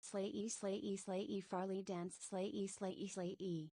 Slay e farley dance slay e slay e slay e.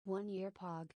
One year pog.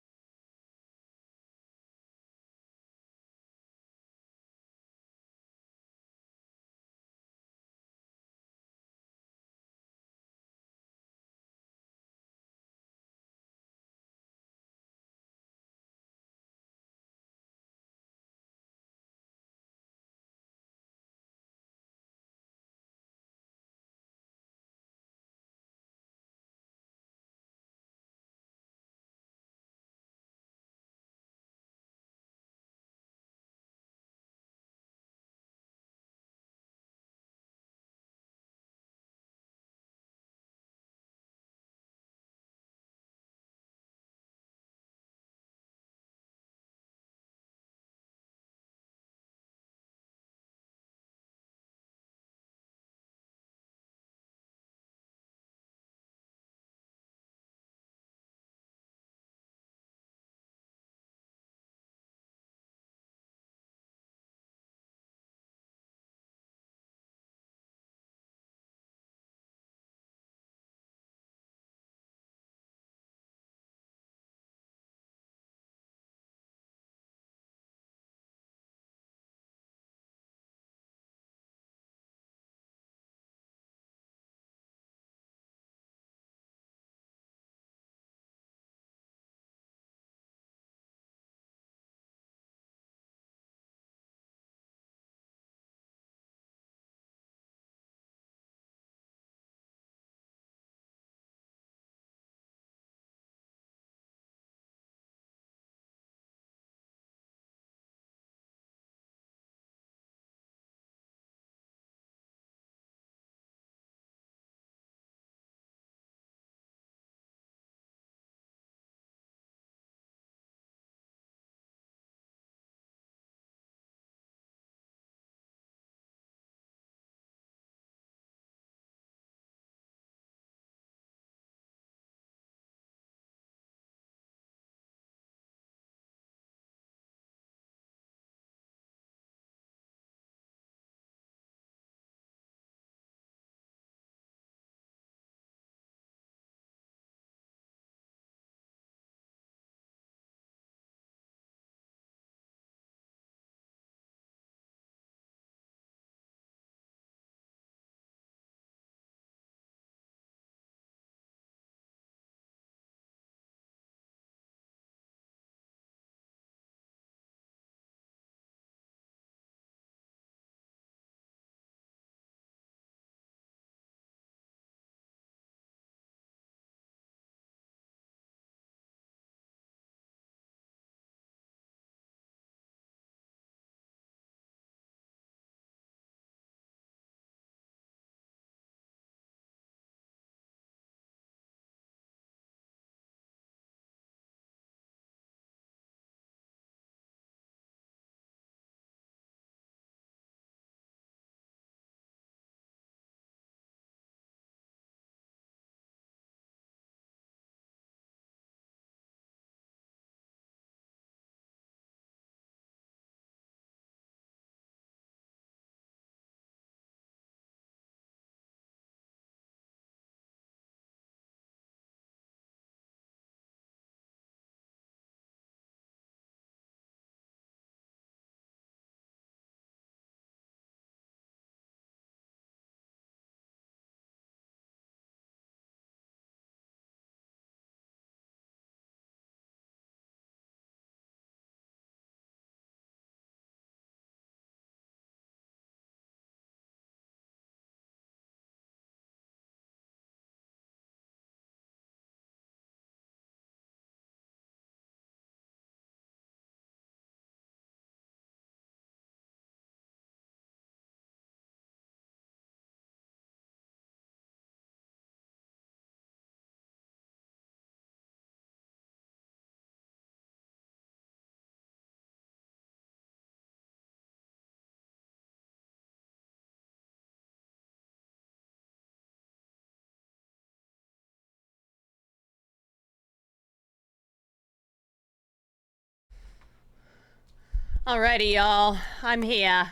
Alrighty, y'all. I'm here.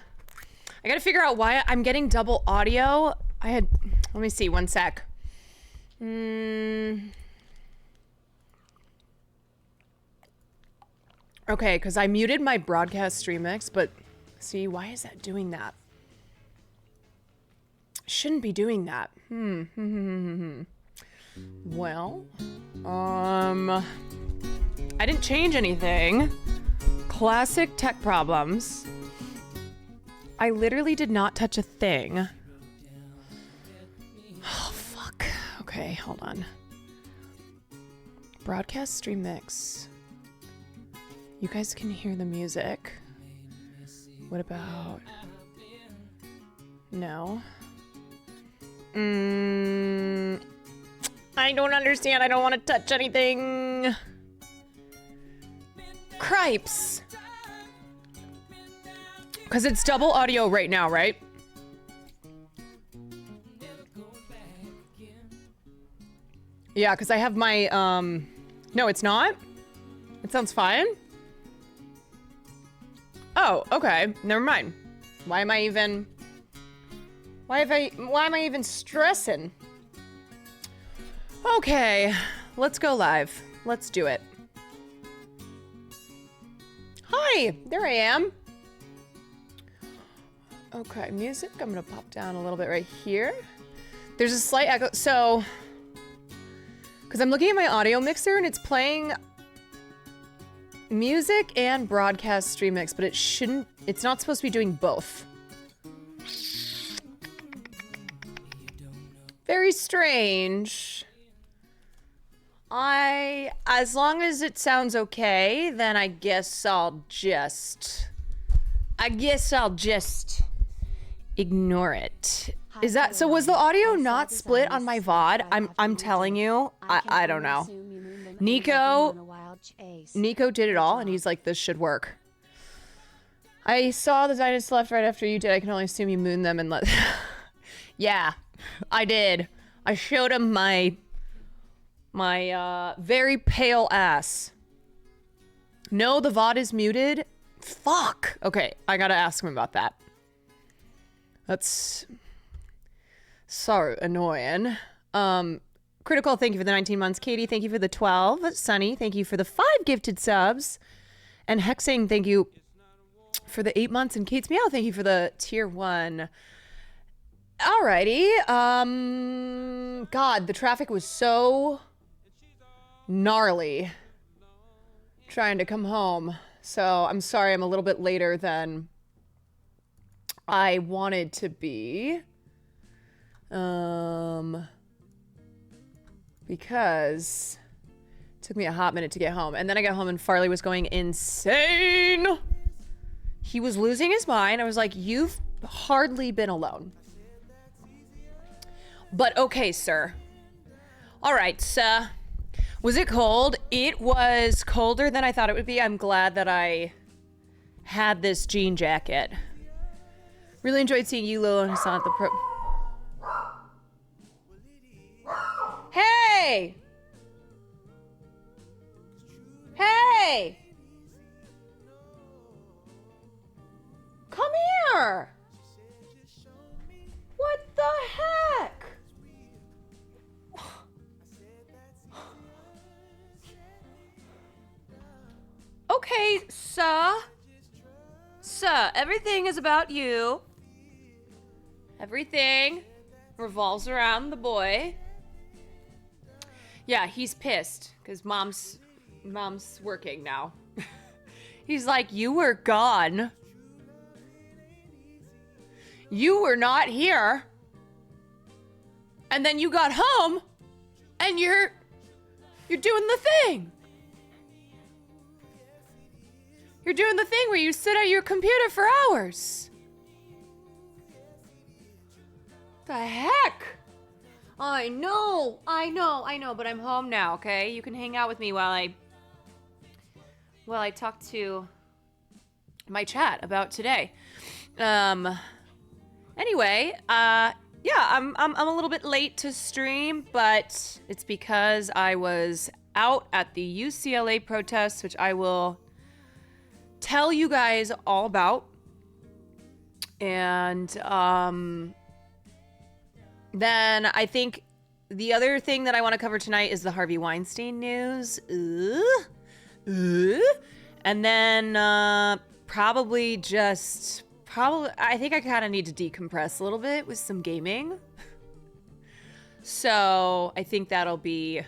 I gotta figure out why I'm getting double audio. Let me see, one sec. Okay, because I muted my broadcast stream mix, but see, why is that doing that? Shouldn't be doing that. Well, I didn't change anything. Classic tech problems. I literally did not touch a thing. Oh, fuck. Okay, hold on. Broadcast stream mix. You guys can hear the music. What about... No. I don't understand. I don't want to touch anything. Cripes. Because it's double audio right now, right? Yeah, because I have my, no, it's not? It sounds fine? Oh, okay. Never mind. Why am I even stressing? Okay, let's go live. Let's do it. Hi, there I am. Okay, music, I'm gonna pop down a little bit right here. There's a slight echo, so, because I'm looking at my audio mixer and it's playing music and broadcast stream mix, but it's not supposed to be doing both. Very strange. As long as it sounds okay, then I guess I'll just ignore it. Is that, so was the audio not split on my VOD? I'm telling you, I don't know. Nico did it all and he's like, this should work. I saw the dinosaurs left right after you did. I can only assume you mooned them and let, yeah, I did. I showed him my very pale ass. No, the VOD is muted. Fuck. Okay, I gotta ask him about that. That's so annoying. Critical, thank you for the 19 months. Katie, thank you for the 12. Sunny, thank you for the 5 gifted subs. And Hexing, thank you for the 8 months. And Kate's Meow, thank you for the tier 1. Alrighty. God, the traffic was so gnarly trying to come home. So I'm sorry I'm a little bit later than I wanted to be. Because it took me a hot minute to get home. And then I got home and Farley was going insane. He was losing his mind. I was like, you've hardly been alone. But okay, sir. All right, sir. Was it cold? It was colder than I thought it would be. I'm glad that I had this jean jacket. Really enjoyed seeing you, Lilo, and Hassan at the pro... Hey! Hey! Come here! What the heck? Okay, sir. Sir, everything is about you. Everything revolves around the boy. Yeah, he's pissed because mom's working now. He's like, you were gone. You were not here. And then you got home and you're doing the thing. You're doing the thing where you sit at your computer for hours. The heck? I know, but I'm home now, okay? You can hang out with me while I talk to my chat about today. Anyway, yeah, I'm a little bit late to stream, but it's because I was out at the UCLA protests, which I will tell you guys all about. And then I think the other thing that I want to cover tonight is the Harvey Weinstein news. And then I think I kind of need to decompress a little bit with some gaming. So I think that'll be...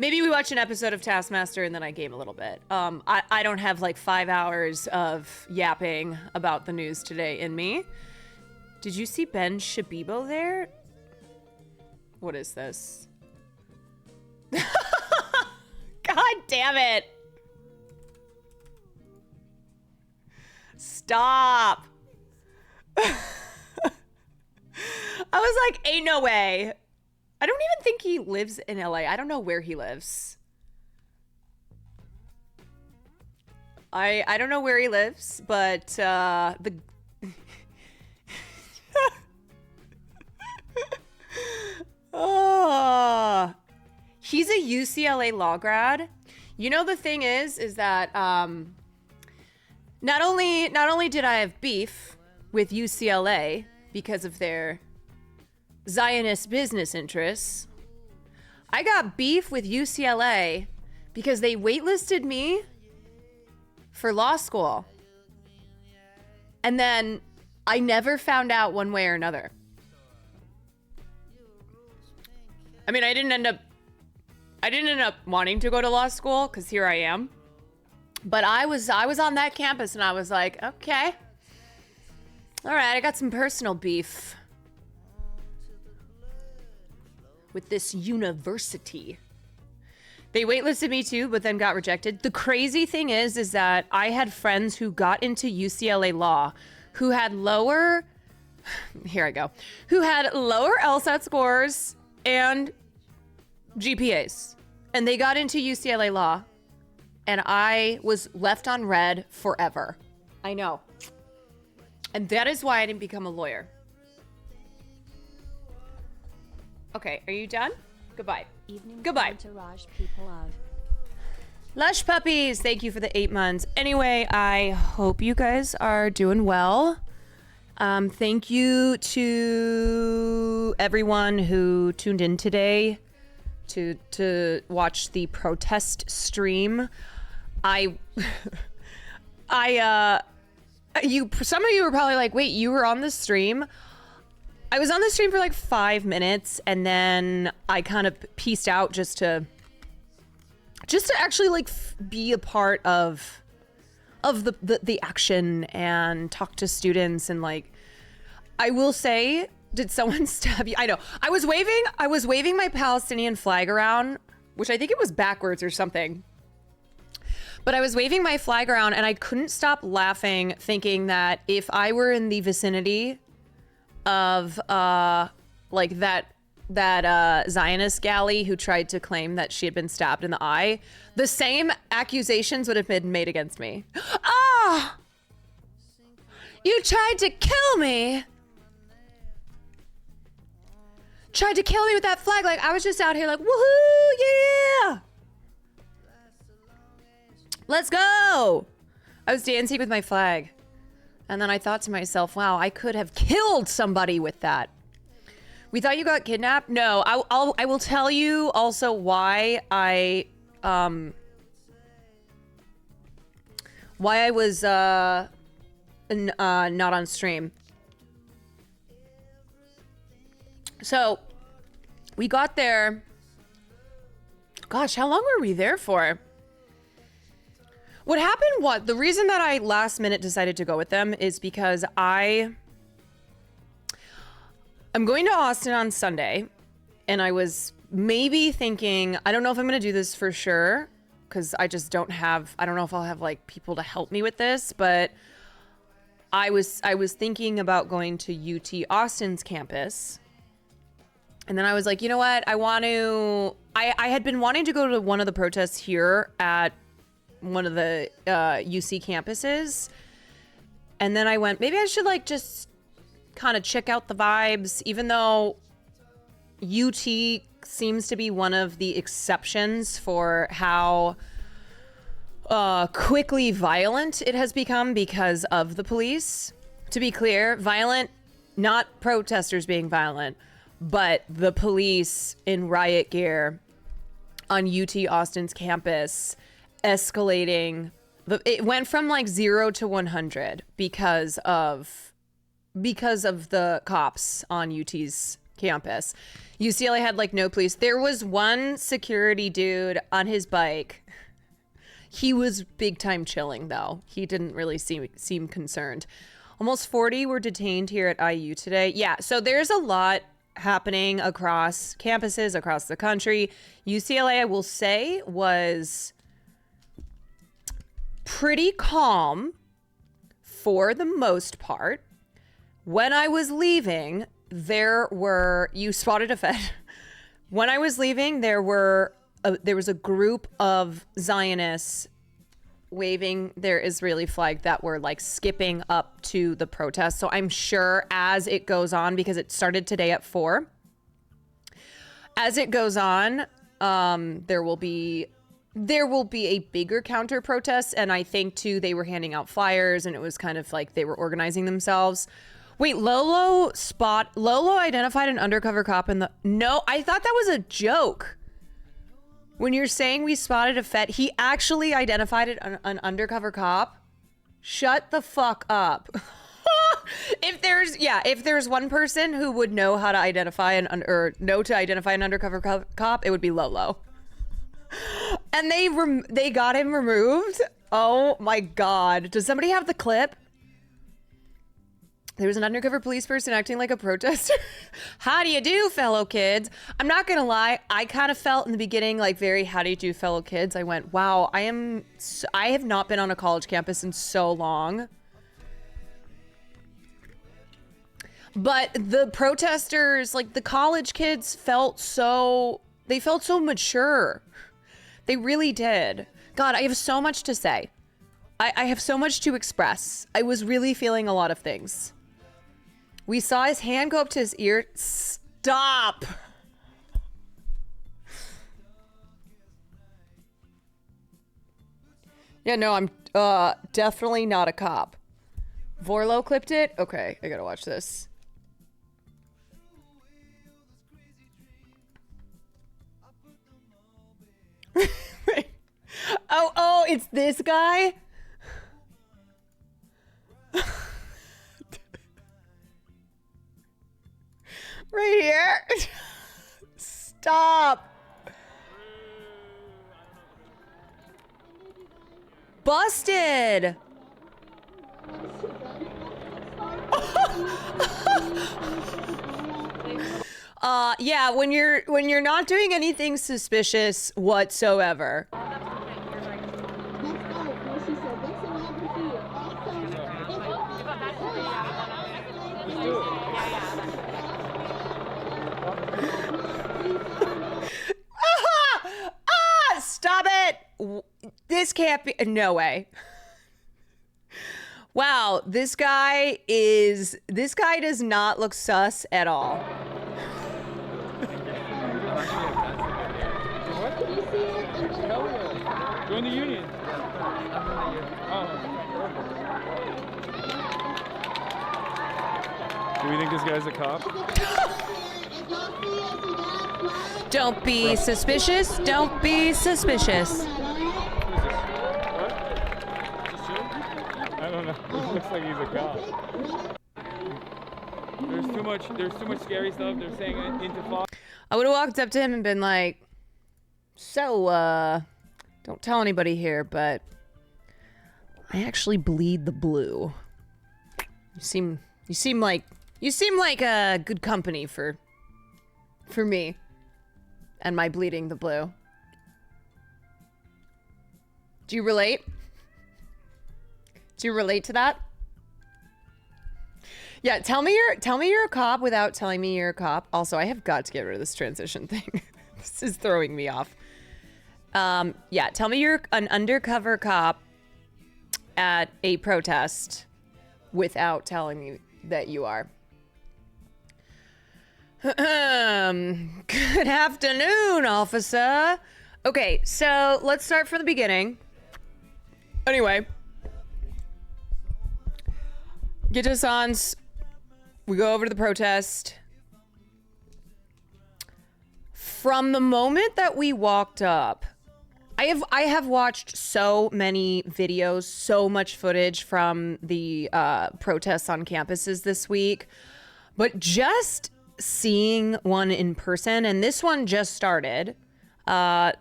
Maybe we watch an episode of Taskmaster and then I game a little bit. I don't have like 5 hours of yapping about the news today in me. Did you see Ben Shabibo there? What is this? God damn it. Stop. I was like, ain't no way. I don't even think he lives in LA. I don't know where he lives. I don't know where he lives, but the oh, he's a UCLA law grad. You know, the thing is that not only did I have beef with UCLA because of their Zionist business interests, I got beef with UCLA because they waitlisted me for law school. And then I never found out one way or another. I mean, I didn't end up wanting to go to law school because here I am. But I was on that campus and I was like, okay. All right, I got some personal beef with this university. They waitlisted me too, but then got rejected. The crazy thing is that I had friends who got into UCLA law who had lower LSAT scores and GPAs. And they got into UCLA law and I was left on red forever. I know. And that is why I didn't become a lawyer. Okay, are you done? Goodbye. Goodbye. Entourage people of. Lush puppies, thank you for the 8 months. Anyway, I hope you guys are doing well. Thank you to everyone who tuned in today to watch the protest stream. Some of you were probably like, wait, you were on the stream? I was on the stream for like 5 minutes and then I kind of pieced out just to actually like be a part of the action and talk to students. And like, I will say, did someone stab you? I know. I was waving my Palestinian flag around, which I think it was backwards or something. But I was waving my flag around and I couldn't stop laughing, thinking that if I were in the vicinity of like that Zionist galley who tried to claim that she had been stabbed in the eye, the same accusations would have been made against me. Ah! You tried to kill me! Tried to kill me with that flag. Like, I was just out here like, woohoo, yeah! Let's go! I was dancing with my flag. And then I thought to myself, wow, I could have killed somebody with that. We thought you got kidnapped? No, I will tell you also why I was not on stream. So we got there. Gosh, how long were we there for? What happened, the reason that I last minute decided to go with them is because I'm going to Austin on Sunday, and I was maybe thinking, I don't know if I'm going to do this for sure, because I don't know if I'll have like people to help me with this, but I was thinking about going to UT Austin's campus. And then I was like, you know what? I had been wanting to go to one of the protests here at one of the UC campuses. And then I went, maybe I should like just kind of check out the vibes, even though UT seems to be one of the exceptions for how quickly violent it has become because of the police. To be clear, violent, not protesters being violent, but the police in riot gear on UT Austin's campus escalating. It went from like 0 to 100 because of the cops on UT's campus. UCLA had like no police. There was one security dude on his bike. He was big time chilling though. He didn't really seem concerned. Almost 40 were detained here at IU today. Yeah, so there's a lot happening across campuses across the country. UCLA, I will say, was pretty calm for the most part. When I was leaving, you spotted a Fed. When I was leaving, there was a group of Zionists waving their Israeli flag that were like skipping up to the protest. So I'm sure as it goes on, because it started today at 4, as it goes on, there will be a bigger counter protest. And I think too, they were handing out flyers and it was kind of like they were organizing themselves. Wait, Lolo identified an undercover cop in the... No, I thought that was a joke. When you're saying we spotted a Fed, he actually identified an undercover cop? Shut the fuck up. If there's one person who would know how to identify an undercover cop, it would be Lolo. And they got him removed? Oh my God. Does somebody have the clip? There was an undercover police person acting like a protester. How do you do, fellow kids? I'm not gonna lie, I kind of felt in the beginning like very how do you do, fellow kids. I went, wow, I have not been on a college campus in so long. But the protesters, like the college kids felt so mature. They really did. God, I have so much to say. I have so much to express. I was really feeling a lot of things. We saw his hand go up to his ear. Stop. Yeah, no, I'm definitely not a cop. Vorlo clipped it? Okay, I gotta watch this. Oh, it's this guy? Right here. Stop. Busted. Yeah, when you're not doing anything suspicious whatsoever. Stop it! This can't be. No way. Wow, this guy does not look sus at all. Join the union. Do we think this guy's a cop? Don't be suspicious. Don't be suspicious. I don't know. It looks like he's a cop. There's too much scary stuff. They're saying intifada. I would have walked up to him and been like, so, don't tell anybody here, but I actually bleed the blue. You seem like a good company for me and my bleeding the blue. Do you relate? Do you relate to that? Yeah, tell me you're a cop without telling me you're a cop. Also, I have got to get rid of this transition thing. This is throwing me off. Yeah, tell me you're an undercover cop at a protest without telling me that you are. Good afternoon, officer. Okay, so let's start from the beginning. Anyway, get to Sans. We go over to the protest. From the moment that we walked up, I have watched so many videos, so much footage from the protests on campuses this week, but just seeing one in person, and this one just started. The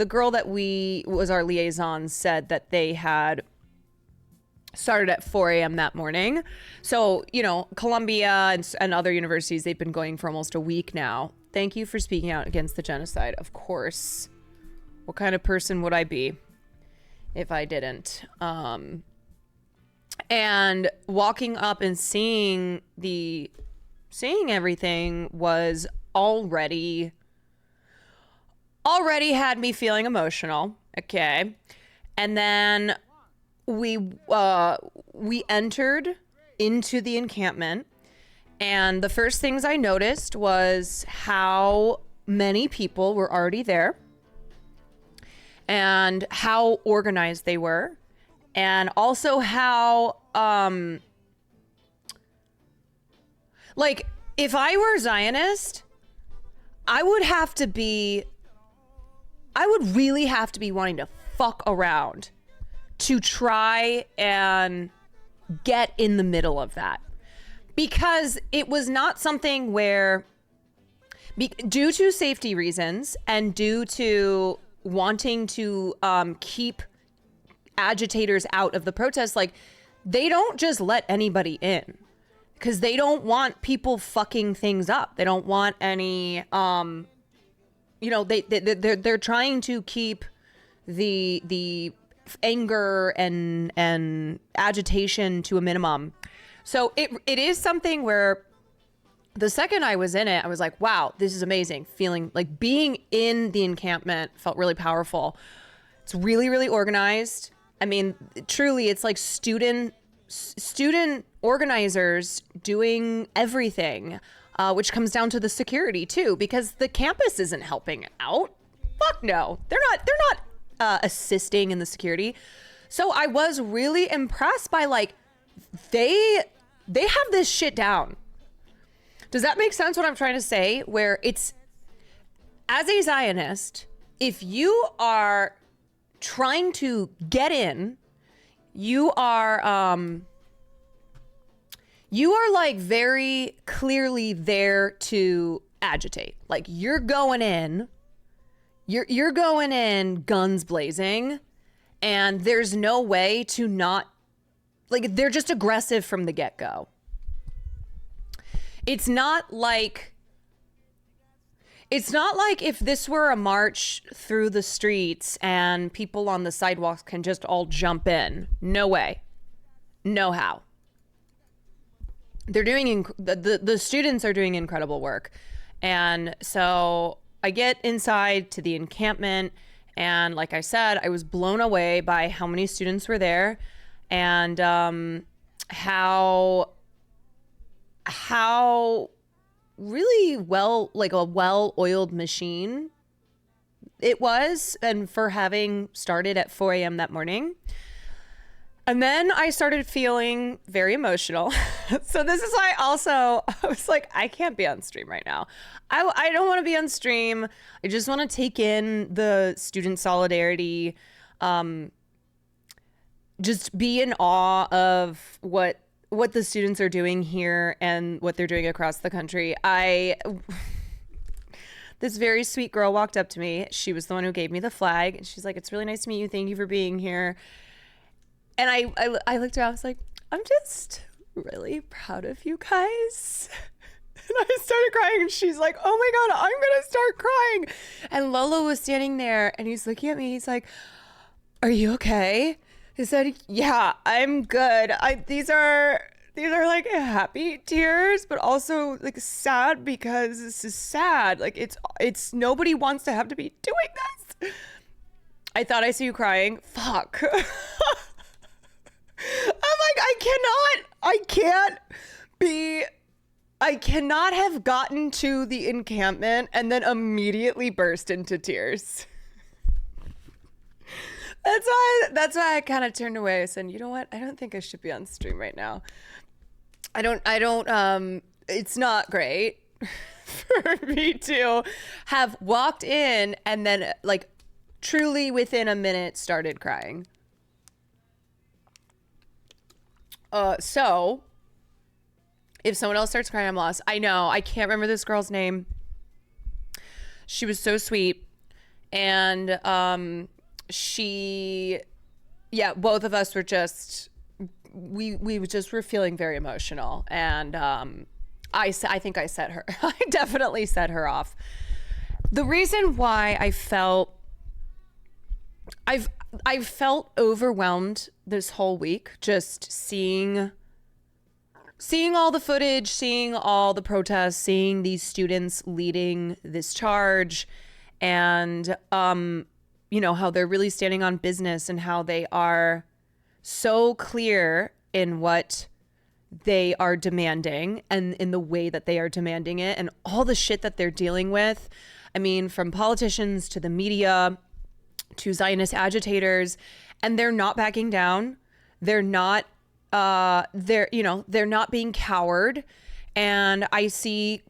girl that was our liaison said that they had started at 4 a.m. that morning. So, you know, Columbia and other universities, they've been going for almost a week now. Thank you for speaking out against the genocide. Of course. What kind of person would I be if I didn't? And walking up and seeing everything was already had me feeling emotional. Okay. And then we entered into the encampment, and the first things I noticed was how many people were already there and how organized they were, and also how like, if I were Zionist, I would really have to be wanting to fuck around to try and get in the middle of that, because it was not something where, due to safety reasons and due to wanting to keep agitators out of the protest, like, they don't just let anybody in because they don't want people fucking things up. They don't want any you know, they're trying to keep the anger and agitation to a minimum. So it is something where the second I was in it, I was like, wow, this is amazing. Feeling like being in the encampment felt really powerful. It's really, really organized. I mean, truly, it's like student organizers doing everything, which comes down to the security too, because the campus isn't helping out. Fuck no, they're not assisting in the security. So I was really impressed by, like, they have this shit down. Does that make sense what I'm trying to say? Where it's, as a Zionist, if you are trying to get in, you are like very clearly there to agitate. Like, you're going in guns blazing, and there's no way to not, like, they're just aggressive from the get-go. It's not like if this were a march through the streets and people on the sidewalks can just all jump in. No way. No how. They're doing, the students are doing incredible work. And so I get inside to the encampment, and like I said, I was blown away by how many students were there, and how really well, like a well-oiled machine it was, and for having started at 4 a.m. that morning. And then I started feeling very emotional. So this is why I was like, I can't be on stream right now. I don't want to be on stream. I just want to take in the student solidarity, just be in awe of what the students are doing here and what they're doing across the country. This very sweet girl walked up to me. She was the one who gave me the flag, and she's like, "It's really nice to meet you. Thank you for being here." And I looked around, I was like, I'm just really proud of you guys. And I started crying, and she's like, oh my God, I'm going to start crying. And Lolo was standing there, and he's looking at me. He's like, are you okay? He said, yeah, I'm good. These are like happy tears, but also like sad, because this is sad. Like, it's nobody wants to have to be doing this. I thought I saw you crying. Fuck. I'm like, I cannot have gotten to the encampment and then immediately burst into tears. That's why I kind of turned away. I said, you know what? I don't think I should be on stream right now. It's not great for me to have walked in and then like truly within a minute started crying. So if someone else starts crying, I'm lost. I know. I can't remember this girl's name. She was so sweet. And both of us were just, we just were feeling very emotional. And I think I set her, I definitely set her off. The reason why I've felt overwhelmed this whole week, just seeing all the footage, seeing all the protests, seeing these students leading this charge, and how they're really standing on business and how they are so clear in what they are demanding and in the way that they are demanding it, and all the shit that they're dealing with. I mean, from politicians to the media to Zionist agitators, and they're not backing down. They're not they're not being coward. And I see,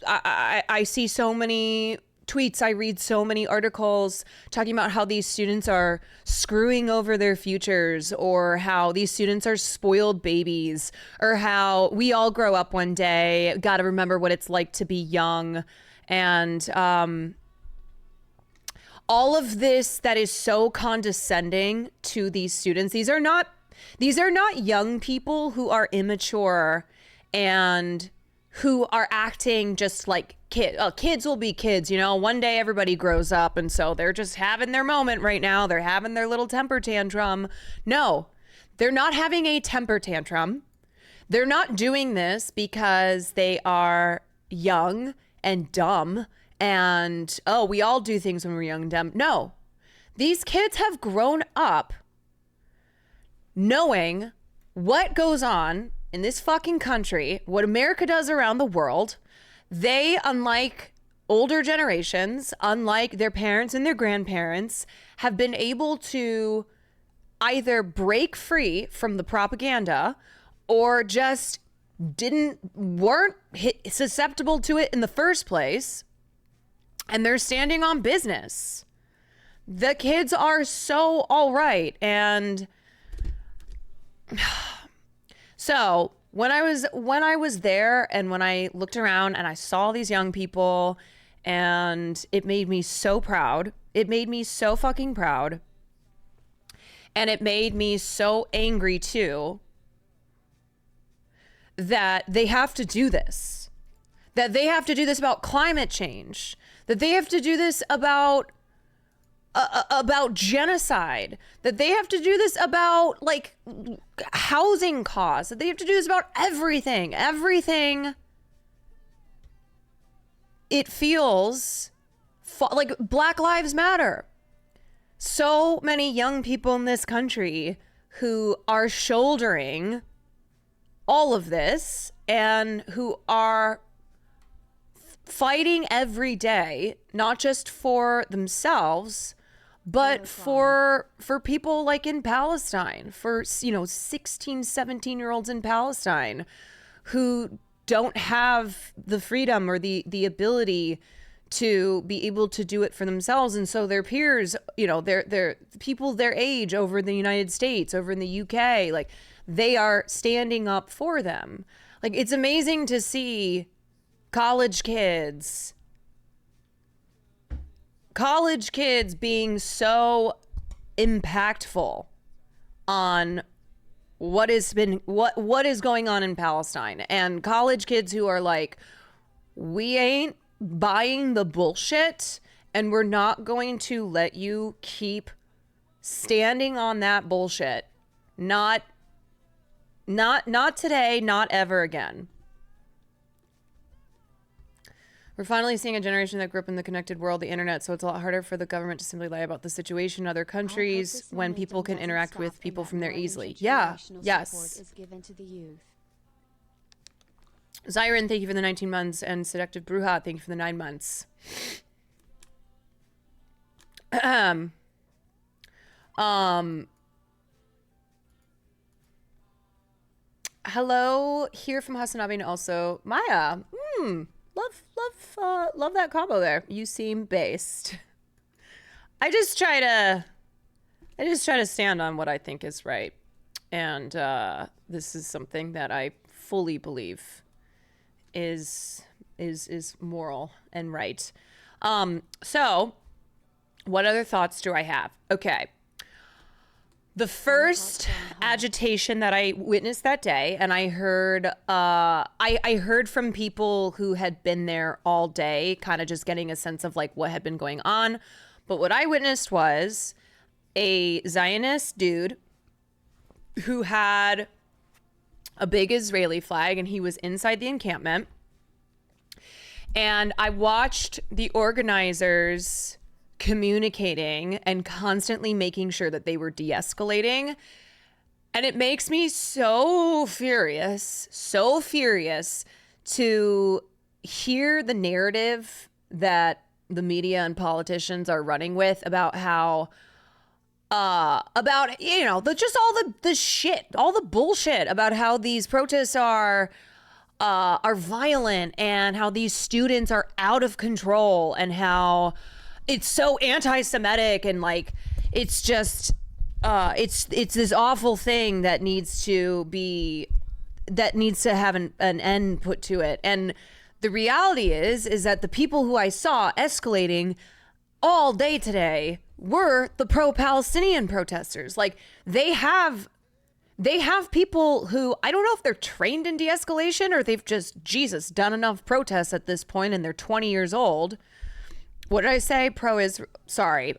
I see so many tweets, I read so many articles talking about how these students are screwing over their futures, or how these students are spoiled babies, or how we all grow up one day, got to remember what it's like to be young. And all of this that is so condescending to these students. These are not young people who are immature and who are acting just like kids. Kids will be kids, one day everybody grows up, and so they're just having their moment right now. They're having their little temper tantrum. No, they're not having a temper tantrum. They're not doing this because they are young and dumb and, we all do things when we're young and dumb. No, these kids have grown up knowing what goes on in this fucking country, what America does around the world. They, unlike older generations, unlike their parents and their grandparents, have been able to either break free from the propaganda or just weren't susceptible to it in the first place. And they're standing on business. The kids are so all right. And so when I was there, and when I looked around and I saw these young people, and it made me so proud. It made me so fucking proud. And it made me so angry too, that they have to do this. That they have to do this about climate change. That they have to do this about genocide. That they have to do this about like housing costs. That they have to do this about everything. Everything. It feels like Black Lives Matter. So many young people in this country who are shouldering all of this and who are fighting every day, not just for themselves, but for people like in Palestine, for 16, 17-year-olds in Palestine who don't have the freedom or the ability to be able to do it for themselves. And so their peers, they're people their age over in the United States, over in the UK, like they are standing up for them. Like, it's amazing to see college kids being so impactful on what is going on in Palestine, and college kids who are like, we ain't buying the bullshit, and we're not going to let you keep standing on that bullshit. Not today, not ever again. We're finally seeing a generation that grew up in the connected world, the internet, so it's a lot harder for the government to simply lie about the situation in other countries when people can interact with people from there easily. Yeah, yes. Zyron, thank you for the 19 months, and Seductive Bruja, thank you for the 9 months. Hello here from Hasanabi, and also Maya. Love that combo there. You seem based. I just try to stand on what I think is right, and this is something that I fully believe is moral and right. So what other thoughts do I have? Okay. The first agitation that I witnessed that day, and I heard I heard from people who had been there all day, kind of just getting a sense of like what had been going on. But what I witnessed was a Zionist dude who had a big Israeli flag, and he was inside the encampment. And I watched the organizers communicating and constantly making sure that they were de-escalating. And it makes me so furious to hear the narrative that the media and politicians are running with about how about, you know, just all the bullshit about how these protests are violent, and how these students are out of control, and how it's so anti-Semitic, and like it's just it's this awful thing that needs to have an end put to it. And the reality is that the people who I saw escalating all day today were the pro-Palestinian protesters. Like they have people who, I don't know if they're trained in de-escalation or they've just, Jesus, done enough protests at this point and they're 20 years old. What did I say? Pro-Israel. Sorry,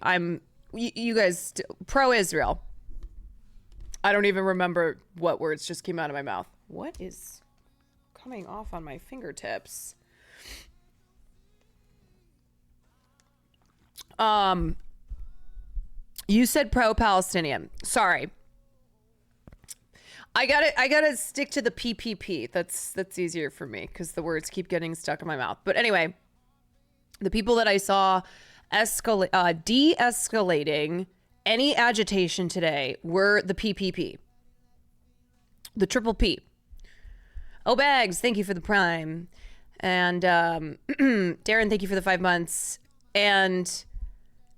you guys, pro-Israel. I don't even remember what words just came out of my mouth. What is coming off on my fingertips? You said pro-Palestinian. Sorry. I gotta stick to the PPP. That's easier for me because the words keep getting stuck in my mouth. But anyway, the people that I saw de-escalating any agitation today were the PPP. The triple P. Oh, Bags, thank you for the Prime. And Darren, thank you for the 5 months. And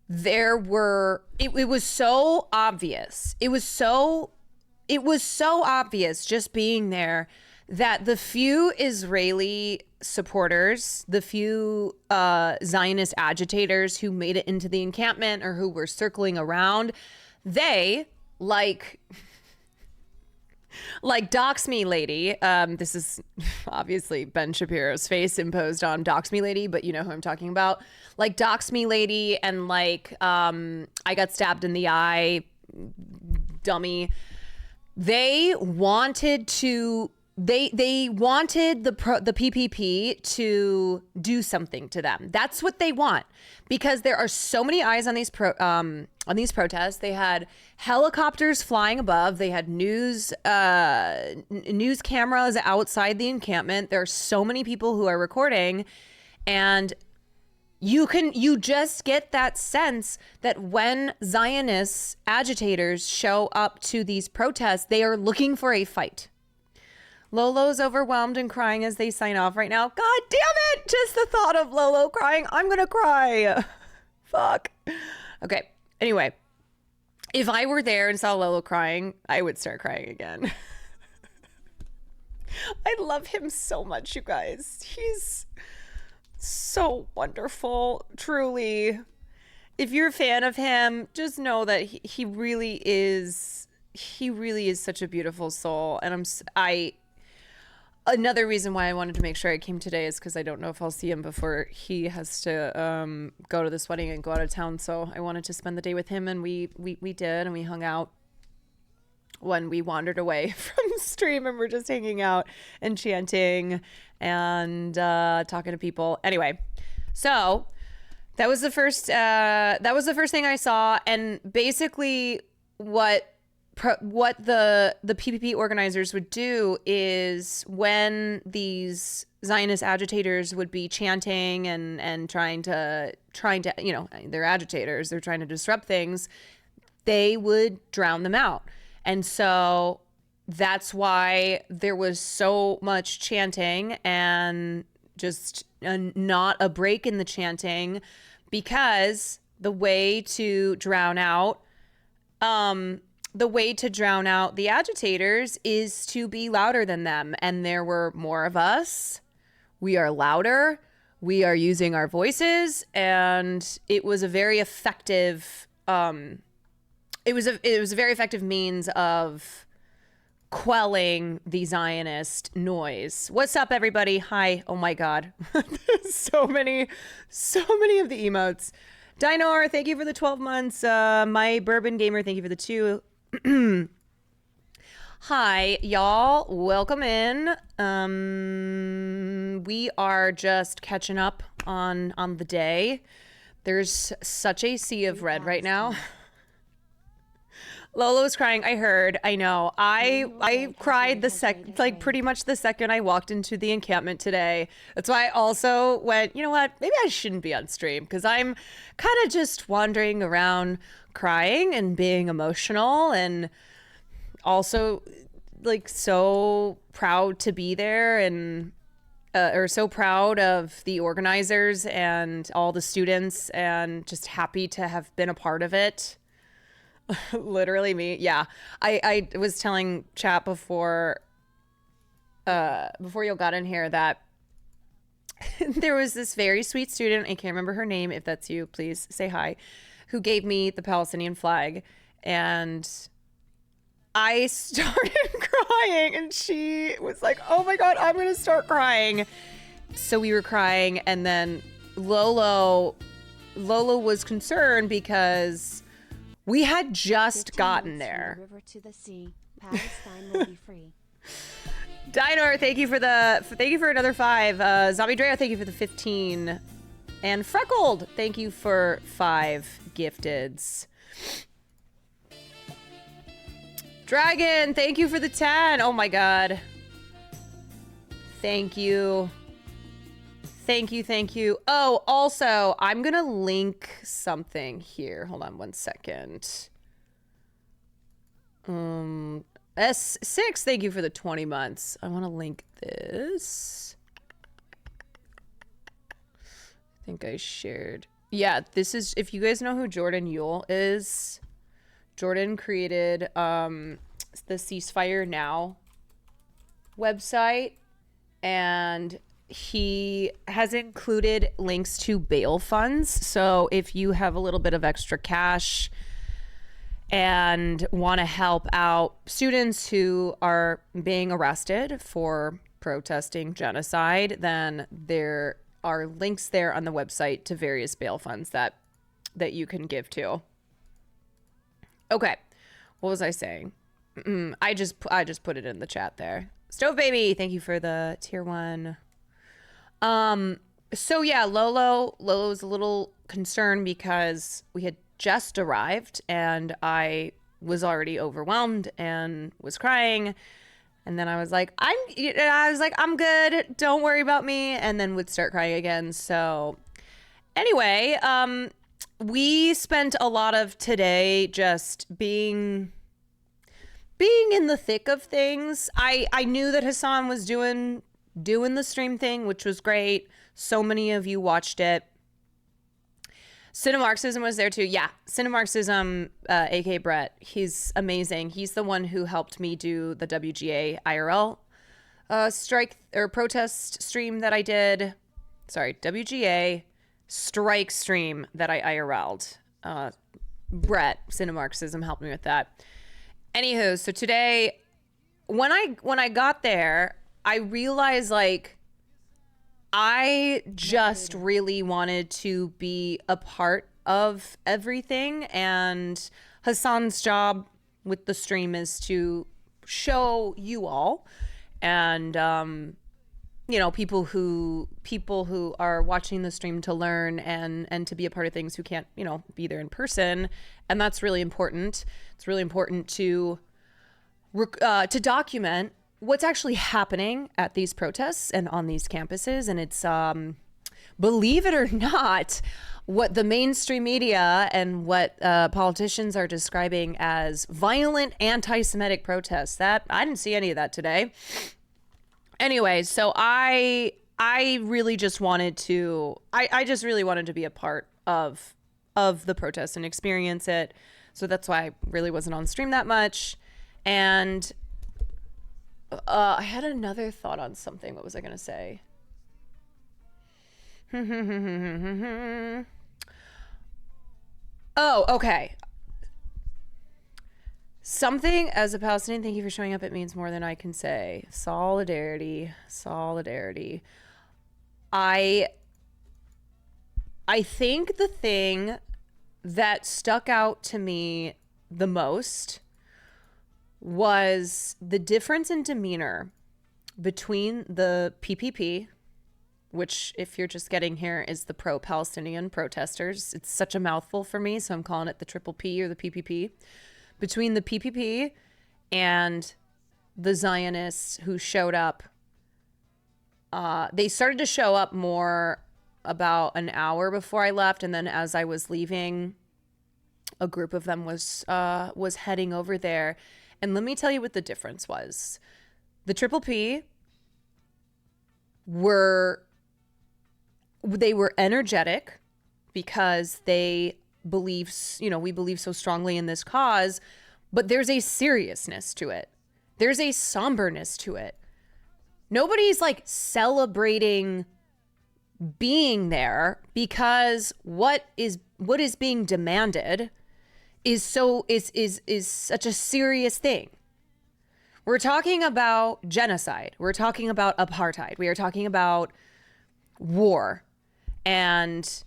there were, it was so obvious. It was so obvious just being there that the few Israeli supporters, the few Zionist agitators who made it into the encampment or who were circling around, they, like Dox Me Lady, this is obviously Ben Shapiro's face imposed on Dox Me Lady, but you know who I'm talking about. Like Dox Me Lady and like I got stabbed in the eye, dummy. They wanted the PPP to do something to them. That's what they want, because there are so many eyes on these protests. They had helicopters flying above. They had news cameras outside the encampment. There are so many people who are recording, and you just get that sense that when Zionist agitators show up to these protests, they are looking for a fight. Lolo's overwhelmed and crying as they sign off right now. God damn it! Just the thought of Lolo crying. I'm gonna cry. Fuck. Okay. Anyway, if I were there and saw Lolo crying, I would start crying again. I love him so much, you guys. He's so wonderful, truly. If you're a fan of him, just know that he really is such a beautiful soul. And another reason why I wanted to make sure I came today is because I don't know if I'll see him before he has to go to this wedding and go out of town. So I wanted to spend the day with him, and we did, and we hung out when we wandered away from the stream, and we're just hanging out and chanting and talking to people. Anyway, so that was the first thing I saw, and basically what the PPP organizers would do is when these Zionist agitators would be chanting and trying to, you know, they're agitators, they're trying to disrupt things. they would drown them out. And so that's why there was so much chanting and just not a break in the chanting, because the way to drown out the agitators is to be louder than them. And there were more of us. We are louder. We are using our voices, and it was a very effective it was a very effective means of quelling the Zionist noise. What's up, everybody? Hi. Oh my God. so many of the emotes. Dinor, thank you for the 12 months. My Bourbon Gamer, thank you for the 2. Hi, y'all. Welcome in. We are just catching up on the day. There's such a sea of red right now. Lolo's crying. I heard. I know. I cried pretty much the second I walked into the encampment today. That's why I also went, you know what? Maybe I shouldn't be on stream, because I'm kind of just wandering around crying and being emotional, and also like so proud to be there, and or so proud of the organizers and all the students, and just happy to have been a part of it. Literally me. Yeah. I was telling chat before you got in here that there was this very sweet student, I can't remember her name. If that's you, please say hi, who gave me the Palestinian flag, and I started crying, and she was like, oh my God, I'm gonna start crying. So we were crying, and then Lolo was concerned because we had just gotten there. River to the sea. Palestine will be free. Dinor, thank you for another 5. Zombie Drea, thank you for the 15. And Freckled, thank you for 5 gifteds. Dragon, thank you for the 10. Oh my God. Thank you. Thank you. Oh, also, I'm going to link something here. Hold on one second. S6, thank you for the 20 months. I want to link this. I think I shared. Yeah, this is, if you guys know who Jordan Yule is, Jordan created the Ceasefire Now website, and he has included links to bail funds. So if you have a little bit of extra cash and want to help out students who are being arrested for protesting genocide, then there are links there on the website to various bail funds that you can give to. Okay, what was I saying? I just put it in the chat there. Stove Baby, thank you for the tier 1. So yeah, Lolo's a little concerned because we had just arrived and I was already overwhelmed and was crying. And then I was like, I'm good. Don't worry about me. And then would start crying again. So anyway, we spent a lot of today just being in the thick of things. I knew that Hassan was doing the stream thing, which was great. So many of you watched it. Cinemarxism was there too. Yeah, Cinemarxism, aka Brett. He's amazing. He's the one who helped me do the WGA IRL strike or protest stream that I did. Sorry, WGA strike stream that I IRL'd. Brett, Cinemarxism, helped me with that. Anywho, so today, when I got there, I realized, like, I just really wanted to be a part of everything, and Hassan's job with the stream is to show you all and people who are watching the stream to learn and to be a part of things who can't be there in person, and that's really important. It's really important to document what's actually happening at these protests and on these campuses. And believe it or not, what the mainstream media and what politicians are describing as violent anti-Semitic protests, that I didn't see any of that today. Anyway, so I really just wanted to, I just really wanted to be a part of the protest and experience it. So that's why I really wasn't on stream that much. And I had another thought on something. What was I going to say? Oh, okay. Something as a Palestinian, thank you for showing up. It means more than I can say. Solidarity. I think the thing that stuck out to me the most was the difference in demeanor between the PPP, which, if you're just getting here, is the pro-Palestinian protesters. It's such a mouthful for me, so I'm calling it the triple P or the PPP. Between the PPP and the Zionists who showed up, they started to show up more about an hour before I left, and then as I was leaving, a group of them was heading over there. And let me tell you what the difference was. The triple P were energetic because they believe, we believe so strongly in this cause, but there's a seriousness to it. There's a somberness to it. Nobody's like celebrating being there because what is being demanded is such a serious thing. We're talking about genocide. We're talking about apartheid. We are talking about war, and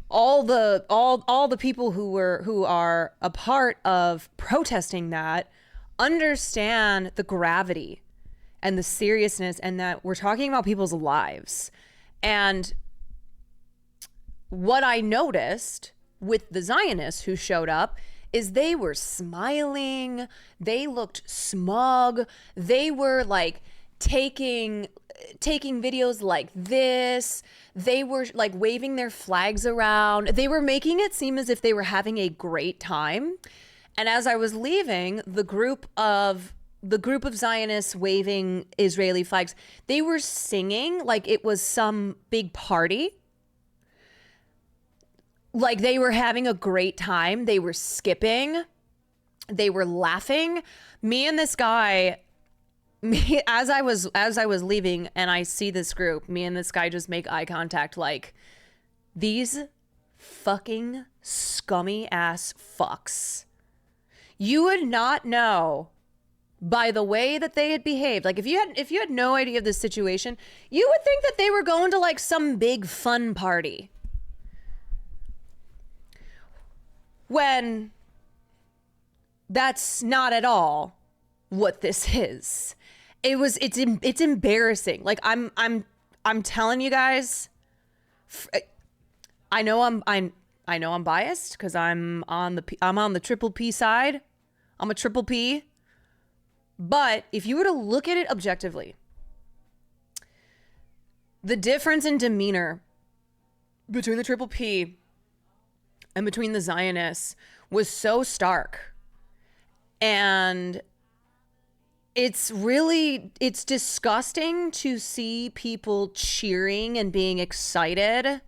all the people who are a part of protesting that understand the gravity and the seriousness, and that we're talking about people's lives. And what I noticed with the Zionists who showed up is they were smiling, they looked smug, they were like taking videos like this, they were like waving their flags around, they were making it seem as if they were having a great time. And as I was leaving, the group of Zionists waving Israeli flags, they were singing like it was some big party. Like they were having a great time. They were skipping. They were laughing. Me and this guy, as I was leaving and I see this group, me and this guy just make eye contact like, these fucking scummy ass fucks. You would not know by the way that they had behaved. Like if you had no idea of this situation, you would think that they were going to like some big fun party. When that's not at all what this is. It's embarrassing. Like I'm telling you guys, I know I'm biased because I'm on the triple P side. I'm a triple P. But if you were to look at it objectively, the difference in demeanor between the triple P and between the Zionists was so stark. And it's disgusting to see people cheering and being excited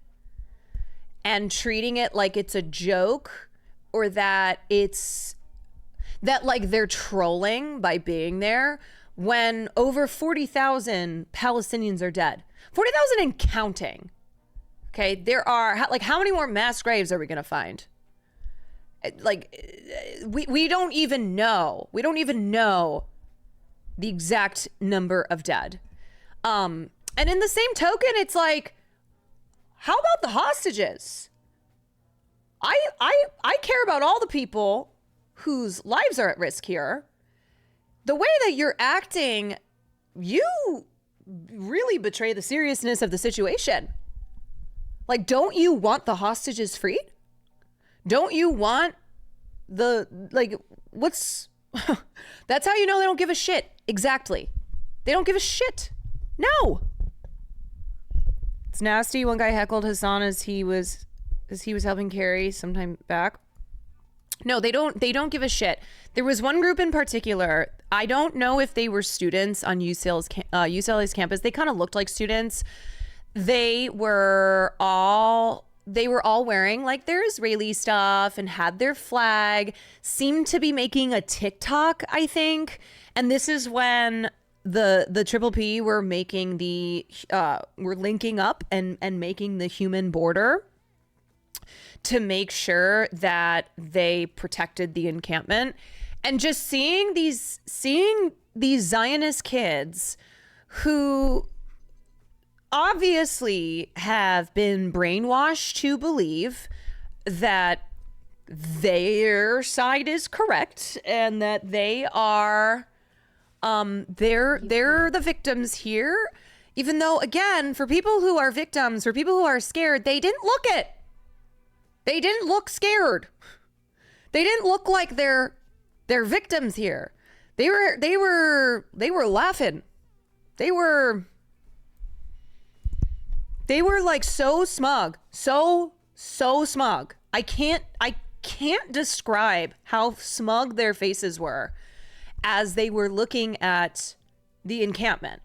and treating it like it's a joke, or that like they're trolling by being there, when over 40,000 Palestinians are dead. 40,000 and counting. Okay, there are, like, how many more mass graves are we gonna find? Like, we don't even know. We don't even know the exact number of dead. And in the same token, it's like, how about the hostages? I care about all the people whose lives are at risk here. The way that you're acting, you really betray the seriousness of the situation. Like, don't you want the hostages freed? Don't you want what's... That's how you know they don't give a shit. Exactly. They don't give a shit. No. It's nasty. One guy heckled Hassan as he was helping carry sometime back. No, they don't give a shit. There was one group in particular. I don't know if they were students on UCLA's campus. They kind of looked like students. They were all wearing like their Israeli stuff and had their flag, seemed to be making a TikTok, I think. And this is when the Triple P were making we're linking up and making the human border to make sure that they protected the encampment. And just seeing these Zionist kids who obviously have been brainwashed to believe that their side is correct and that they are they're the victims here, even though, again, for people who are victims, for people who are scared, they didn't look it. They didn't look scared. They didn't look like they're victims here. They were laughing. They were like so smug. So smug. I can't describe how smug their faces were as they were looking at the encampment.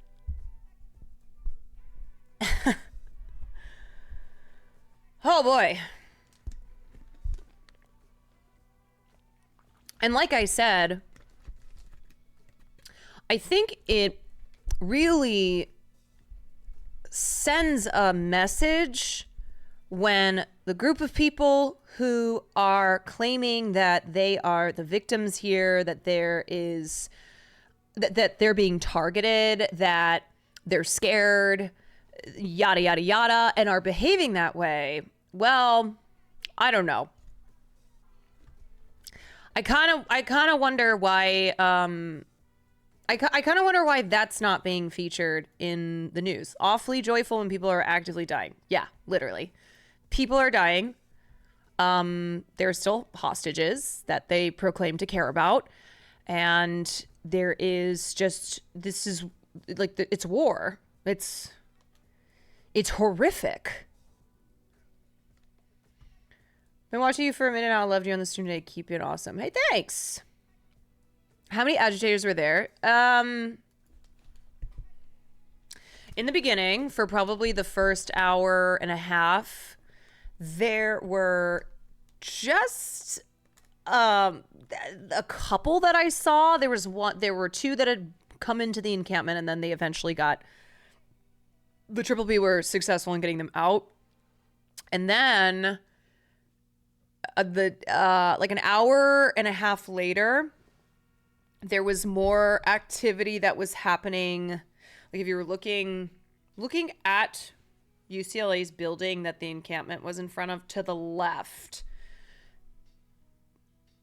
Oh boy. And like I said, I think it really sends a message when the group of people who are claiming that they are the victims here, that there is that they're being targeted, that they're scared, yada yada yada, and are behaving that way. Well, I don't know. I kind of wonder why I kind of wonder why that's not being featured in the news. Awfully joyful when people are actively dying. Yeah, literally. People are dying. There are still hostages that they proclaim to care about. And there is just, this is like, it's war. It's horrific. Been watching you for a minute now. I loved you on the stream today. Keep it awesome. Hey, thanks. How many agitators were there? In the beginning, for probably the first hour and a half, there were just a couple that I saw. There were two that had come into the encampment, and then they eventually the Triple B were successful in getting them out. And then like an hour and a half later, there was more activity that was happening. Like if you were looking at UCLA's building that the encampment was in front of, to the left,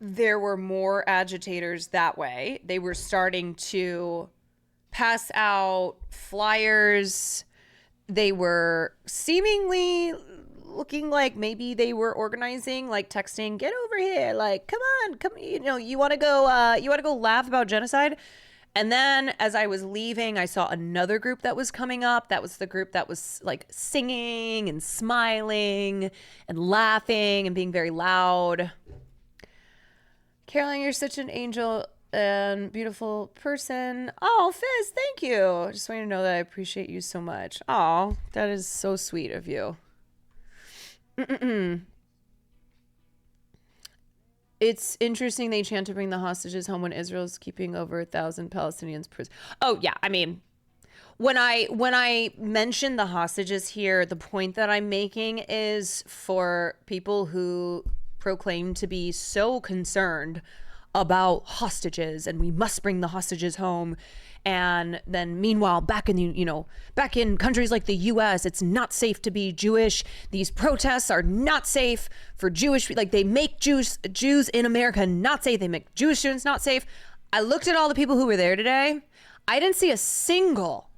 there were more agitators that way. They were starting to pass out flyers. They were seemingly looking like maybe they were organizing, like texting, get over here, like come, you want to go laugh about genocide. And then as I was leaving, I saw another group that was coming up. That was the group that was like singing and smiling and laughing and being very loud. Caroline, you're such an angel and beautiful person. Oh, Fizz, thank you. Just want you to know that I appreciate you so much. Oh, that is so sweet of you. It's interesting they chant to bring the hostages home when Israel's keeping over 1,000 Palestinians prisoners. Oh yeah, I mean, when I mention the hostages here, the point that I'm making is for people who proclaim to be so concerned about hostages and we must bring the hostages home. And then meanwhile, back in countries like the US, it's not safe to be Jewish. These protests are not safe for Jewish, like they make Jews in America not safe. They make Jewish students not safe. I looked at all the people who were there today. I didn't see a single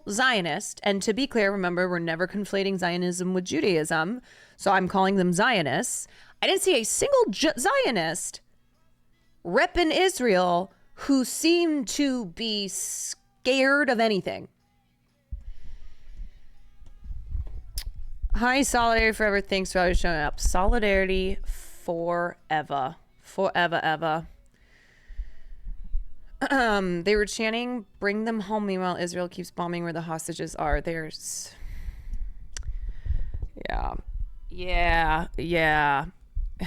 Zionist. And to be clear, remember, we're never conflating Zionism with Judaism. So I'm calling them Zionists. I didn't see a single Zionist repping Israel who seemed to be scared of anything. Hi, Solidarity Forever. Thanks for always showing up. Solidarity forever. Forever, ever. They were chanting, bring them home. Meanwhile, Israel keeps bombing where the hostages are. There's... Yeah. A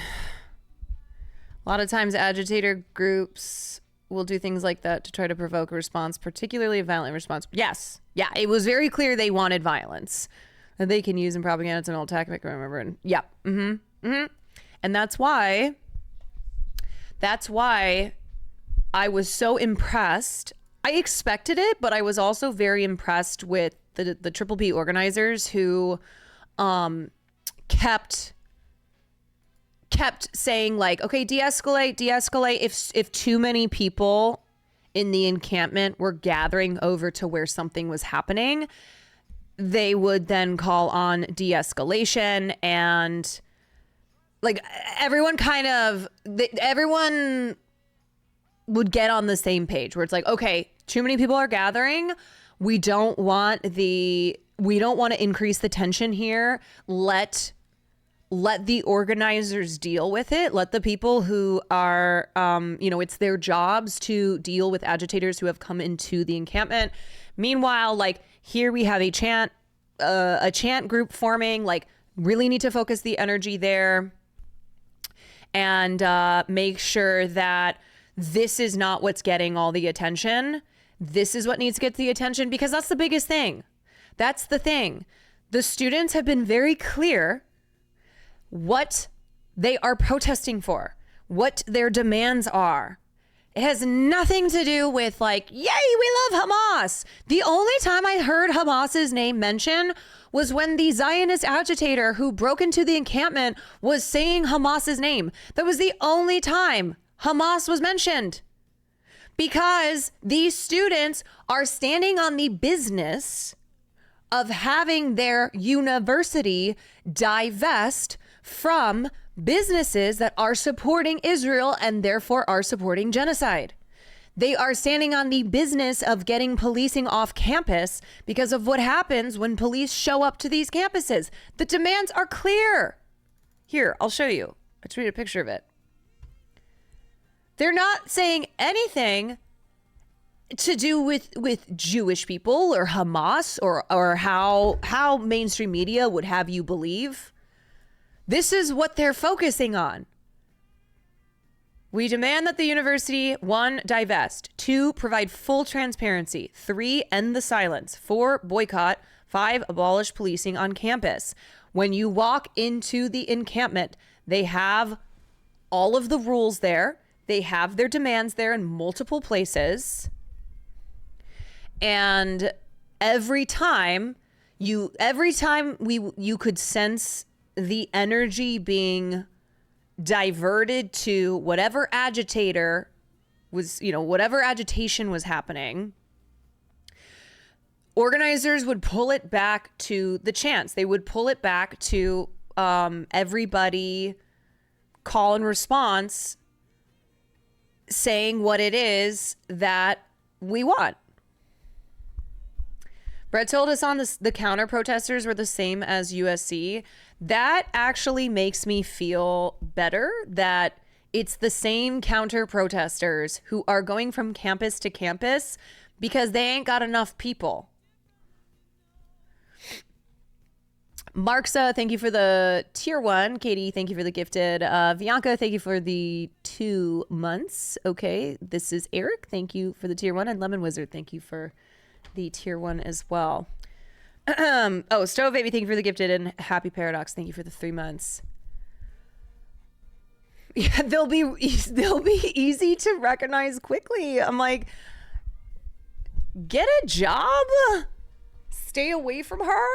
lot of times agitator groups will do things like that to try to provoke a response, particularly a violent response. Yes. Yeah, it was very clear they wanted violence that they can use in propaganda. It's an old tactic, remember? And yeah. And that's why I was so impressed. I expected it, but I was also very impressed with the Triple P organizers who kept saying like, okay, de-escalate. If too many people in the encampment were gathering over to where something was happening, they would then call on de-escalation, and like everyone would get on the same page where it's like, okay, too many people are gathering. We don't want to increase the tension here. Let the organizers deal with it. Let the people who are, it's their jobs to deal with agitators who have come into the encampment. Meanwhile, like here we have a chant group forming, like really need to focus the energy there and make sure that this is not what's getting all the attention. This is what needs to get the attention, because that's the biggest thing. That's the thing. The students have been very clear what they are protesting for, what their demands are. It has nothing to do with like, yay, we love Hamas. The only time I heard Hamas's name mentioned was when the Zionist agitator who broke into the encampment was saying Hamas's name. That was the only time Hamas was mentioned, because these students are standing on the business of having their university divest from businesses that are supporting Israel and therefore are supporting genocide. They are standing on the business of getting policing off campus because of what happens when police show up to these campuses. The demands are clear. Here, I'll show you. I tweeted a picture of it. They're not saying anything to do with Jewish people or Hamas or how mainstream media would have you believe. This is what they're focusing on. We demand that the university, 1, divest, 2, provide full transparency, 3, end the silence, 4, boycott, 5, abolish policing on campus. When you walk into the encampment, they have all of the rules there. They have their demands there in multiple places. And every time you could sense the energy being diverted to whatever agitator was, whatever agitation was happening. Organizers would pull it back to the chants. They would pull it back to everybody call and response saying what it is that we want. Brett told us on this, the counter protesters were the same as USC. That actually makes me feel better that it's the same counter protesters who are going from campus to campus because they ain't got enough people. Marksa, thank you for the tier 1. Katie, thank you for the gifted. Bianca, thank you for the 2 months. Okay, this is Eric. Thank you for the tier 1. And Lemon Wizard, thank you for the tier 1 as well. Stove Baby, thank you for the gifted. And Happy Paradox, thank you for the 3 months. Yeah, they'll be easy to recognize quickly. I'm like, get a job. Stay away from her.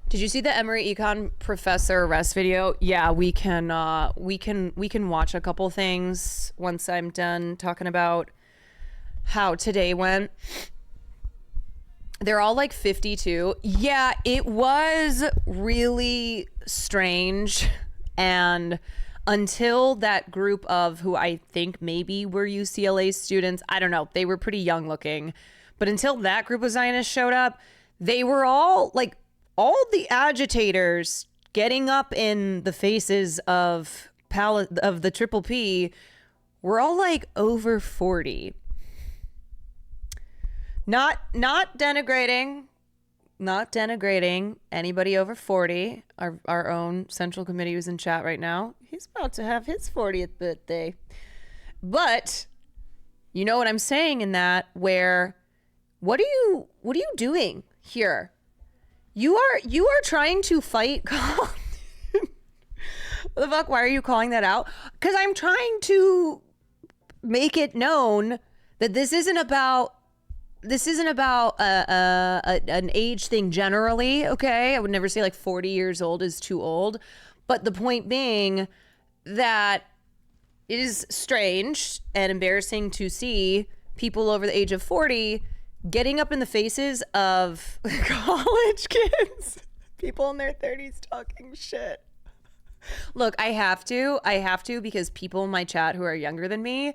Did you see the Emory Econ professor arrest video? Yeah, we can watch a couple things once I'm done talking about how today went. They're all like 52. Yeah, it was really strange. And until that group of who I think maybe were UCLA students, I don't know, they were pretty young looking. But until that group of Zionists showed up, they were all like all the agitators getting up in the faces of the Triple P were all like over 40. Not denigrating anybody over 40. Our own central committee who's in chat right now. He's about to have his 40th birthday. But you know what I'm saying in that, where what are you doing here? You are trying to fight. What the fuck? Why are you calling that out? Because I'm trying to make it known that this isn't about an age thing generally. Okay, I would never say like 40 years old is too old, but the point being that it is strange and embarrassing to see people over the age of 40 getting up in the faces of college kids, people in their 30s talking shit. Look, I have to because people in my chat who are younger than me,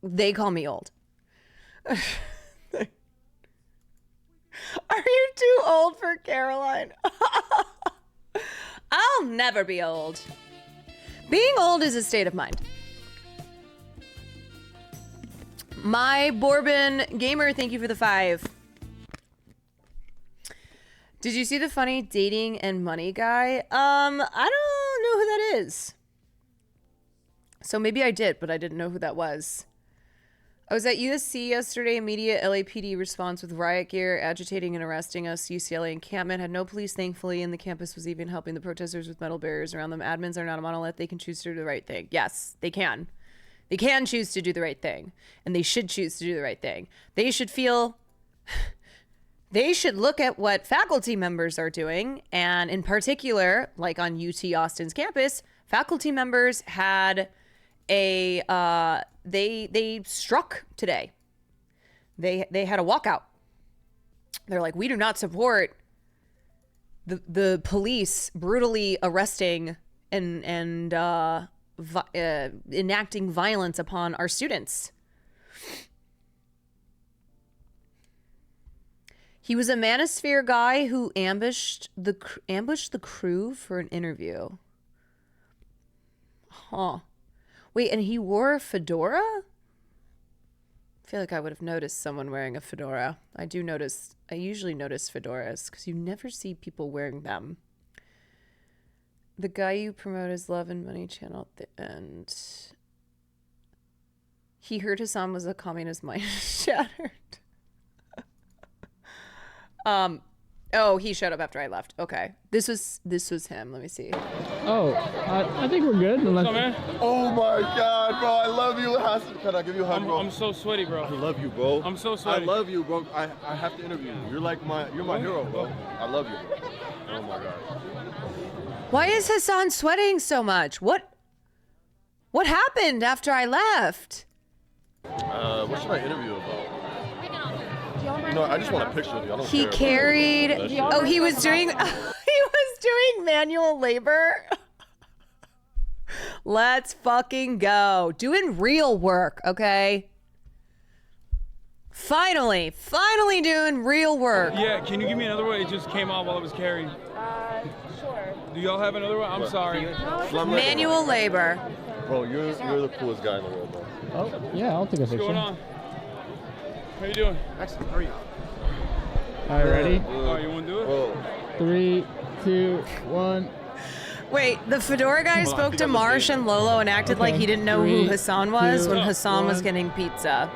they call me old. Are you too old for Caroline? I'll never be old. Being old is a state of mind. My Bourbon Gamer, thank you for the 5. Did you see the funny dating and money guy? I don't know who that is. So maybe I did, but I didn't know who that was. I was at USC yesterday. Immediate LAPD response with riot gear, agitating and arresting us. UCLA encampment had no police, thankfully, and the campus was even helping the protesters with metal barriers around them. Admins are not a monolith. They can choose to do the right thing. Yes, they can. They can choose to do the right thing, and they should choose to do the right thing. They should look at what faculty members are doing, and in particular, like on UT Austin's campus, faculty members had they struck today. They had a walkout. They're like, we do not support the police brutally arresting and enacting violence upon our students. He was a Manosphere guy who ambushed the crew for an interview. Huh. Wait, and he wore a fedora? I feel like I would have noticed someone wearing a fedora. I usually notice fedoras because you never see people wearing them. The guy you promote is Love and Money channel at the end. He heard Hassan was a communist mind shattered. Oh, he showed up after I left. Okay. This was him. Let me see. Oh, I think we're good. What's up, man? Oh my God, bro! I love you. Can I give you a hug, bro? I'm so sweaty, bro. I love you, bro. I'm so sweaty. I love you, bro. I have to interview you. You're my hero, bro. I love you, bro. Oh my God. Why is Hassan sweating so much? What happened after I left? What should I interview about? No, I just want a picture of you. I don't He care carried. Oh, he was doing. He was doing manual labor. Let's fucking go. Doing real work, okay? Finally doing real work. Yeah, can you give me another one? It just came out while I was carrying. Sure. Do y'all have another one? I'm sorry. Manual labor. Bro, you're the coolest guy in the world, bro. Oh, yeah, I'll take a picture. What's going on? How you doing? Excellent. How are you? All right, ready? Oh, you want to do it? Bro. 3, 2, 1. Wait, the fedora guy spoke to Marsh and Lolo and acted like he didn't know who 3, Hassan was 2, when Hassan was 1. getting pizza.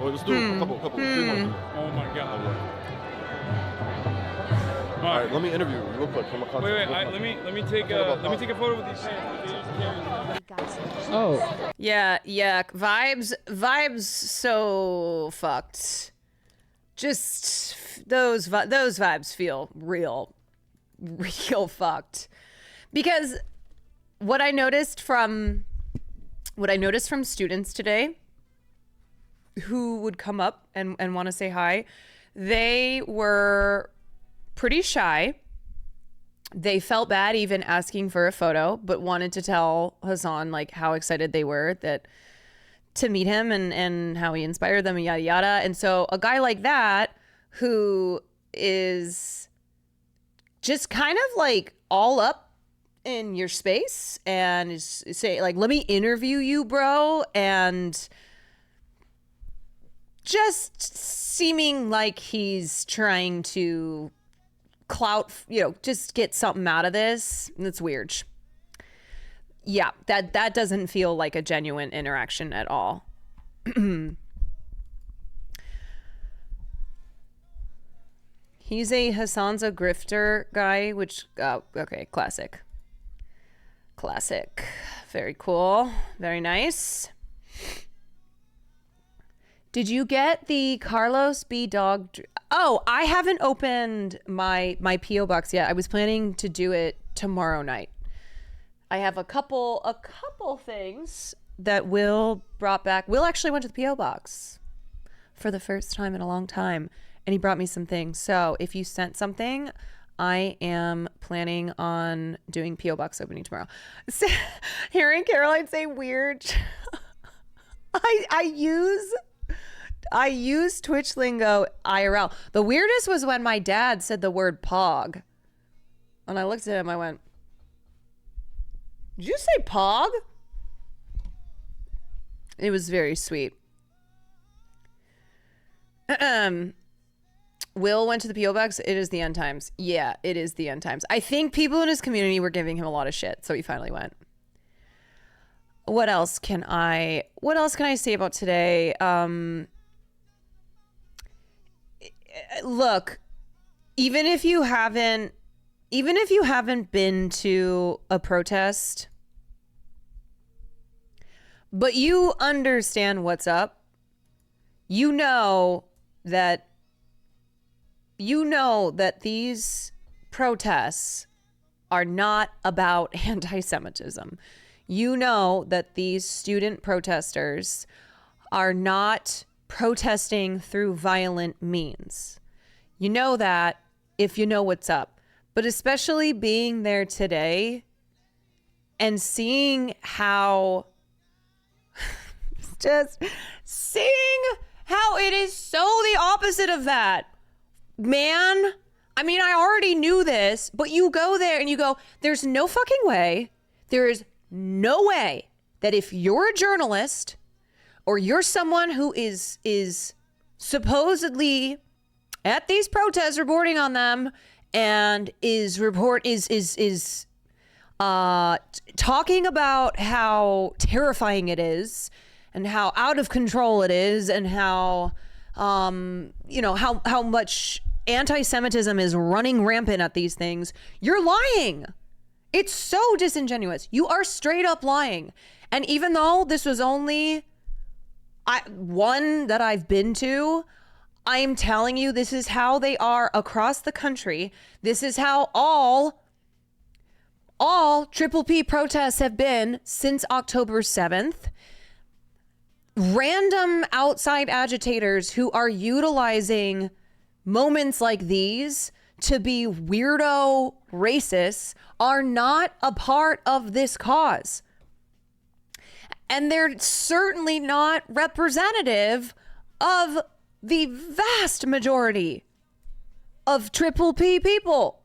Oh, let's do a couple. Three more. Oh my God. All right, let me interview you real quick. Wait. Let me take a photo with these pants. Oh, Yeah. Vibes so fucked. Just those vibes feel real fucked. Because what I noticed from students today who would come up and want to say hi, they were pretty shy. They felt bad even asking for a photo, but wanted to tell Hassan like how excited they were to meet him and how he inspired them and yada yada. And so a guy like that who is just kind of like all up in your space and say like, let me interview you, bro. And just seeming like he's trying to clout, just get something out of this. That's weird. Yeah, that doesn't feel like a genuine interaction at all. He's a Hassan's grifter guy, which, okay, classic. Classic. Very cool. Very nice. Did you get the Carlos B. Dog? Oh, I haven't opened my P.O. box yet. I was planning to do it tomorrow night. I have a couple things that Will brought back. Will actually went to the P.O. box for the first time in a long time. And he brought me some things. So if you sent something, I am planning on doing P.O. box opening tomorrow. So, hearing Caroline say weird. I use Twitch lingo IRL. The weirdest was when my dad said the word pog. And I looked at him, I went, did you say pog? It was very sweet. Will went to the P.O. box. It is the end times. Yeah, it is the end times. I think people in his community were giving him a lot of shit, so he finally went. What else can I say about today? Look, even if you haven't been to a protest, but you understand what's up, you know that these protests are not about anti-Semitism. You know that these student protesters are not protesting through violent means. You know that if you know what's up. But especially being there today and seeing how it is so the opposite of that. Man, I mean, I already knew this, but you go there and you go, there's no fucking way. There is no way that if you're a journalist or you're someone who is supposedly at these protests reporting on them and is talking about how terrifying it is and how out of control it is and how how much anti-Semitism is running rampant at these things, you're lying. It's so disingenuous. You are straight up lying. And even though this was only one that I've been to, I'm telling you, this is how they are across the country. This is how all Triple P protests have been since October 7th. Random outside agitators who are utilizing moments like these to be weirdo racists are not a part of this cause. And they're certainly not representative of the vast majority of Triple P people.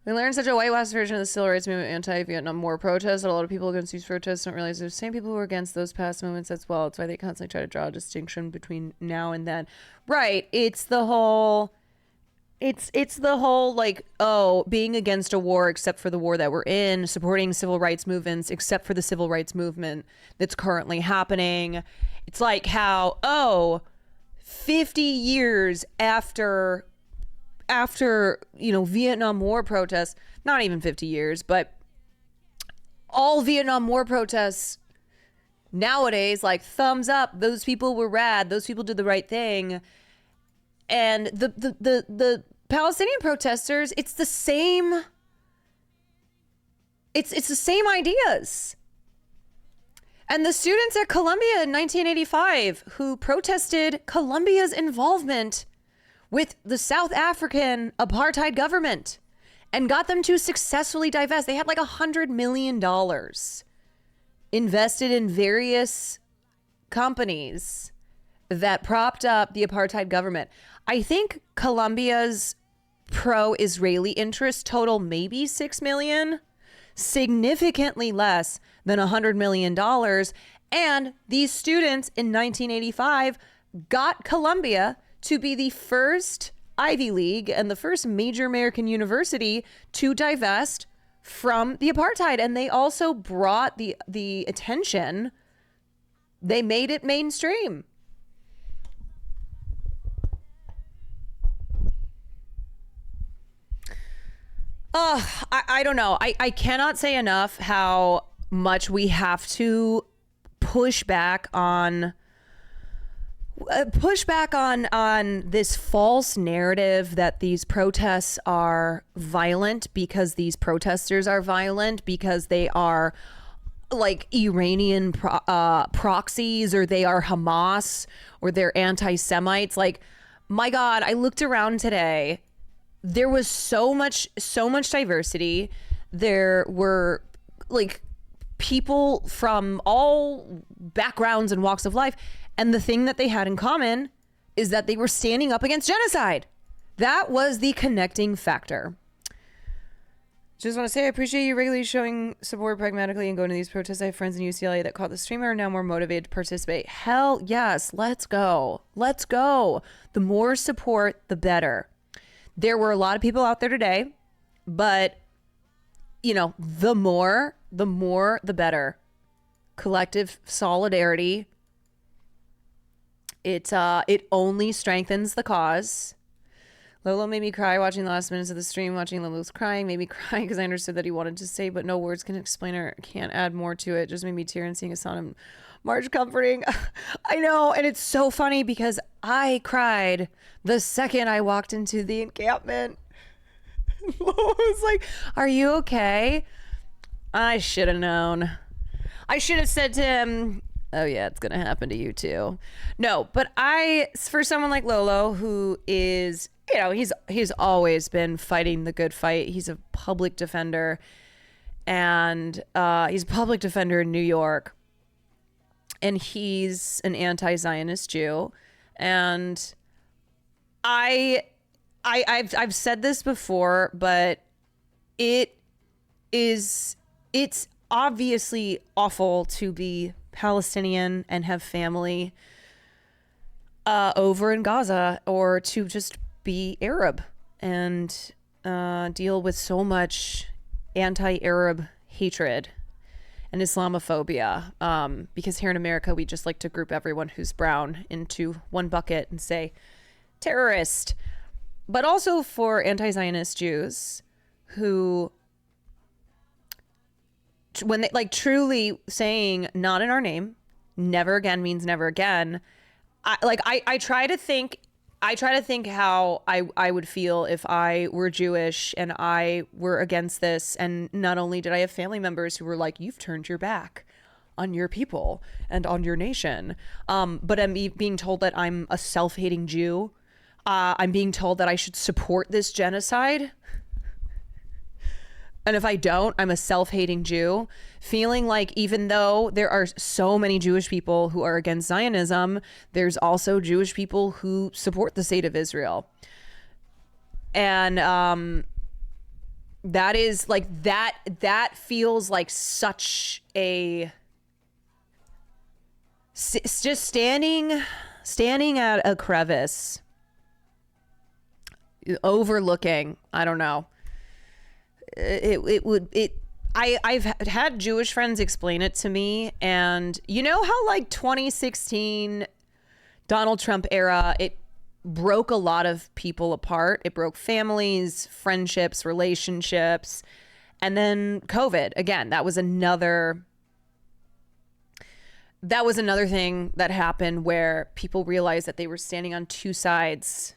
We learned such a whitewashed version of the civil rights movement, anti-Vietnam War protests, that a lot of people against these protests don't realize they're the same people who are against those past movements as well. It's why they constantly try to draw a distinction between now and then. Right. It's the whole like, oh, being against a war except for the war that we're in, supporting civil rights movements except for the civil rights movement that's currently happening. It's like how, 50 years after Vietnam War protests, not even 50 years, but all Vietnam War protests nowadays, like, thumbs up, those people were rad, those people did the right thing. And the Palestinian protesters, it's the same ideas. And the students at Columbia in 1985 who protested Columbia's involvement with the South African apartheid government and got them to successfully divest. They had like $100 million invested in various companies that propped up the apartheid government. I think Colombia's pro-Israeli interests total maybe 6 million, significantly less than $100 million. And these students in 1985 got Columbia to be the first Ivy League and the first major American university to divest from the apartheid. And they also brought the attention. They made it mainstream. I don't know. I cannot say enough how much we have to push back on this false narrative that these protests are violent because these protesters are violent because they are like Iranian proxies, or they are Hamas, or they're anti-Semites. Like, my God, I looked around today. There was so much diversity. There were like people from all backgrounds and walks of life. And the thing that they had in common is that they were standing up against genocide. That was the connecting factor. Just want to say, I appreciate you regularly showing support pragmatically and going to these protests. I have friends in UCLA that caught the stream and are now more motivated to participate. Hell yes, let's go. Let's go. The more support, the better. There were a lot of people out there today, but you know, the more, the better. Collective solidarity. It only strengthens the cause. Lolo made me cry watching the last minutes of the stream. Watching Lolo's crying made me cry because I understood that he wanted to say, but no words can explain or can't add more to it. Just made me tear, and seeing Hassan March comforting. I know, and it's so funny because I cried the second I walked into the encampment. Lolo was like, "Are you okay?" I should have known. I should have said to him, "Oh yeah, it's gonna happen to you too." No, but for someone like Lolo, who is, you know, he's always been fighting the good fight. He's a public defender, and he's a public defender in New York, and he's an anti-Zionist Jew. And I've said this before, but it's obviously awful to be Palestinian and have family over in Gaza, or to just be Arab and deal with so much anti-Arab hatred and Islamophobia, because here in America we just like to group everyone who's brown into one bucket and say terrorist. But also for anti-Zionist Jews who, when they like truly saying "not in our name," never again means never again. I try to think how I would feel if I were Jewish and I were against this. And not only did I have family members who were like, "You've turned your back on your people and on your nation," but I'm being told that I'm a self-hating Jew. I'm being told that I should support this genocide. And if I don't, I'm a self-hating Jew, feeling like even though there are so many Jewish people who are against Zionism, there's also Jewish people who support the state of Israel. And that is like, that feels like such a, just standing at a crevice, overlooking, I don't know. I've had Jewish friends explain it to me, and you know how like 2016 Donald Trump era, it broke a lot of people apart. It broke families, friendships, relationships. And then COVID, again, that was another thing that happened where people realized that they were standing on two sides,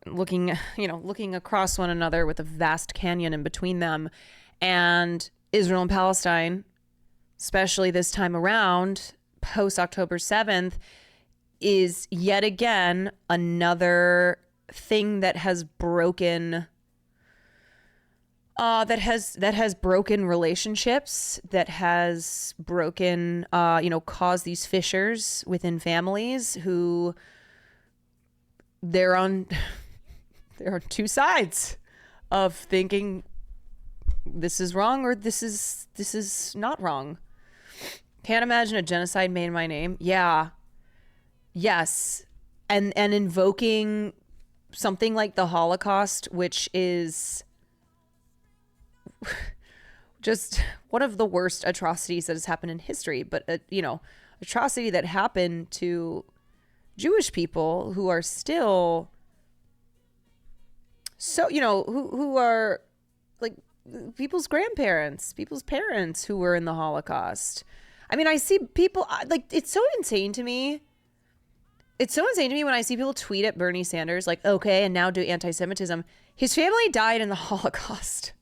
looking across one another with a vast canyon in between them. And Israel and Palestine, especially this time around, post October 7th, is yet again another thing that has broken that has broken relationships, that has broken, caused these fissures within families who they're on two sides of thinking this is wrong or this is not wrong. Can't imagine a genocide made in my name. Yeah. Yes. And invoking something like the Holocaust, which is just one of the worst atrocities that has happened in history, but atrocity that happened to Jewish people who are still so, who are like people's grandparents, people's parents who were in the Holocaust. I mean, I see people like, it's so insane to me. It's so insane to me when I see people tweet at Bernie Sanders like, okay, and now do anti-Semitism. His family died in the Holocaust.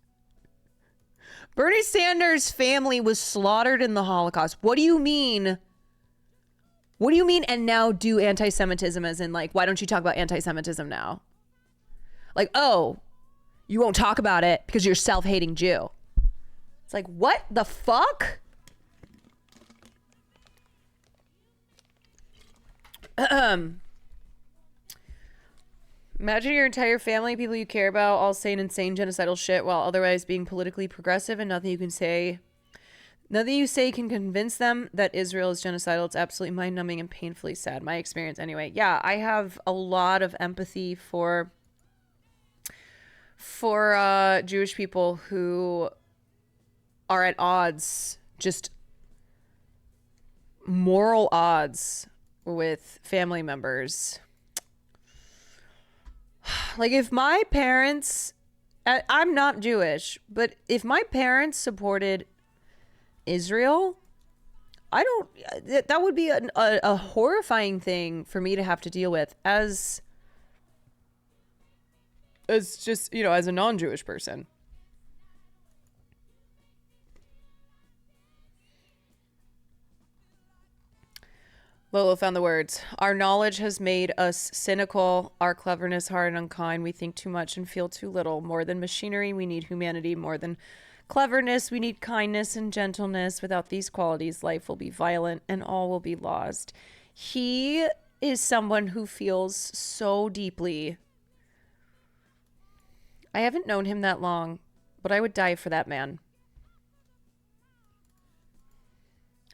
Bernie Sanders' family was slaughtered in the Holocaust. What do you mean? What do you mean? And now do anti-Semitism, as in like, why don't you talk about anti-Semitism now? Like, oh, you won't talk about it because you're a self-hating Jew. It's like, what the fuck? Imagine your entire family, people you care about, all saying insane genocidal shit while otherwise being politically progressive, and nothing you say can convince them that Israel is genocidal. It's absolutely mind-numbing and painfully sad. My experience anyway. Yeah, I have a lot of empathy for Jewish people who are at odds, just moral odds with family members. Like, if my parents, I'm not Jewish, but if my parents supported Israel, that would be a horrifying thing for me to have to deal with as just, as a non-Jewish person. Lolo found the words. Our knowledge has made us cynical, our cleverness hard and unkind. We think too much and feel too little. More than machinery, we need humanity. More than cleverness, we need kindness and gentleness. Without these qualities, life will be violent and all will be lost. He is someone who feels so deeply. I haven't known him that long, but I would die for that man.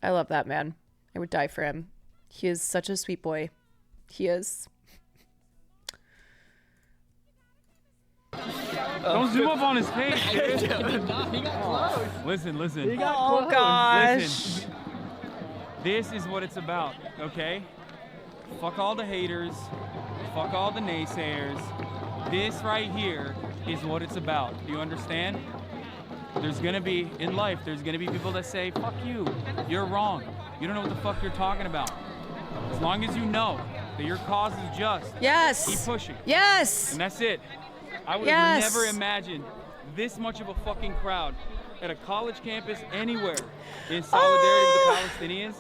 I love that man. I would die for him. He is such a sweet boy. He is. Don't zoom up on his face, dude. Listen. Oh, gosh. Listen. This is what it's about, okay? Fuck all the haters. Fuck all the naysayers. This right here is what it's about. Do you understand? There's gonna be, in life, there's gonna be people that say, fuck you, you're wrong. You don't know what the fuck you're talking about. As long as you know that your cause is just, yes, keep pushing. Yes. And that's it. I would have never imagined this much of a fucking crowd at a college campus anywhere in solidarity with the Palestinians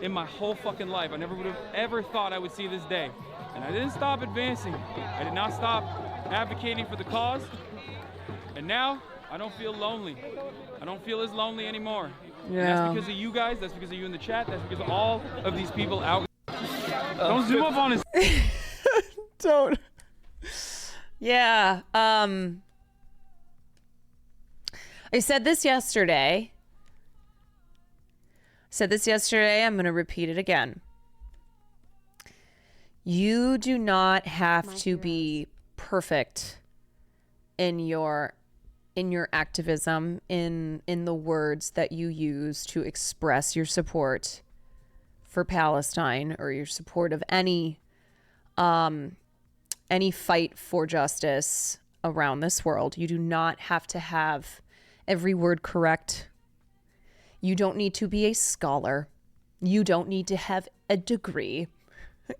in my whole fucking life. I never would have ever thought I would see this day. And I didn't stop advancing. I did not stop advocating for the cause. And now I don't feel lonely. I don't feel as lonely anymore. Yeah. And that's because of you guys. That's because of you in the chat. That's because of all of these people out. Don't zoom up on his. Don't. Yeah. I said this yesterday. I'm going to repeat it again. You do not have to be perfect in your activism, in the words that you use to express your support for Palestine or your support of any fight for justice around this world. You do not have to have every word correct. You don't need to be a scholar. You don't need to have a degree.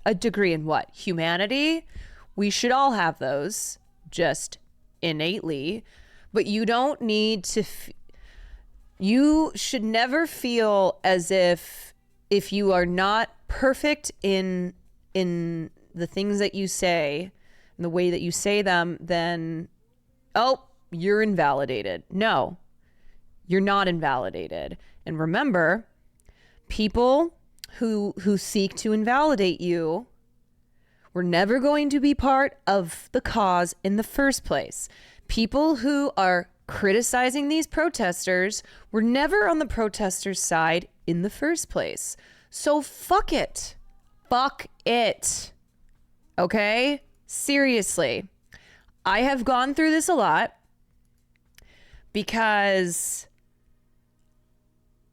A degree in what? Humanity? We should all have those, just innately. But you don't need to. You should never feel as if you are not perfect in the things that you say, and the way that you say them, then, oh, you're invalidated. No, you're not invalidated. And remember, people who seek to invalidate you were never going to be part of the cause in the first place. People who are criticizing these protesters were never on the protesters' side in the first place. So fuck it. Fuck it. Okay? Seriously. I have gone through this a lot because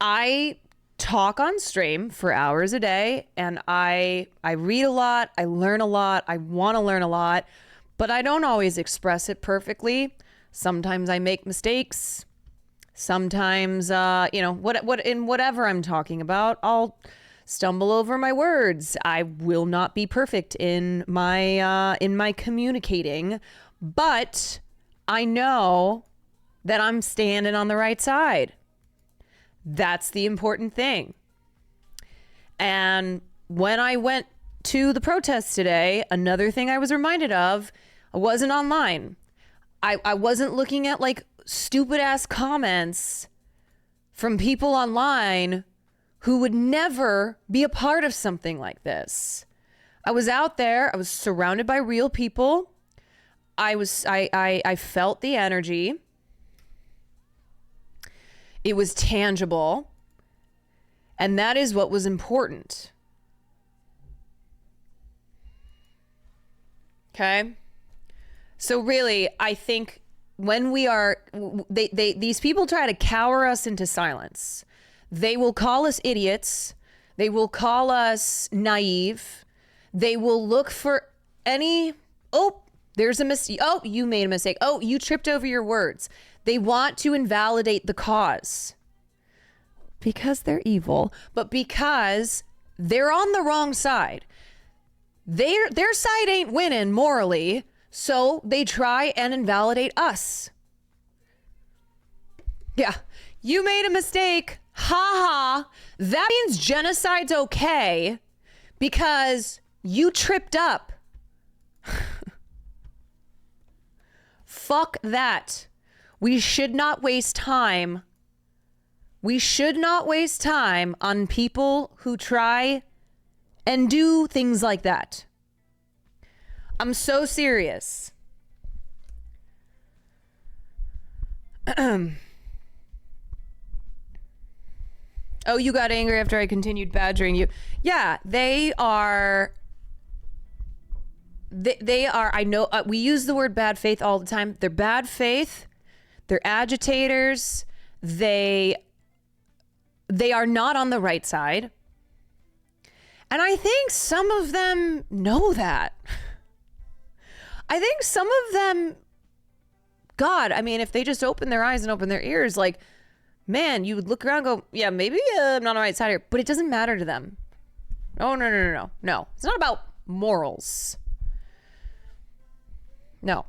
I talk on stream for hours a day, and I read a lot, I learn a lot, I want to learn a lot, but I don't always express it perfectly. Sometimes I make mistakes. Sometimes, in whatever I'm talking about, I'll stumble over my words. I will not be perfect in my communicating, but I know that I'm standing on the right side. That's the important thing. And when I went to the protest today, another thing I was reminded of, I wasn't online. I wasn't looking at like stupid ass comments from people online who would never be a part of something like this. I was out there. I was surrounded by real people. I felt the energy. It was tangible. And that is what was important. Okay? So really, I think when we are, these people try to cower us into silence. They will call us idiots. They will call us naive. They will look for any, there's a mistake. Oh, you made a mistake. Oh, you tripped over your words. They want to invalidate the cause because they're evil, but because they're on the wrong side. Their side ain't winning morally, so they try and invalidate us. Yeah, you made a mistake. Ha ha. That means genocide's okay because you tripped up. Fuck that. We should not waste time. We should not waste time on people who try and do things like that. I'm so serious. Oh, you got angry after I continued badgering you. Yeah, they are. They are. I know we use the word bad faith all the time. They're bad faith. They're agitators. They are not on the right side. And I think some of them know that. I think some of them, God, I mean, if they just open their eyes and open their ears, like, man, you would look around and go, yeah, maybe I'm not on the right side here, but it doesn't matter to them. Oh, no. It's not about morals. No.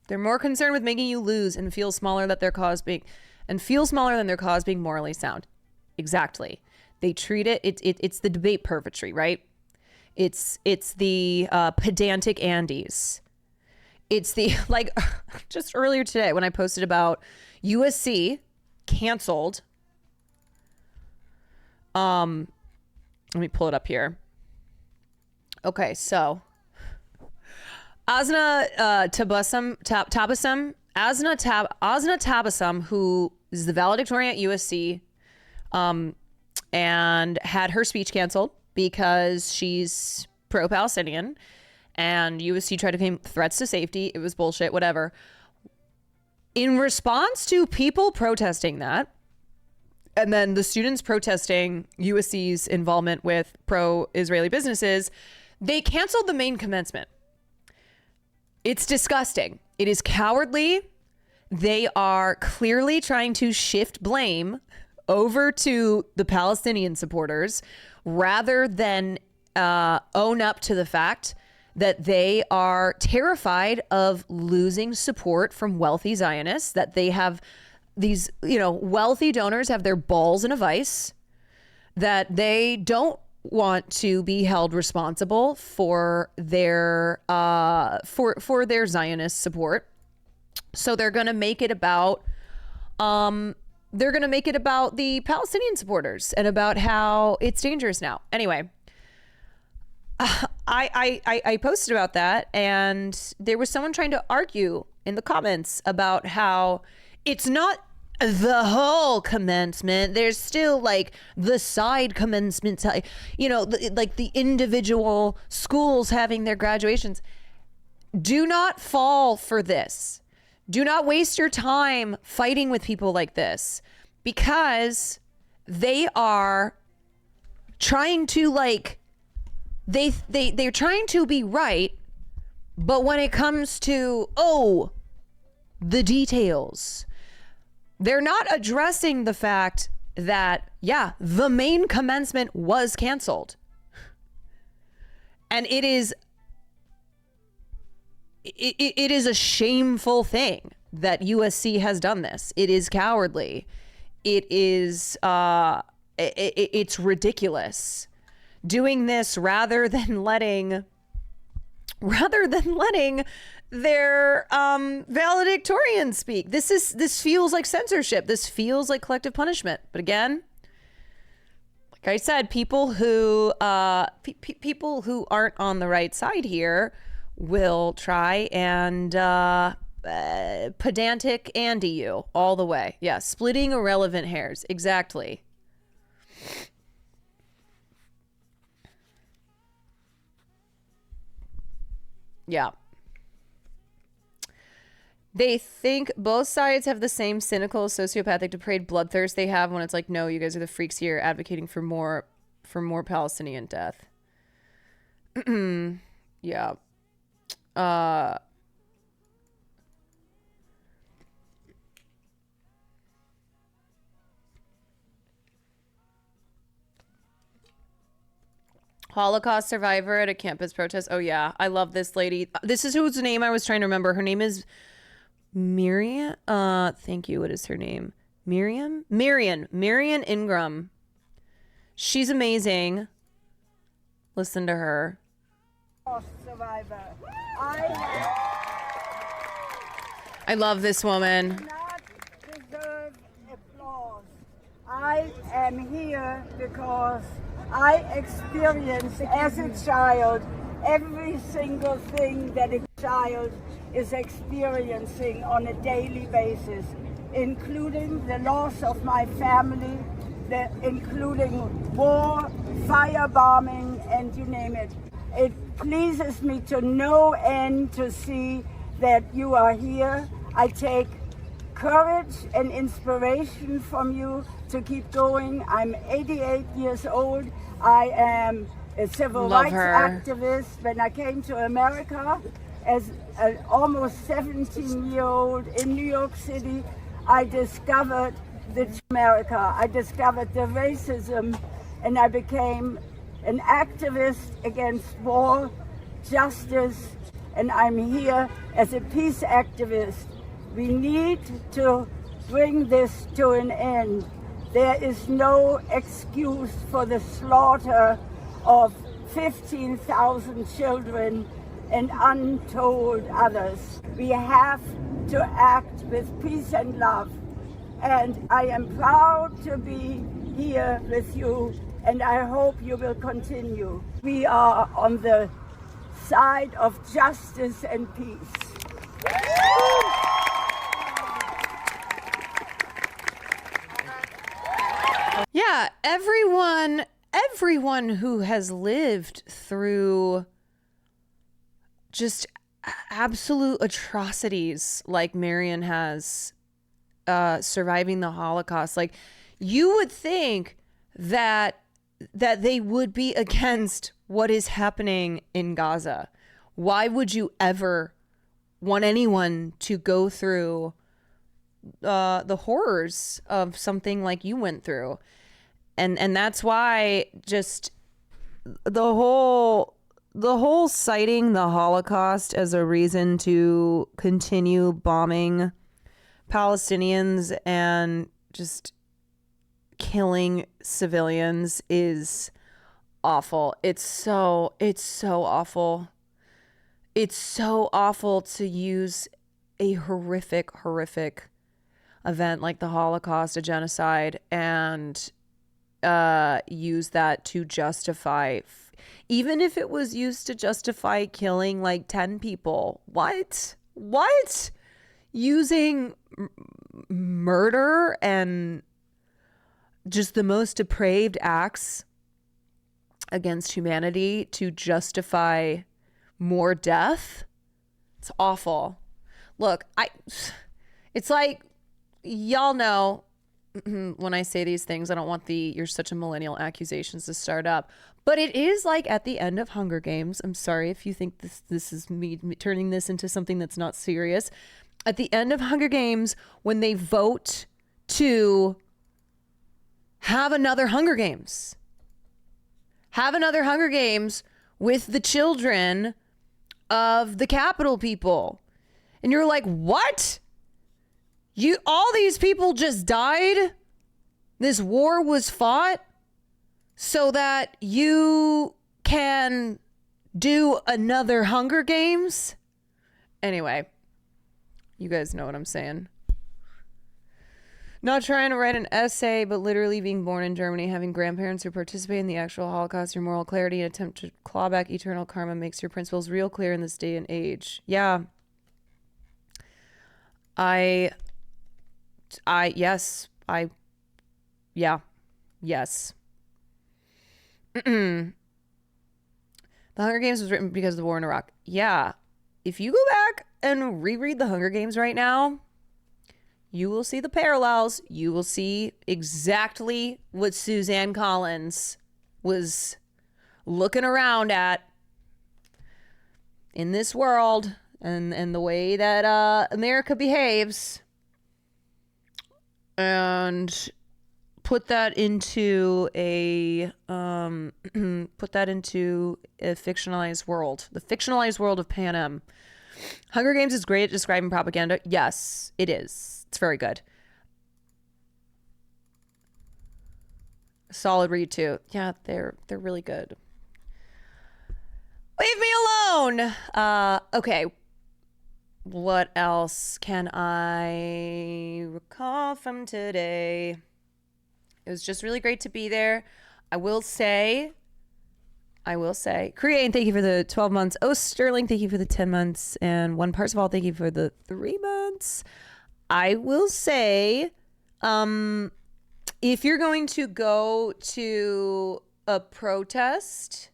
They're more concerned with making you lose and feel smaller than their cause being morally sound. Exactly. They treat it's the debate purgatory, right? It's the pedantic Andes. It's the, like, just earlier today when I posted about USC canceled. Let me pull it up here. Okay, so Asna Tabassum, who is the valedictorian at USC, and had her speech canceled because she's pro-Palestinian, and USC tried to claim threats to safety. It was bullshit, whatever. In response to people protesting that, and then the students protesting USC's involvement with pro-Israeli businesses, they canceled the main commencement. It's disgusting. It is cowardly. They are clearly trying to shift blame over to the Palestinian supporters rather than own up to the fact that they are terrified of losing support from wealthy Zionists, that they have these, wealthy donors have their balls in a vice, that they don't want to be held responsible for their for their Zionist support. So they're going to make it about the Palestinian supporters and about how it's dangerous now. Anyway, I posted about that, and there was someone trying to argue in the comments about how it's not the whole commencement. There's still like the side commencement, like the individual schools having their graduations. Do not fall for this. Do not waste your time fighting with people like this, because they are trying to they're trying to be right, but when it comes to the details, they're not addressing the fact that, the main commencement was canceled. And it is a shameful thing that USC has done this. It is cowardly. It is, it's ridiculous. Doing this rather than letting their valedictorian speak. This feels like censorship. This feels like collective punishment. But again, like I said, people who aren't on the right side here will try and pedantic Andy you all the way. Yeah, splitting irrelevant hairs. Exactly. Yeah. They think both sides have the same cynical, sociopathic, depraved bloodthirst they have when it's like, no, you guys are the freaks here advocating for more Palestinian death. Yeah. Holocaust survivor at a campus protest. Oh yeah, I love this lady. This is whose name I was trying to remember. Her name is Miriam. Thank you. What is her name? Marian Ingram. She's amazing. Listen to her. Survivor. I love this woman. Not deserve applause. I am here because I experienced as a child every single thing that a child is experiencing on a daily basis, including the loss of my family, including war, firebombing, and you name it. It pleases me to no end to see that you are here. I take courage and inspiration from you to keep going. I'm 88 years old. I am a civil rights activist. When I came to America as an almost 17-year-old in New York City, I discovered America. I discovered the racism, and I became an activist against war, justice, and I'm here as a peace activist. We need to bring this to an end. There is no excuse for the slaughter of 15,000 children and untold others. We have to act with peace and love. And I am proud to be here with you, and I hope you will continue. We are on the side of justice and peace. Yeah, everyone who has lived through just absolute atrocities like Marian has, surviving the Holocaust, like, you would think that they would be against what is happening in Gaza. Why would you ever want anyone to go through the horrors of something like you went through? And that's why just the whole citing the Holocaust as a reason to continue bombing Palestinians and just killing civilians is awful. It's so awful. It's so awful to use a horrific event like the Holocaust, a genocide, and use that to justify, even if it was used to justify killing like 10 people. What? Using murder and just the most depraved acts against humanity to justify more death? It's awful. Look, it's like, y'all know when I say these things, I don't want the "you're such a millennial" accusations to start up, but it is like at the end of Hunger Games. I'm sorry if you think this is me turning this into something that's not serious. At the end of Hunger Games, when they vote to have another Hunger Games with the children of the Capitol people, and you're like, what? All these people just died? This war was fought so that you can do another Hunger Games? Anyway, you guys know what I'm saying. Not trying to write an essay, but literally being born in Germany, having grandparents who participate in the actual Holocaust, your moral clarity and attempt to claw back eternal karma makes your principles real clear in this day and age. Yeah. Yes. The Hunger Games was written because of the war in Iraq. Yeah. If you go back and reread the Hunger Games right now, you will see the parallels. You will see exactly what Suzanne Collins was looking around at in this world and the way that America behaves, and put that into a fictionalized world, the fictionalized world of Panem. Hunger Games is great at describing propaganda. Yes, it is. It's very good. Solid read too. Yeah, they're really good. Leave me alone. Okay. What else can I recall from today? It was just really great to be there. I will say, Create, thank you for the 12 months. Oh, Sterling, thank you for the 10 months. And One Parsifal, thank you for the 3 months. I will say, if you're going to go to a protest,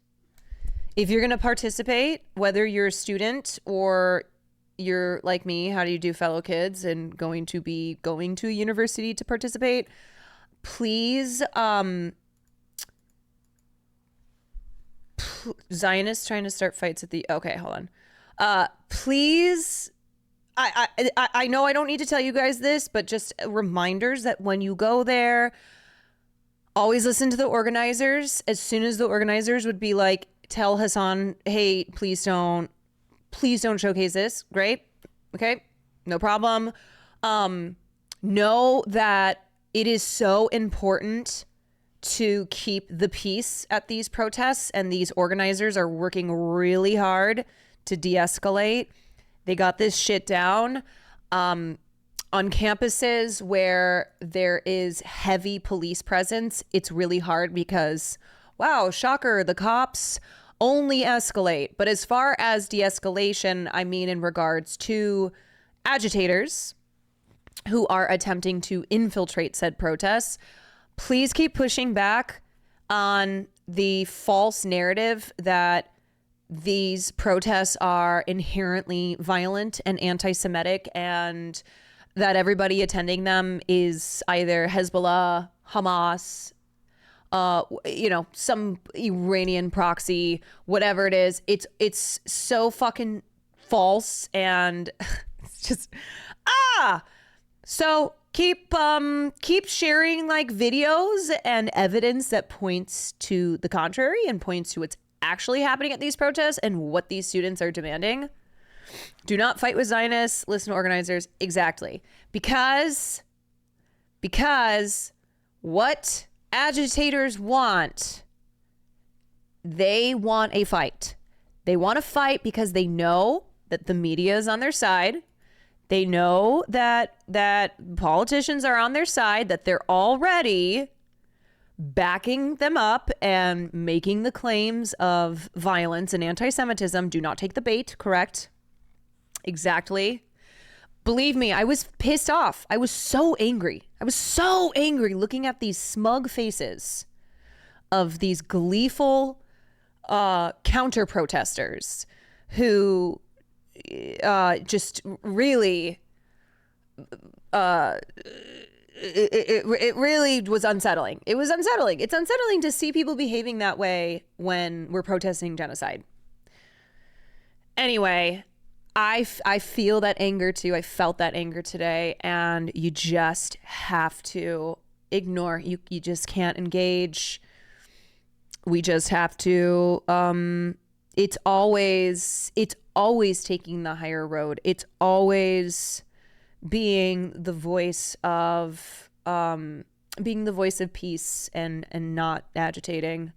if you're going to participate, whether you're a student or you're like me, how do you do, fellow kids, and going to a university to participate, please, Zionists trying to start fights at the, okay, hold on. Please, I know I don't need to tell you guys this, but just reminders that when you go there, always listen to the organizers. As soon as the organizers would be like, tell Hassan, hey, please don't showcase this. Great. Okay. No problem. Know that it is so important to keep the peace at these protests, and these organizers are working really hard to de-escalate. They got this shit down. On campuses where there is heavy police presence, it's really hard because, wow, shocker, the cops only escalate. But as far as de-escalation, I mean in regards to agitators who are attempting to infiltrate said protests, please keep pushing back on the false narrative that these protests are inherently violent and anti-Semitic, and that everybody attending them is either Hezbollah, Hamas, some Iranian proxy, whatever it is. It's so fucking false, and it's just so keep sharing like videos and evidence that points to the contrary and points to what's actually happening at these protests and what these students are demanding. Do not fight with Zionists. Listen to organizers. Exactly. Because what agitators want they want a fight. They want to fight because they know that the media is on their side. They know that politicians are on their side, that they're already backing them up and making the claims of violence and anti-Semitism. Do not take the bait, correct? Exactly. Believe me, I was pissed off. I was so angry. I was so angry looking at these smug faces of these gleeful counter protesters who just really it really was unsettling. It was unsettling. It's unsettling to see people behaving that way when we're protesting genocide. Anyway, I feel that anger too. I felt that anger today, and you just have to ignore. You just can't engage. We just have to it's always taking the higher road. It's always being the voice of peace and not agitating.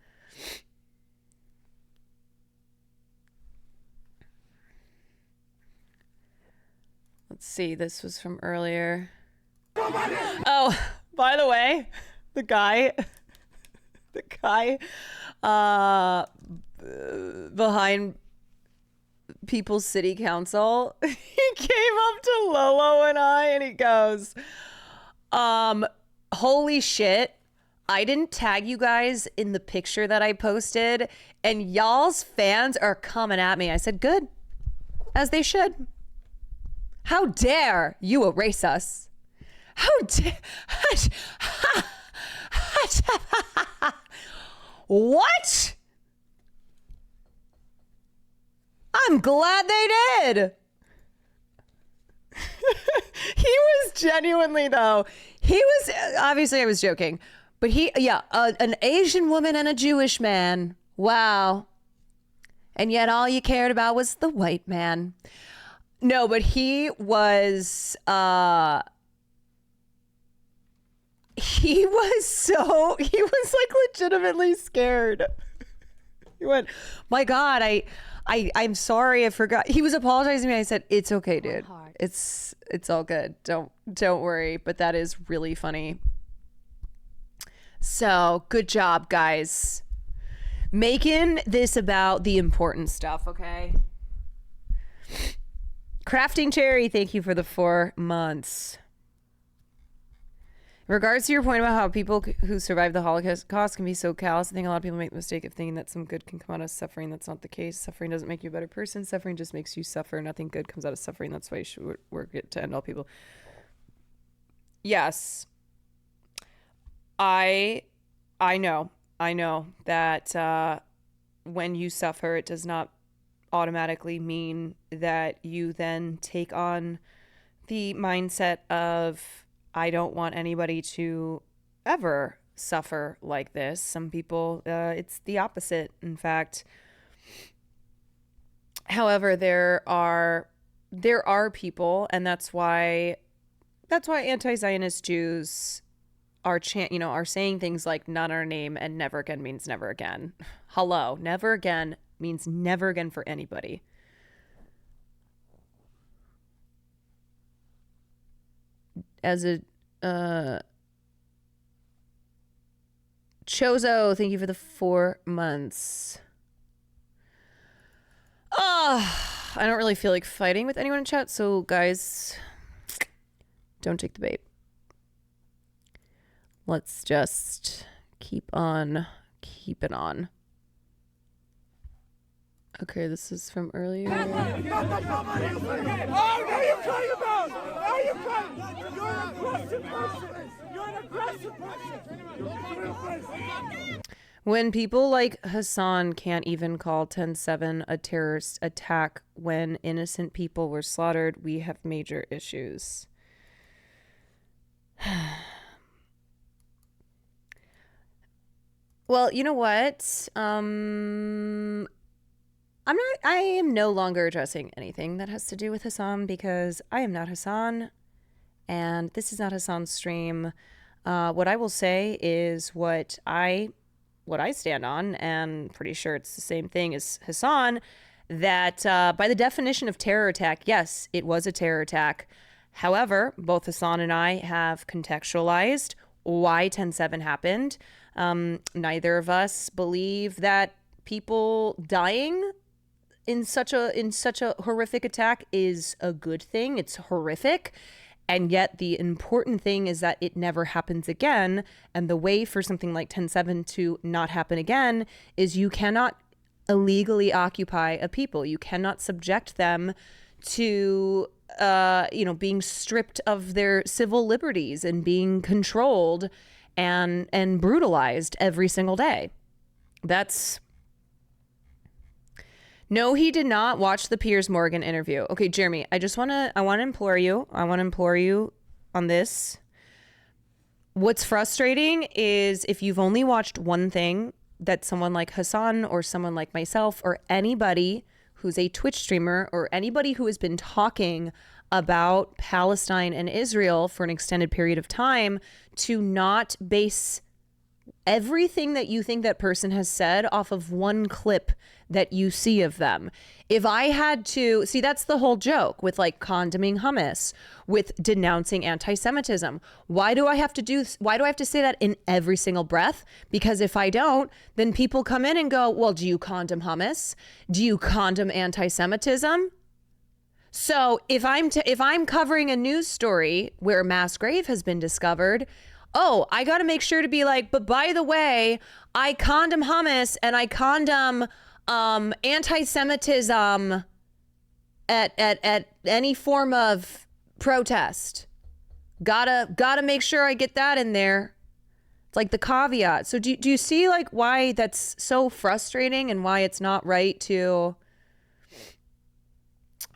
Let's see, this was from earlier. Oh, by the way, the guy behind People's City Council, he came up to Lolo and I and he goes, holy shit, I didn't tag you guys in the picture that I posted and y'all's fans are coming at me. I said, good, as they should. How dare you erase us? How dare... What? I'm glad they did. He was genuinely, though. He was, obviously I was joking, but an Asian woman and a Jewish man. Wow. And yet all you cared about was the white man. No, but he was like legitimately scared. He went, my God, I'm sorry, I forgot. He was apologizing to me. I said, it's okay, dude. It's all good. Don't worry. But that is really funny. So good job, guys. Making this about the important stuff, okay? Crafting Cherry, thank you for the 4 months. In regards to your point about how people who survive the Holocaust can be so callous, I think a lot of people make the mistake of thinking that some good can come out of suffering. That's not the case. Suffering doesn't make you a better person. Suffering just makes you suffer. Nothing good comes out of suffering. That's why you should work it to end all people. Yes. I know that when you suffer, it does not automatically mean that you then take on the mindset of, I don't want anybody to ever suffer like this. Some people, it's the opposite, in fact. However, there are people, and that's why anti-Zionist Jews are saying things like "not our name" and "never again" means never again. Hello, never again means never again for anybody. As a Chozo, thank you for the 4 months. I don't really feel like fighting with anyone in chat, so guys, don't take the bait. Let's just keep on keeping on. Okay, this is from earlier. Oh, what are you talking about? What are you talking about? You're an aggressive person. You're an aggressive person. When people like Hassan can't even call 10/7 a terrorist attack when innocent people were slaughtered, we have major issues. Well, you know what? I am no longer addressing anything that has to do with Hassan because I am not Hassan and this is not Hassan's stream. What I will say is what I what I stand on, and pretty sure it's the same thing as Hassan, that by the definition of terror attack, yes, it was a terror attack. However, both Hassan and I have contextualized why 10/7 happened. Neither of us believe that people dying in such a horrific attack is a good thing. It's horrific. And yet the important thing is that it never happens again. And the way for something like 10/7 to not happen again is you cannot illegally occupy a people. You cannot subject them to, being stripped of their civil liberties and being controlled and brutalized every single day. No, he did not watch the Piers Morgan interview. Okay, Jeremy, I want to implore you on this. What's frustrating is if you've only watched one thing that someone like Hassan or someone like myself or anybody who's a Twitch streamer or anybody who has been talking about Palestine and Israel for an extended period of time, to not base everything that you think that person has said off of one clip that you see of them. If I had to see, that's the whole joke with like condemning hummus, with denouncing anti-Semitism. Why do I have to say that in every single breath? Because if I don't, then people come in and go, well, do you condemn hummus? Do you condemn anti-Semitism? So if I'm covering a news story where a mass grave has been discovered, oh, I got to make sure to be like, but by the way, I condemn hummus and I condemn anti-Semitism at any form of protest. Gotta make sure I get that in there. It's like the caveat. So do you see like why that's so frustrating and why it's not right to...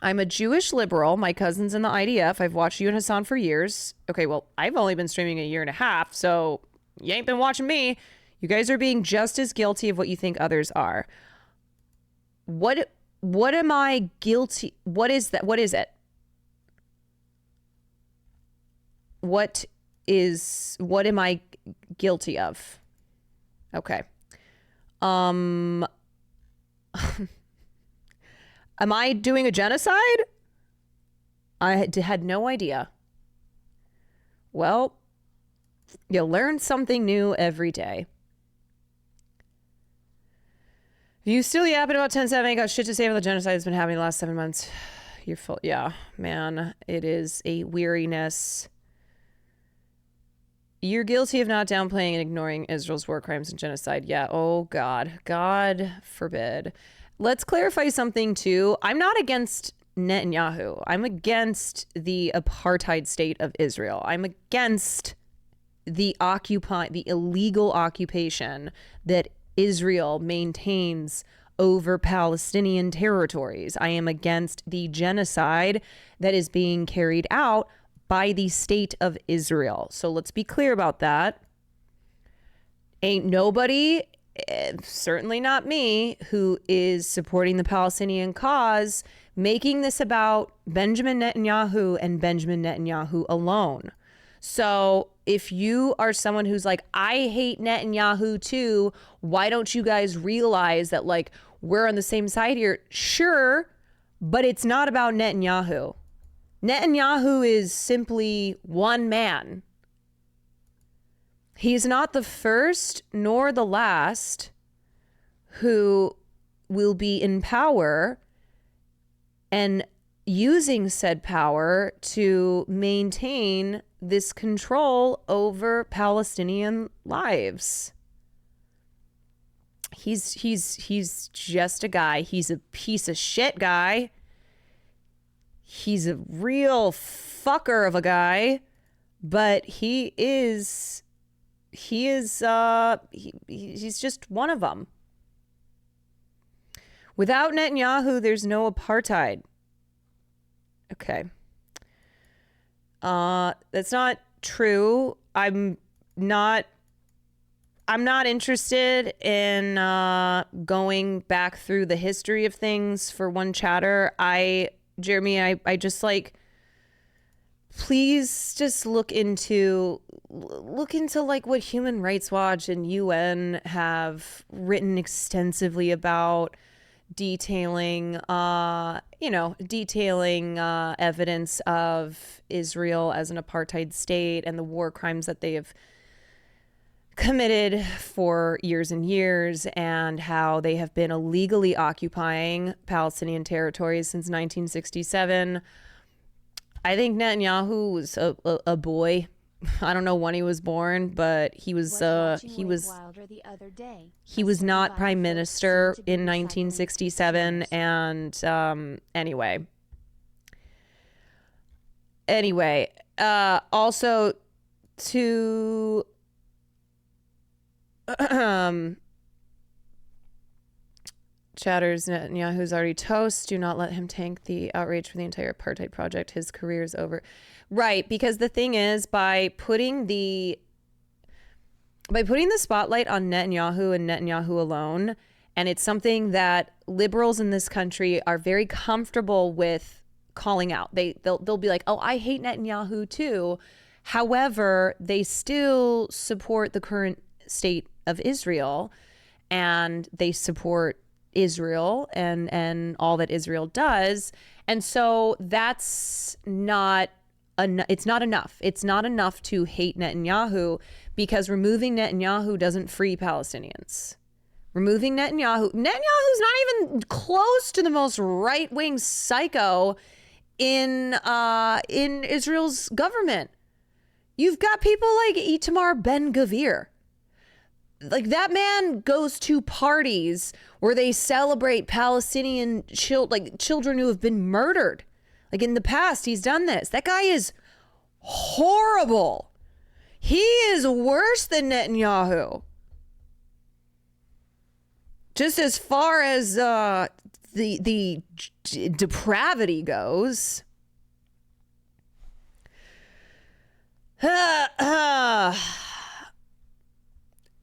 I'm a Jewish liberal. My cousin's in the IDF. I've watched you and Hassan for years. Okay, well, I've only been streaming a year and a half, so you ain't been watching me. You guys are being just as guilty of what you think others are. What am I guilty? What is that? What is it? What am I guilty of? Okay. Am I doing a genocide? I had no idea. Well, you learn something new every day. If you still yapping about 10/7, ain't got shit to say about the genocide that's been happening the last 7 months. You're full. Yeah, man, it is a weariness. You're guilty of not downplaying and ignoring Israel's war crimes and genocide. Yeah, oh God. God forbid. Let's clarify something too. I'm not against Netanyahu. I'm against the apartheid state of Israel. I'm against the illegal occupation that Israel maintains over Palestinian territories. I am against the genocide that is being carried out by the state of Israel. So let's be clear about that. Ain't nobody, certainly not me, who is supporting the Palestinian cause, making this about Benjamin Netanyahu and Benjamin Netanyahu alone. So if you are someone who's like, I hate Netanyahu too, why don't you guys realize that like we're on the same side here? Sure, but it's not about Netanyahu. Netanyahu is simply one man. He's not the first nor the last who will be in power and using said power to maintain this control over Palestinian lives. He's just a guy. He's a piece of shit guy. He's a real fucker of a guy, but he's just one of them. Without Netanyahu, there's no apartheid. Okay. That's not true. I'm not interested in going back through the history of things for one chatter. Jeremy, I just like, please just look into like what Human Rights Watch and UN have written extensively about, detailing evidence of Israel as an apartheid state and the war crimes that they have committed for years and years, and how they have been illegally occupying Palestinian territories since 1967. I think Netanyahu was a boy. I don't know when he was born, but he was not prime minister in 1967. And anyway, also to Chatters, Netanyahu's already toast. Do not let him tank the outrage for the entire apartheid project. His career is over. Right, because the thing is, by putting the spotlight on Netanyahu and Netanyahu alone, and it's something that liberals in this country are very comfortable with calling out. They'll be like, "Oh, I hate Netanyahu too." However, they still support the current state of Israel, and they support Israel and all that Israel does. And so that's not it's not enough. It's not enough to hate Netanyahu, because removing Netanyahu doesn't free Palestinians. Removing Netanyahu's not even close to the most right-wing psycho in Israel's government. You've got people like Itamar Ben-Gvir. Like, that man goes to parties where they celebrate Palestinian children who have been murdered. Like, in the past, he's done this. That guy is horrible. He is worse than Netanyahu. Just as far as the depravity goes.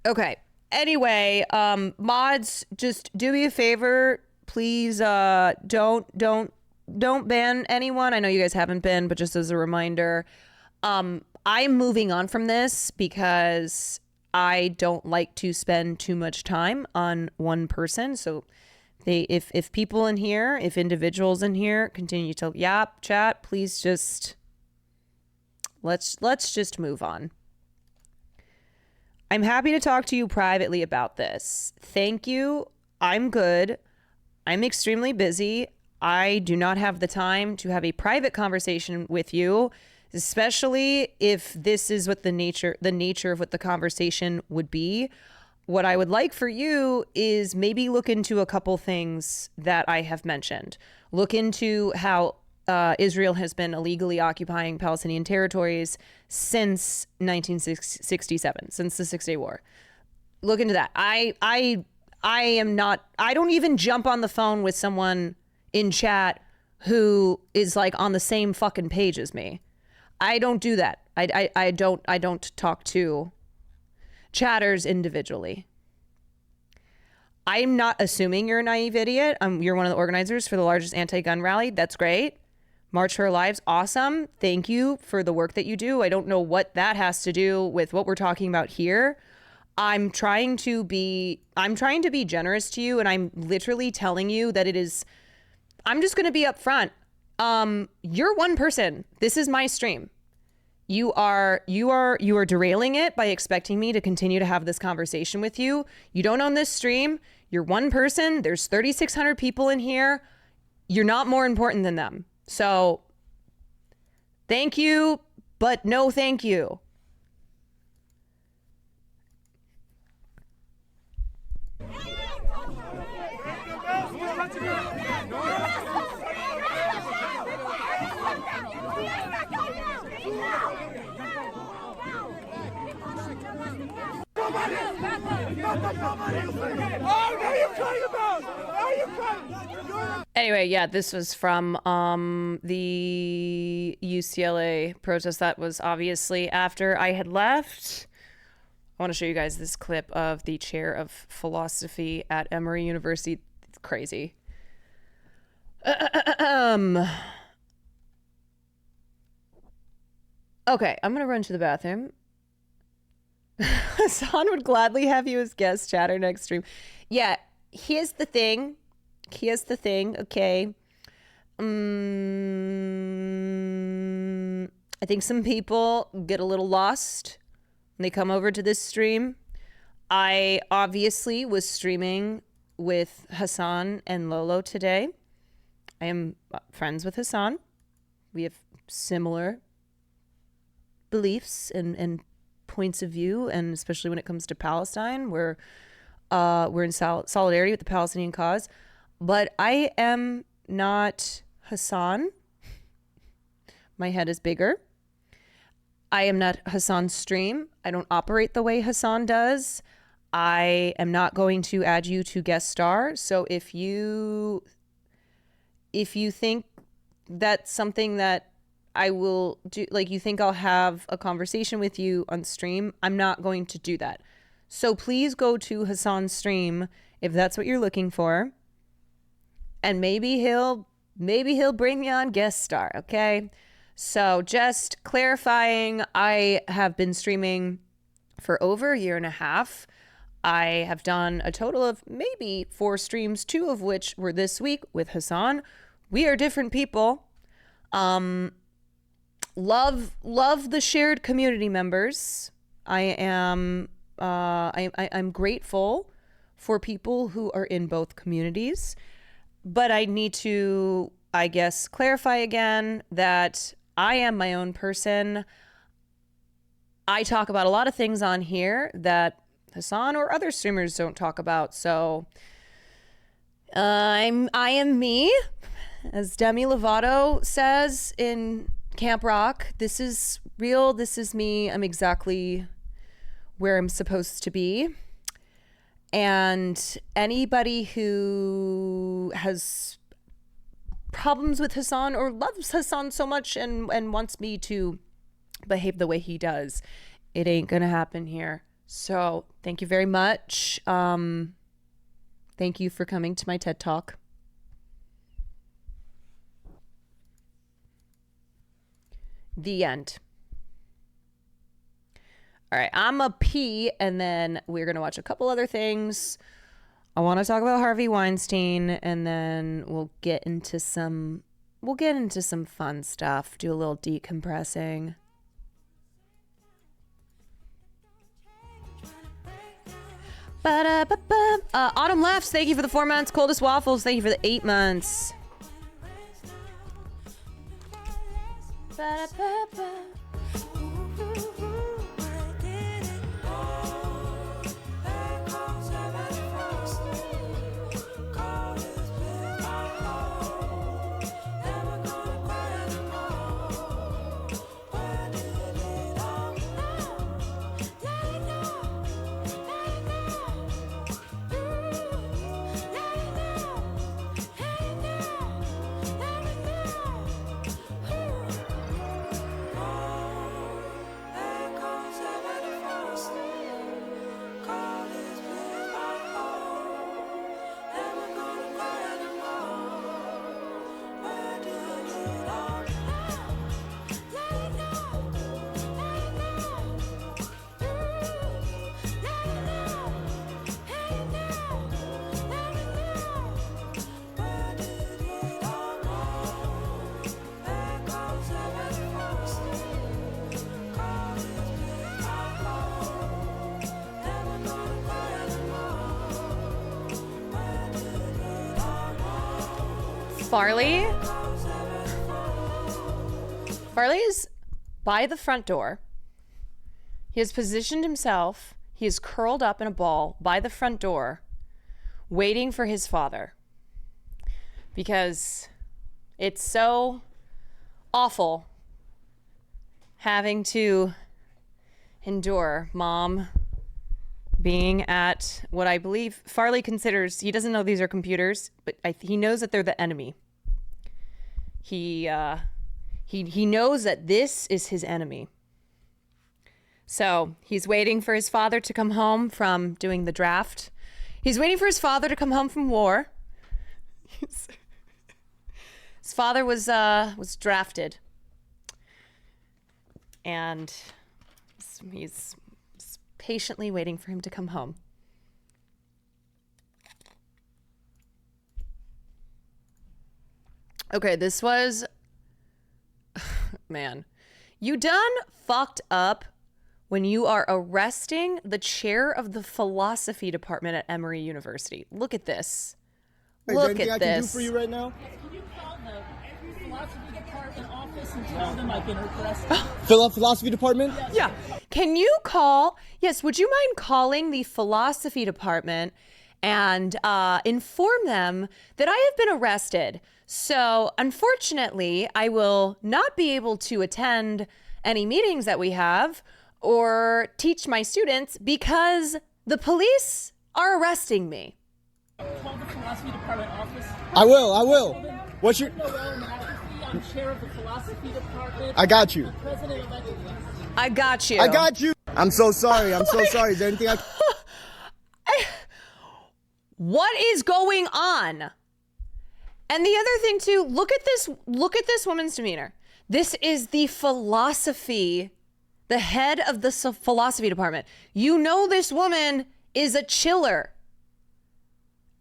Okay. Anyway, mods, just do me a favor, please. Don't ban anyone. I know you guys haven't been, but just as a reminder, I'm moving on from this because I don't like to spend too much time on one person. So if people in here, if individuals in here continue to yap, chat, please just let's just move on. I'm happy to talk to you privately about this. Thank you. I'm good. I'm extremely busy. I do not have the time to have a private conversation with you, especially if this is what the nature of what the conversation would be. What I would like for you is maybe look into a couple things that I have mentioned. Look into how Israel has been illegally occupying Palestinian territories since 1967, since the 6-Day War. Look into that. I don't even jump on the phone with someone in chat who is like on the same fucking page as me. I don't do that. I don't talk to chatters individually. I'm not assuming you're a naive idiot. You're one of the organizers for the largest anti-gun rally. That's great. March for Our Lives, awesome. Thank you for the work that you do. I don't know what that has to do with what we're talking about here. I'm trying to be generous to you, and I'm literally telling you that I'm just going to be upfront. You're one person. This is my stream. You are derailing it by expecting me to continue to have this conversation with you. You don't own this stream. You're one person. There's 3,600 people in here. You're not more important than them. So, thank you, but no thank you. Anyway, yeah, this was from the UCLA protest. That was obviously after I had left. I want to show you guys this clip of the chair of philosophy at Emory University. It's crazy. Okay, I'm gonna run to the bathroom. Hassan would gladly have you as guest chatter next stream. Yeah, here's the thing. Okay. I think some people get a little lost when they come over to this stream. I obviously was streaming with Hassan and Lolo today. I am friends with Hassan. We have similar beliefs and points of view, and especially when it comes to Palestine, we're in solidarity with the Palestinian cause. But I am not Hassan. My head is bigger. I am not Hassan's stream. I don't operate the way Hassan does. I am not going to add you to guest star. So if you think that's something that I will do, like you think I'll have a conversation with you on stream, I'm not going to do that. So please go to Hassan's stream if that's what you're looking for. And maybe he'll bring me on guest star, okay? So just clarifying, I have been streaming for over a year and a half. I have done a total of maybe 4 streams, 2 of which were this week with Hassan. We are different people. Love the shared community members. I'm grateful for people who are in both communities, but I need to, I guess, clarify again that I am my own person. I talk about a lot of things on here that Hassan or other streamers don't talk about. So I am me, as Demi Lovato says in Camp Rock. This is real. This is me. I'm exactly where I'm supposed to be. And anybody who has problems with Hassan or loves Hassan so much and wants me to behave the way he does, it ain't gonna happen here. So thank you very much. Thank you for coming to my TED Talk. The end. All right, I'm a pee, and then we're going to watch a couple other things. I want to talk about Harvey Weinstein, and then we'll get into some fun stuff, do a little decompressing. Autumn Laughs, thank you for the 4 months. Coldest Waffles, thank you for the 8 months. Farley is by the front door. He has positioned himself. He is curled up in a ball by the front door, waiting for his father. Because it's so awful having to endure mom being at what I believe Farley considers, he doesn't know these are computers, but he knows that they're the enemy. He knows that this is his enemy. So he's waiting for his father to come home from doing the draft. He's waiting for his father to come home from war. His father was drafted. and he's patiently waiting for him to come home. Okay, this was... Man. You done fucked up when you are arresting the chair of the philosophy department at Emory University. Look at this. Look at this. Is there anything I can do for you right now? Can you call the philosophy department office and tell them I've been requested? Philosophy department? Yes. Yeah. Can you call... Yes, would you mind calling the philosophy department and inform them that I have been arrested? So, unfortunately, I will not be able to attend any meetings that we have or teach my students because the police are arresting me. Call the philosophy department office. I will. What's your... I'm chair of the philosophy department. I got you. President-elect. I got you. I got you. I'm so sorry. I'm so sorry. Is there anything I... What is going on? And the other thing too, look at this woman's demeanor. This is the philosophy, the head of the philosophy department. You know this woman is a chiller.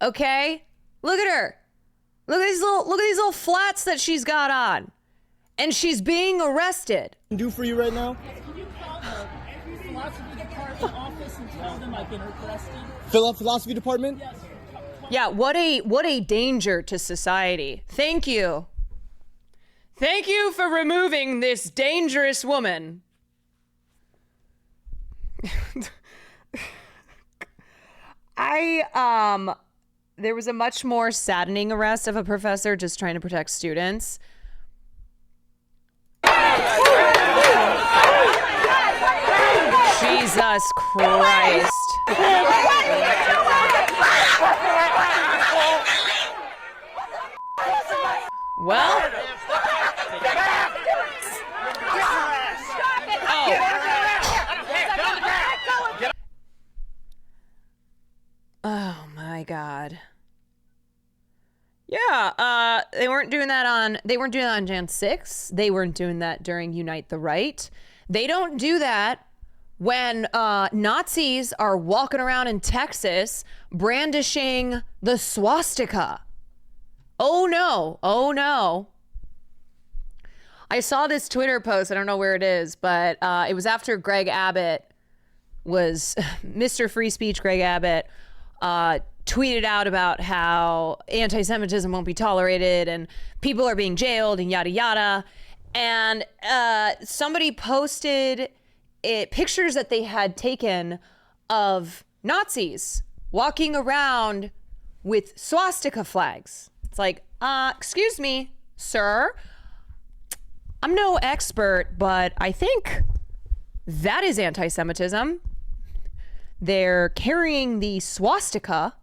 Okay? Look at her. Look at these little flats that she's got on. And she's being arrested. Do for you right now? Can you call the philosophy department office and tell them I've been requested? Philosophy department? Yes. Yeah, what a danger to society. Thank you. Thank you for removing this dangerous woman. There was a much more saddening arrest of a professor just trying to protect students. Jesus Christ. Well. Oh my God. Yeah, they weren't doing that on Jan 6. They weren't doing that during Unite the Right. They don't do that when Nazis are walking around in Texas brandishing the swastika. Oh no. Oh no. I saw this Twitter post. I don't know where it is, but it was after Greg Abbott was Mr. Free Speech. Greg Abbott tweeted out about how anti-Semitism won't be tolerated and people are being jailed and yada yada. And somebody posted pictures that they had taken of Nazis walking around with swastika flags. It's like, excuse me, sir. I'm no expert, but I think that is anti-Semitism. They're carrying the swastika.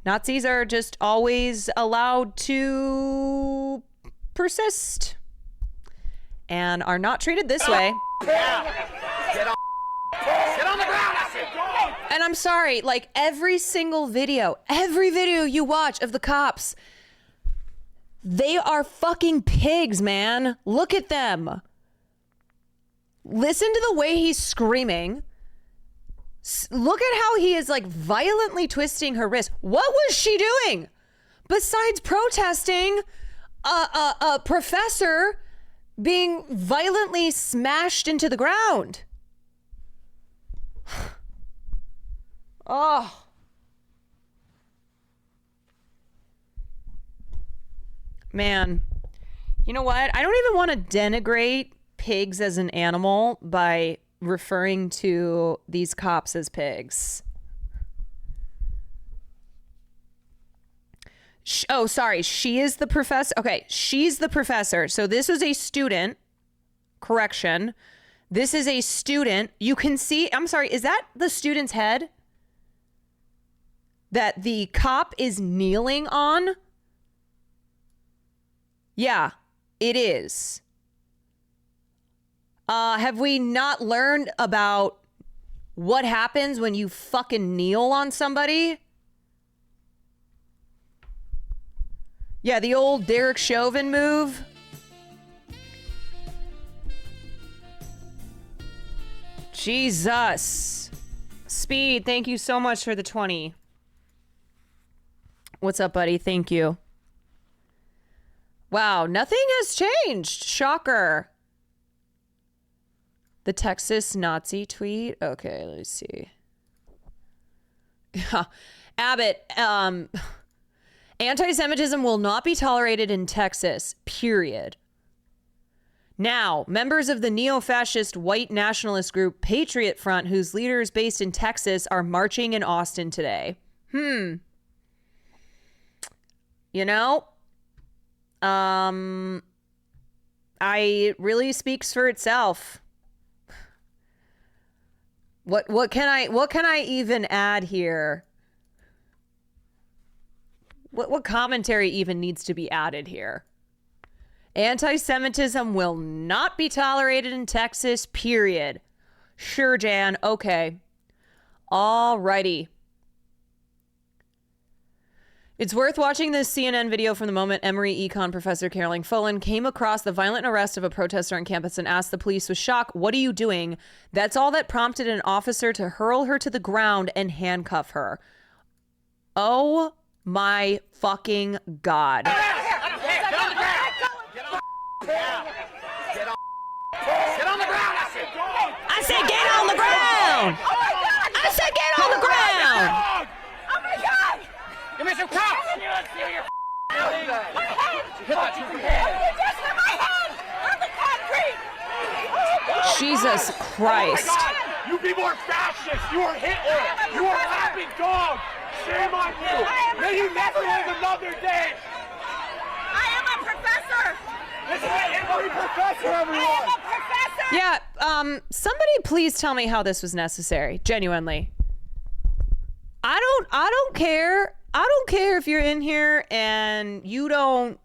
Nazis are just always allowed to persist and are not treated this way. Get on the ground. And I'm sorry, like every video you watch of the cops, they are fucking pigs, man. Look at them. Listen to the way he's screaming. Look at how he is like violently twisting her wrist. What was she doing besides protesting a professor being violently smashed into the ground? Oh. Man, you know what? I don't even want to denigrate pigs as an animal by referring to these cops as pigs. Oh, sorry. She is the professor. Okay, she's the professor. So this is a student. Correction. This is a student. You can see, I'm sorry, is that the student's head that the cop is kneeling on? Yeah, it is. Have we not learned about what happens when you fucking kneel on somebody? Yeah, the old Derek Chauvin move. Jesus. Speed, thank you so much for the 20. What's up, buddy? Thank you. Wow, nothing has changed. Shocker. The Texas Nazi tweet. Okay, let's see. Abbott, anti-Semitism will not be tolerated in Texas, period. Now, members of the neo-fascist white nationalist group Patriot Front, whose leader is based in Texas, are marching in Austin today. You know, it really speaks for itself. What can I even add here? What commentary even needs to be added here? Anti-Semitism will not be tolerated in Texas, period. Sure, Jan. Okay. Alrighty. It's worth watching this CNN video from the moment Emory econ professor Caroline Folan came across the violent arrest of a protester on campus and asked the police with shock, "What are you doing?" That's all that prompted an officer to hurl her to the ground and handcuff her. Oh my fucking God. Get on the ground! I said get on the ground! I said get on the ground! Oh my God! Give me some cops! Jesus Christ. You people are fascists! You are Hitler! You are happy dogs! Shame on you! May you never live another day! I am a professor! This is an Emory professor, everyone! I am a professor! Yeah, somebody please tell me how this was necessary. Genuinely. I don't care. I don't care if you're in here and you don't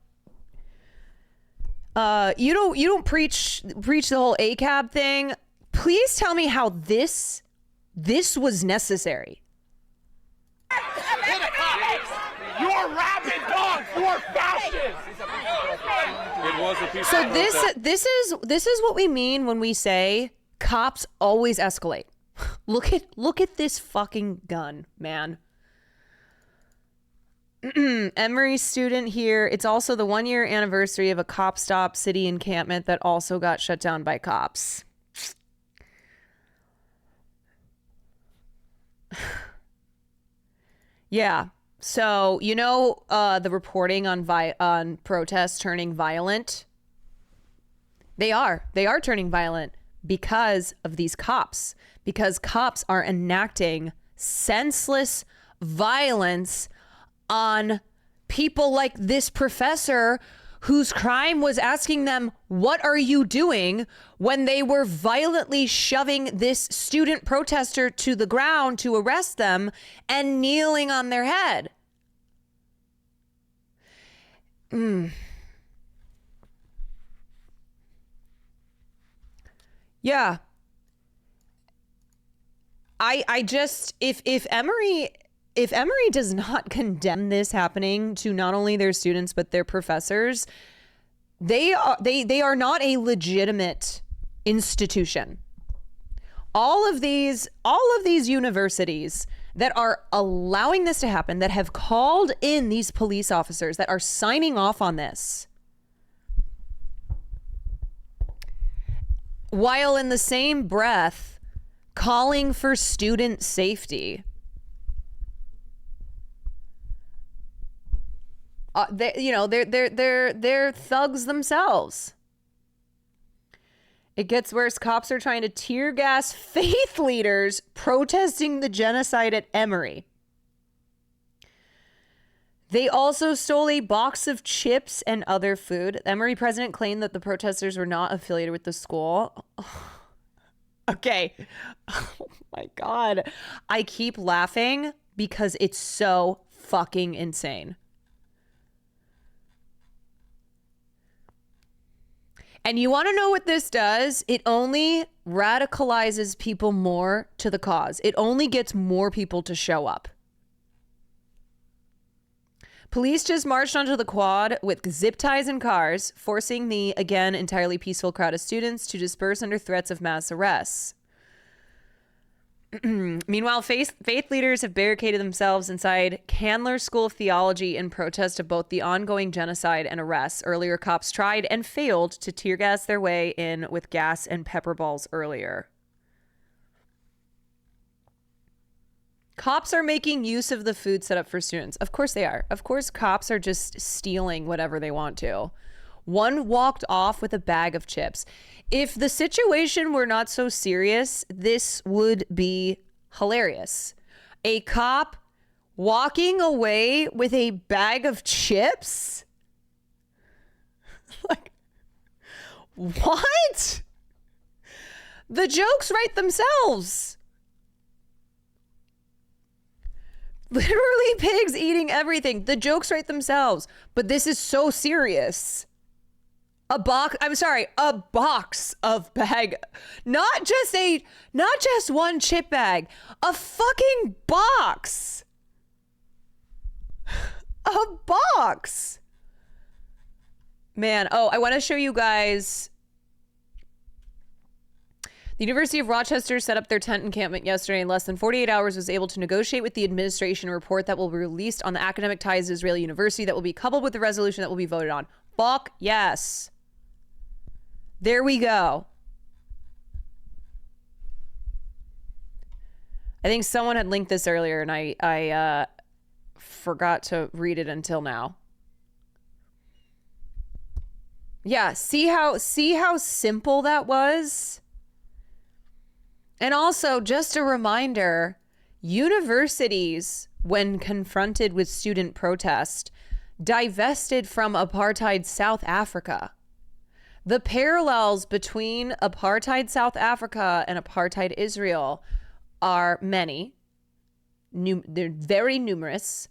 preach the whole ACAB thing. Please tell me how this was necessary. You are rabid dogs! You are fascists! It was a piece So of this is what we mean when we say cops always escalate. Look at this fucking gun, man. Emory student here. It's also the 1-year anniversary of a cop stop city encampment that also got shut down by cops. Yeah. So, you know, the reporting on protests turning violent. They are turning violent because of these cops, because cops are enacting senseless violence on people like this professor whose crime was asking them, "What are you doing?" when they were violently shoving this student protester to the ground to arrest them and kneeling on their head. Yeah. I just, if Emory does not condemn this happening to not only their students but their professors, they are not a legitimate institution. All of these universities that are allowing this to happen, that have called in these police officers, that are signing off on this, while in the same breath calling for student safety. They're thugs themselves. It gets worse. Cops are trying to tear gas faith leaders protesting the genocide at Emory. They also stole a box of chips and other food. The Emory president claimed that the protesters were not affiliated with the school. Okay. Oh my God. I keep laughing because it's so fucking insane. And you want to know what this does? It only radicalizes people more to the cause. It only gets more people to show up. Police just marched onto the quad with zip ties and cars, forcing the, again, entirely peaceful crowd of students to disperse under threats of mass arrests. Meanwhile, faith leaders have barricaded themselves inside Candler School of Theology in protest of both the ongoing genocide and arrests. Earlier, cops tried and failed to tear gas their way in with gas and pepper balls earlier. Cops are making use of the food set up for students. Of course they are. Of course, cops are just stealing whatever they want to. One walked off with a bag of chips. If the situation were not so serious, this would be hilarious. A cop walking away with a bag of chips? Like, what? The jokes write themselves. Literally pigs eating everything. The jokes write themselves. But this is so serious. A box of bag. Not just one chip bag. A fucking box. A box. Man, I want to show you guys. The University of Rochester set up their tent encampment yesterday. In less than 48 hours, was able to negotiate with the administration a report that will be released on the academic ties to Israeli University that will be coupled with the resolution that will be voted on. Fuck yes. There we go. I think someone had linked this earlier and I forgot to read it until now. Yeah, see how simple that was? And also, just a reminder, universities, when confronted with student protest, divested from apartheid South Africa. The parallels between apartheid South Africa and apartheid Israel are many. They're very numerous.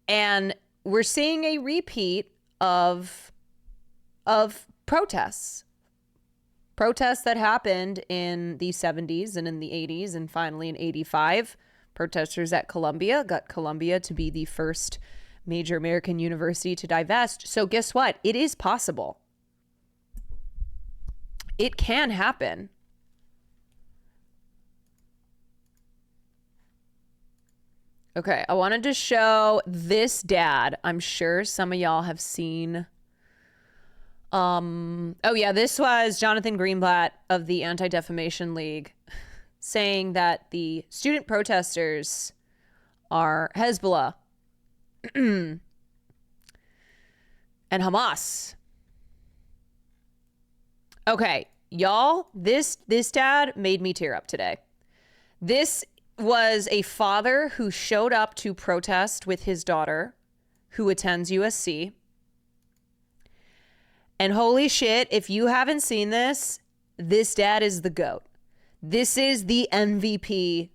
And we're seeing a repeat of protests. Protests that happened in the 70s and in the 80s and finally in 85. Protesters at Columbia got Columbia to be the first major American university to divest. So guess what? It is possible. It can happen. Okay, I wanted to show this dad. I'm sure some of y'all have seen. Oh yeah, this was Jonathan Greenblatt of the Anti-Defamation League saying that the student protesters are Hezbollah and Hamas. Okay, y'all, this dad made me tear up today. This was a father who showed up to protest with his daughter who attends USC. And holy shit, if you haven't seen this, this dad is the GOAT. This is the MVP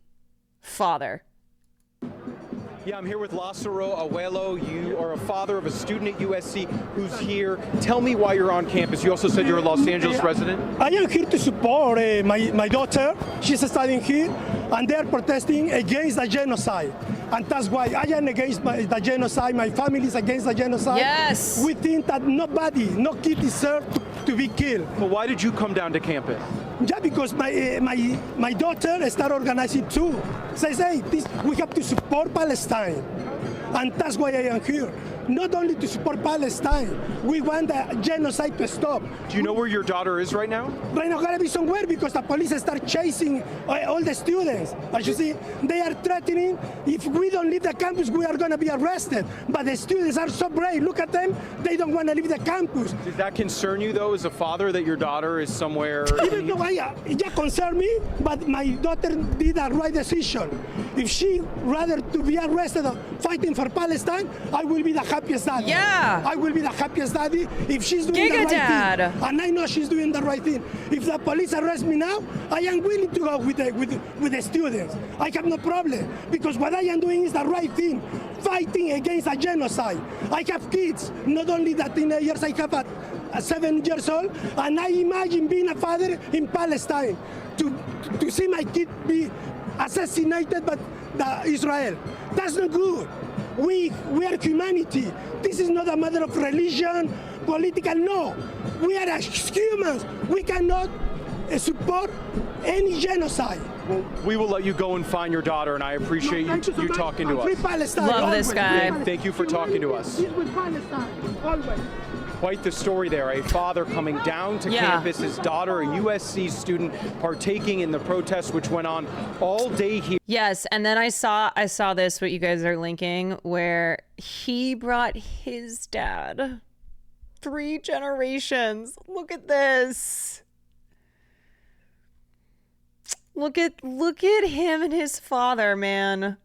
father. Yeah, I'm here with Lázaro Abuelo. You are a father of a student at USC who's here. Tell me why you're on campus. You also said you're a Los Angeles resident. I am here to support my daughter. She's studying here, and they're protesting against the genocide. And that's why I am against the genocide. My family is against the genocide. Yes. We think that no kid deserves to be killed. Well, why did you come down to campus? Yeah, because my daughter started organizing too. So I say, we have to support Palestine. And that's why I am here. Not only to support Palestine, we want the genocide to stop. Do you know where your daughter is right now? Right now, gotta be somewhere because the police start chasing all the students. As you see, they are threatening. If we don't leave the campus, we are gonna be arrested. But the students are so brave. Look at them. They don't want to leave the campus. Does that concern you, though, as a father, that your daughter is somewhere? Even though it concern me, but my daughter did the right decision. If she rather to be arrested fighting for Palestine, I will be the happiest daddy. Yeah. I will be the happiest daddy if she's doing the right thing. And I know she's doing the right thing. If the police arrest me now, I am willing to go with the students. I have no problem because what I am doing is the right thing, fighting against a genocide. I have kids, not only that in years I have a 7 years old, and I imagine being a father in Palestine to see my kid be assassinated by Israel. That's not good. We are humanity. This is not a matter of religion, political, no. We are as humans. We cannot support any genocide. Well, we will let you go and find your daughter, and I appreciate you talking to us. Free Palestine. Love this guy. Thank you for talking to us. He's with Palestine, always. Quite the story there. A father coming down to campus, his daughter, a USC student, partaking in the protests which went on all day here. Yes, and then I saw this, what you guys are linking, where he brought his dad. 3 generations. Look at this. Look at him and his father, man.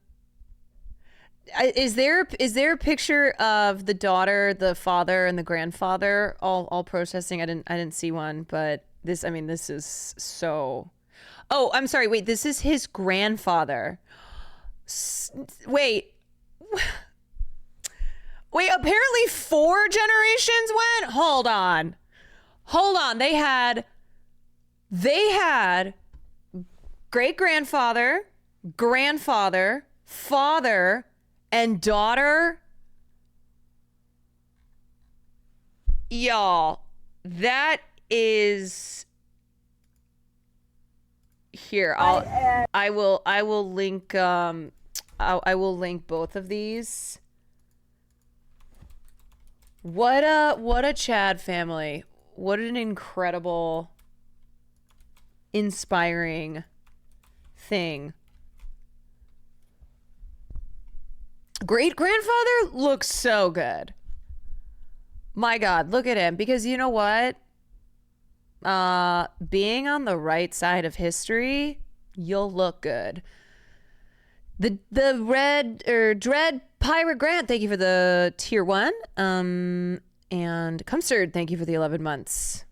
Is there a picture of the daughter, the father, and the grandfather all protesting? I didn't see one, but this is so. Oh, I'm sorry. Wait, this is his grandfather. Wait, apparently 4 generations went? Hold on. They had great-grandfather, grandfather, father, and daughter. Y'all, that is here. I will link I will link both of these. What a Chad family. What an incredible, inspiring thing. Great-grandfather looks so good. My God, look at him. Because you know what? Being on the right side of history, you'll look good. The red or Dread Pirate Grant, thank you for the tier 1. And Cumstard, thank you for the 11 months.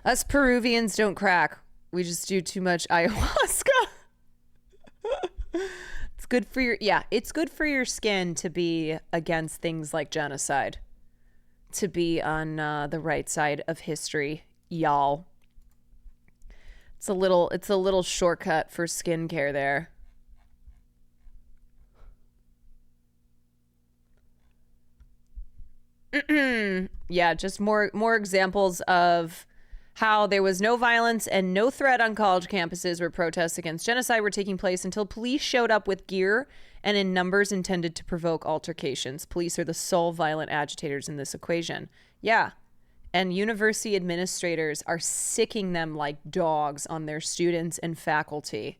Us Peruvians don't crack. We just do too much ayahuasca. It's good for it's good for your skin to be against things like genocide. To be on the right side of history, y'all. It's a little shortcut for skincare there. Yeah, just more examples of how there was no violence and no threat on college campuses where protests against genocide were taking place until police showed up with gear and in numbers intended to provoke altercations. Police are the sole violent agitators in this equation. Yeah. And university administrators are sicking them like dogs on their students and faculty.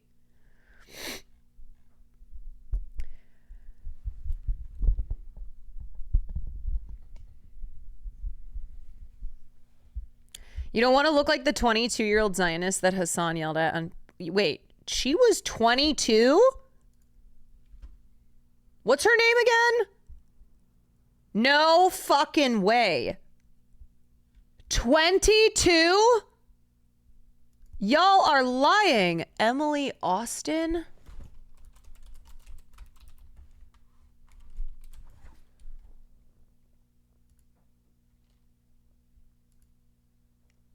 You don't want to look like the 22-year-old Zionist that Hassan yelled at on... Wait, she was 22? What's her name again? No fucking way. 22? Y'all are lying. Emily Austin?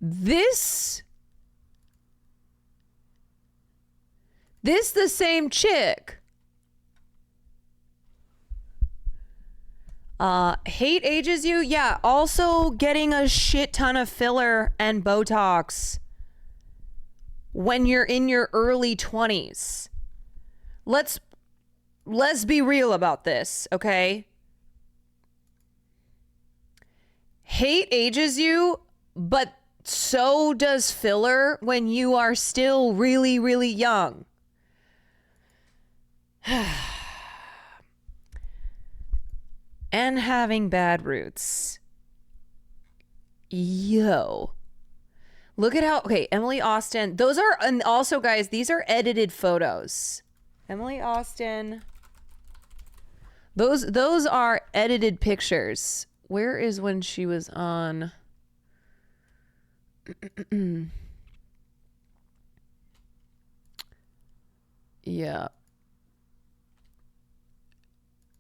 This the same chick. Hate ages you? Yeah, also getting a shit ton of filler and Botox when you're in your early 20s. Let's be real about this, okay? Hate ages you, but so does filler when you are still really, really young. And having bad roots. Yo. Look at how, okay, Emily Austin. Those are, and also guys, these are edited photos. Emily Austin. Those are edited pictures. Where is when she was on... Yeah.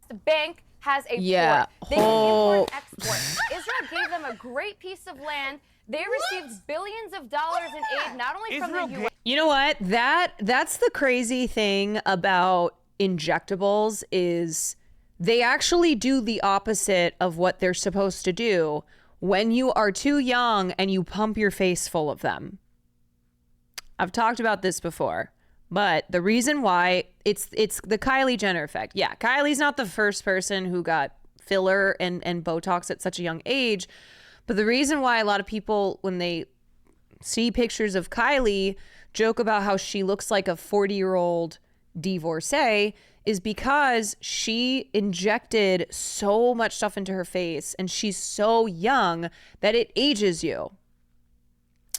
The bank has a port. They can import and export. Israel gave them a great piece of land. They received billions of dollars in aid, not only from the U.S. You know what? That's the crazy thing about injectables is they actually do the opposite of what they're supposed to do when you are too young and you pump your face full of them. I've talked about this before, but the reason why it's the Kylie Jenner effect. Yeah, Kylie's not the first person who got filler and Botox at such a young age, but the reason why a lot of people, when they see pictures of Kylie, joke about how she looks like a 40-year-old divorcee is because she injected so much stuff into her face and she's so young that it ages you.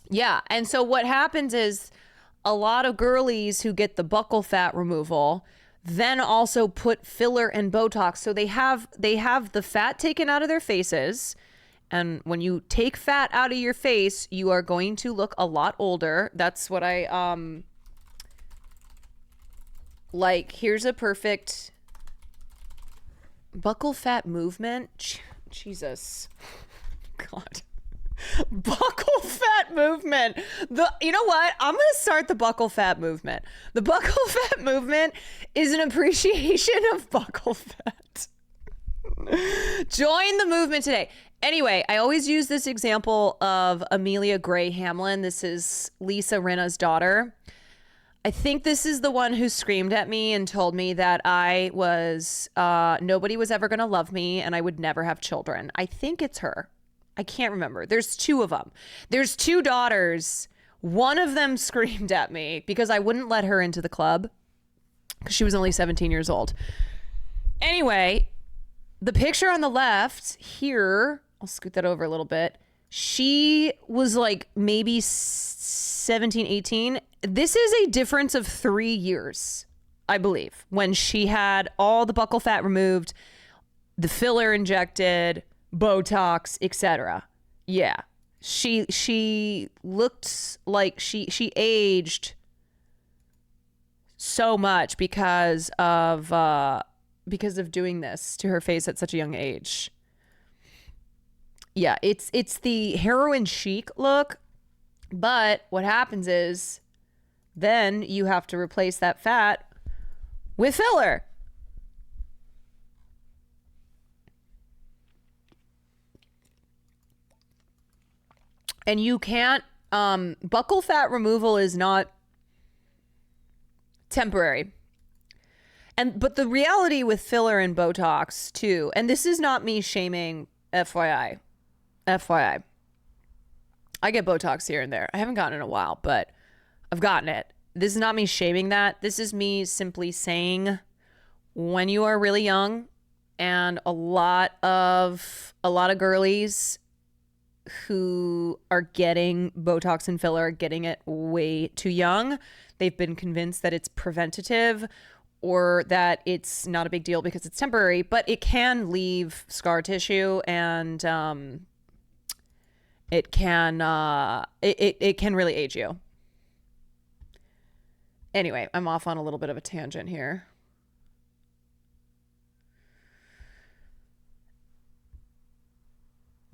Yeah, and so what happens is a lot of girlies who get the buccal fat removal then also put filler and Botox. So they have the fat taken out of their faces. And when you take fat out of your face, you are going to look a lot older. That's what I, like, here's a perfect buccal fat movement. Jesus. God. Buccal fat movement. You know what? I'm going to start the buccal fat movement. The buccal fat movement is an appreciation of buccal fat. Join the movement today. Anyway, I always use this example of Amelia Gray Hamlin. This is Lisa Rinna's daughter. I think this is the one who screamed at me and told me that I was, nobody was ever going to love me and I would never have children. I think it's her. I can't remember. There's two of them. There's two daughters. One of them screamed at me because I wouldn't let her into the club because she was only 17 years old. Anyway, the picture on the left here, I'll scoot that over a little bit. She was like maybe 17, 18. This is a difference of 3 years, I believe, when she had all the buccal fat removed, the filler injected, Botox, etc. Yeah. She looked like she aged so much because of doing this to her face at such a young age. Yeah, it's the heroin chic look, but what happens is then you have to replace that fat with filler. And you can't, buccal fat removal is not temporary. But the reality with filler and Botox too, and this is not me shaming, FYI. I get Botox here and there. I haven't gotten it in a while, but I've gotten it. This is not me shaming that. This is me simply saying when you are really young and a lot of girlies who are getting Botox and filler are getting it way too young. They've been convinced that it's preventative or that it's not a big deal because it's temporary, but it can leave scar tissue and it can really age you. Anyway, I'm off on a little bit of a tangent here.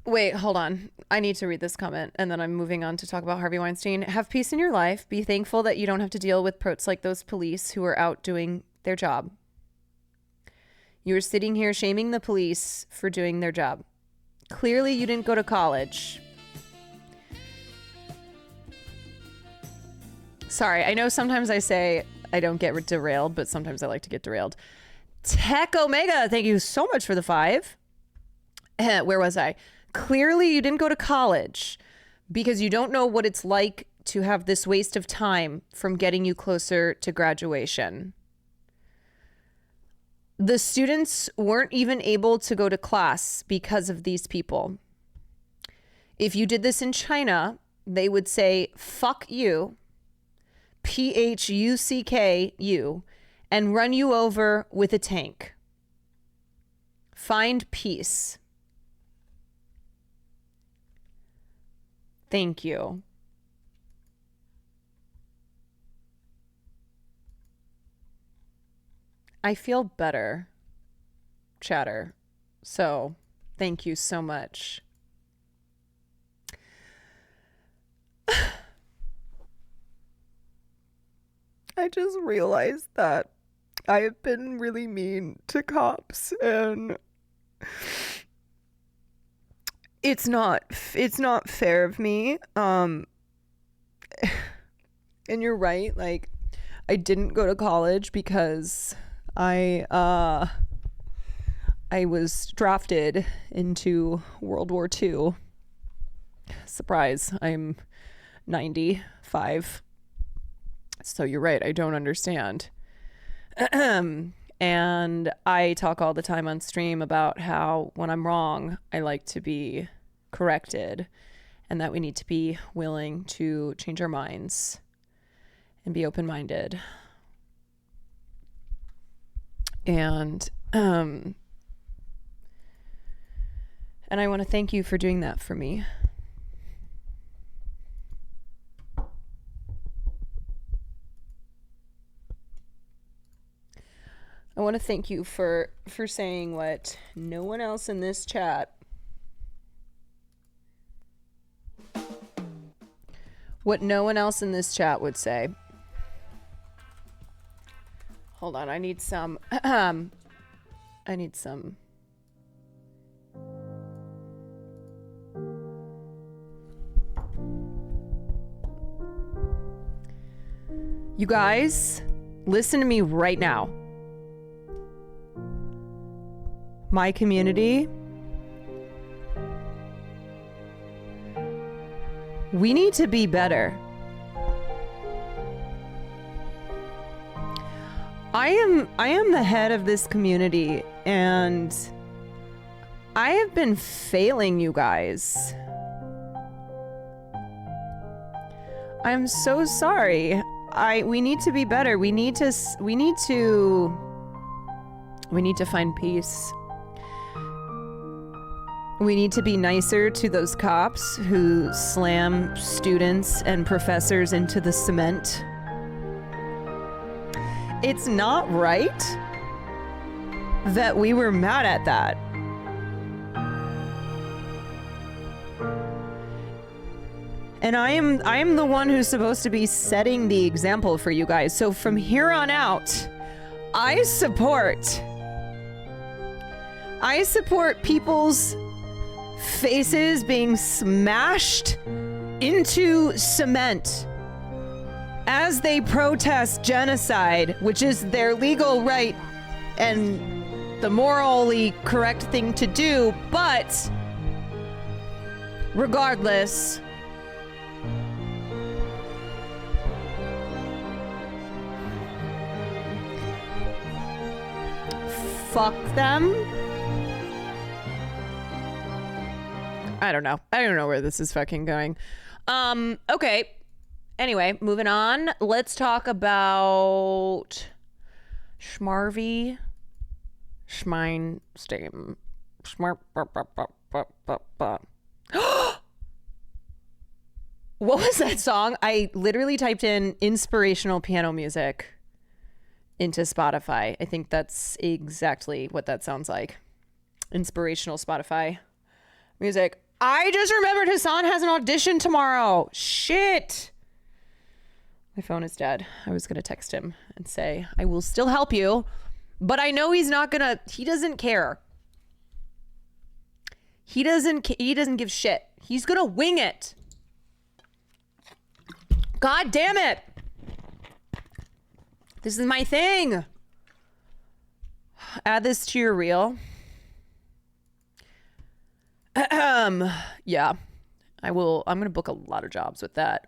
Wait, hold on. I need to read this comment and then I'm moving on to talk about Harvey Weinstein. Have peace in your life. Be thankful that you don't have to deal with protes like those police who are out doing their job. You are sitting here shaming the police for doing their job. Clearly you didn't go to college. Sorry, I know sometimes I say I don't get derailed, but sometimes I like to get derailed. Tech Omega, thank you so much for the 5. Where was I? Clearly you didn't go to college because you don't know what it's like to have this waste of time from getting you closer to graduation. The students weren't even able to go to class because of these people. If you did this in China, they would say, fuck you, PHUCK-U, and run you over with a tank. Find peace. Thank you. I feel better, chatter. So, thank you so much. I just realized that I have been really mean to cops and it's not fair of me. And you're right. Like, I didn't go to college because I was drafted into World War II. Surprise, I'm 95. So you're right, I don't understand. And I talk all the time on stream about how when I'm wrong, I like to be corrected, and that we need to be willing to change our minds and be open-minded. And I want to thank you for doing that for me. I want to thank you for saying what no one else in this chat would say. Hold on, I need some You guys, listen to me right now. My community, we need to be better. I am the head of this community, and I have been failing you guys. I'm so sorry. We need to be better. We need to find peace. We need to be nicer to those cops who slam students and professors into the cement. It's not right that we were mad at that. And I am the one who's supposed to be setting the example for you guys. So from here on out, I support people's faces being smashed into cement as they protest genocide, which is their legal right and the morally correct thing to do. But regardless, fuck them. I don't know where this is fucking going. Okay. Anyway, moving on. Let's talk about Schmarvy Schmeinstein. What was that song? I literally typed in inspirational piano music into Spotify. I think that's exactly what that sounds like. Inspirational Spotify music. I just remembered Hassan has an audition tomorrow. Shit. My phone is dead. I was going to text him and say, I will still help you, but I know he's not going to, he doesn't care. He doesn't give shit. He's going to wing it. God damn it. This is my thing. Add this to your reel. Yeah, I will. I'm going to book a lot of jobs with that.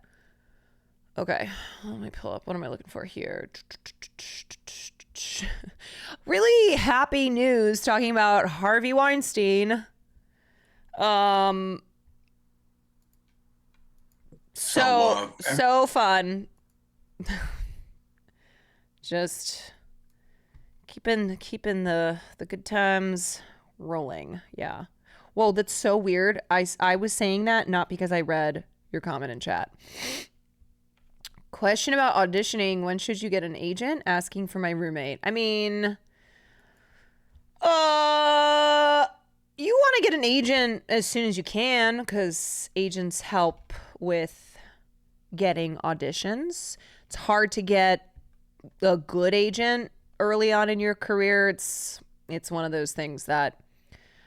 Okay, let me pull up. What am I looking for here? Really happy news talking about Harvey Weinstein. So fun. Just keeping the good times rolling. Yeah. Well, that's so weird. I was saying that not because I read your comment in chat. Question about auditioning. When should you get an agent? Asking for my roommate. I mean, you want to get an agent as soon as you can because agents help with getting auditions. It's hard to get a good agent early on in your career. It's one of those things that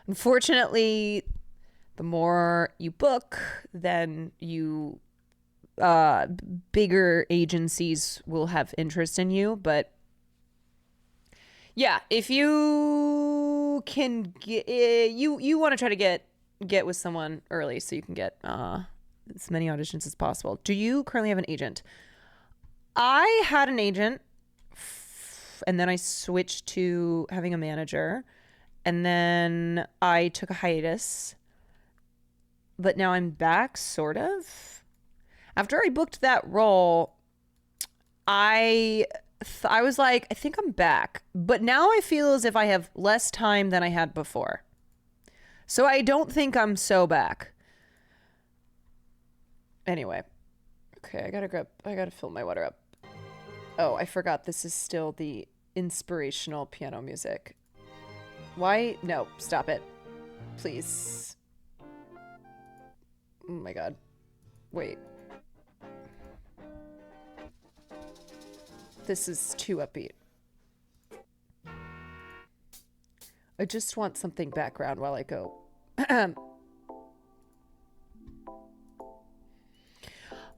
unfortunately The more you book, then you bigger agencies will have interest in you. But yeah, if you can get, you want to try to get with someone early so you can get as many auditions as possible. Do you currently have an agent? I had an agent, and then I switched to having a manager, and then I took a hiatus, but now I'm back, sort of. After I booked that role, I was like, I think I'm back, but now I feel as if I have less time than I had before. So I don't think I'm so back. Anyway, okay, I gotta fill my water up. Oh, I forgot this is still the inspirational piano music. Why? No, stop it. Please. Oh my God. Wait. This is too upbeat. I just want something background while I go.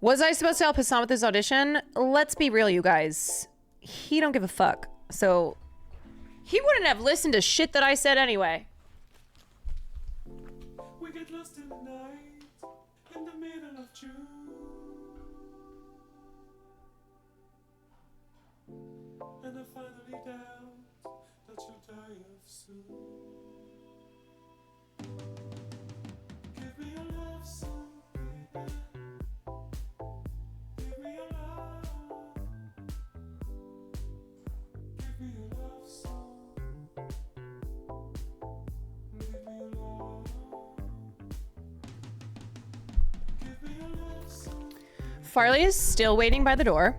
Was I supposed to help Hassan with his audition? Let's be real, you guys. He don't give a fuck. So he wouldn't have listened to shit that I said anyway. We get lost in the night, in the middle of June. And I finally doubt that you'll die of soon. Give me your love song, baby. Give me your love. Give me your love song. Give me your love. Give me your love song. Farley is still waiting by the door.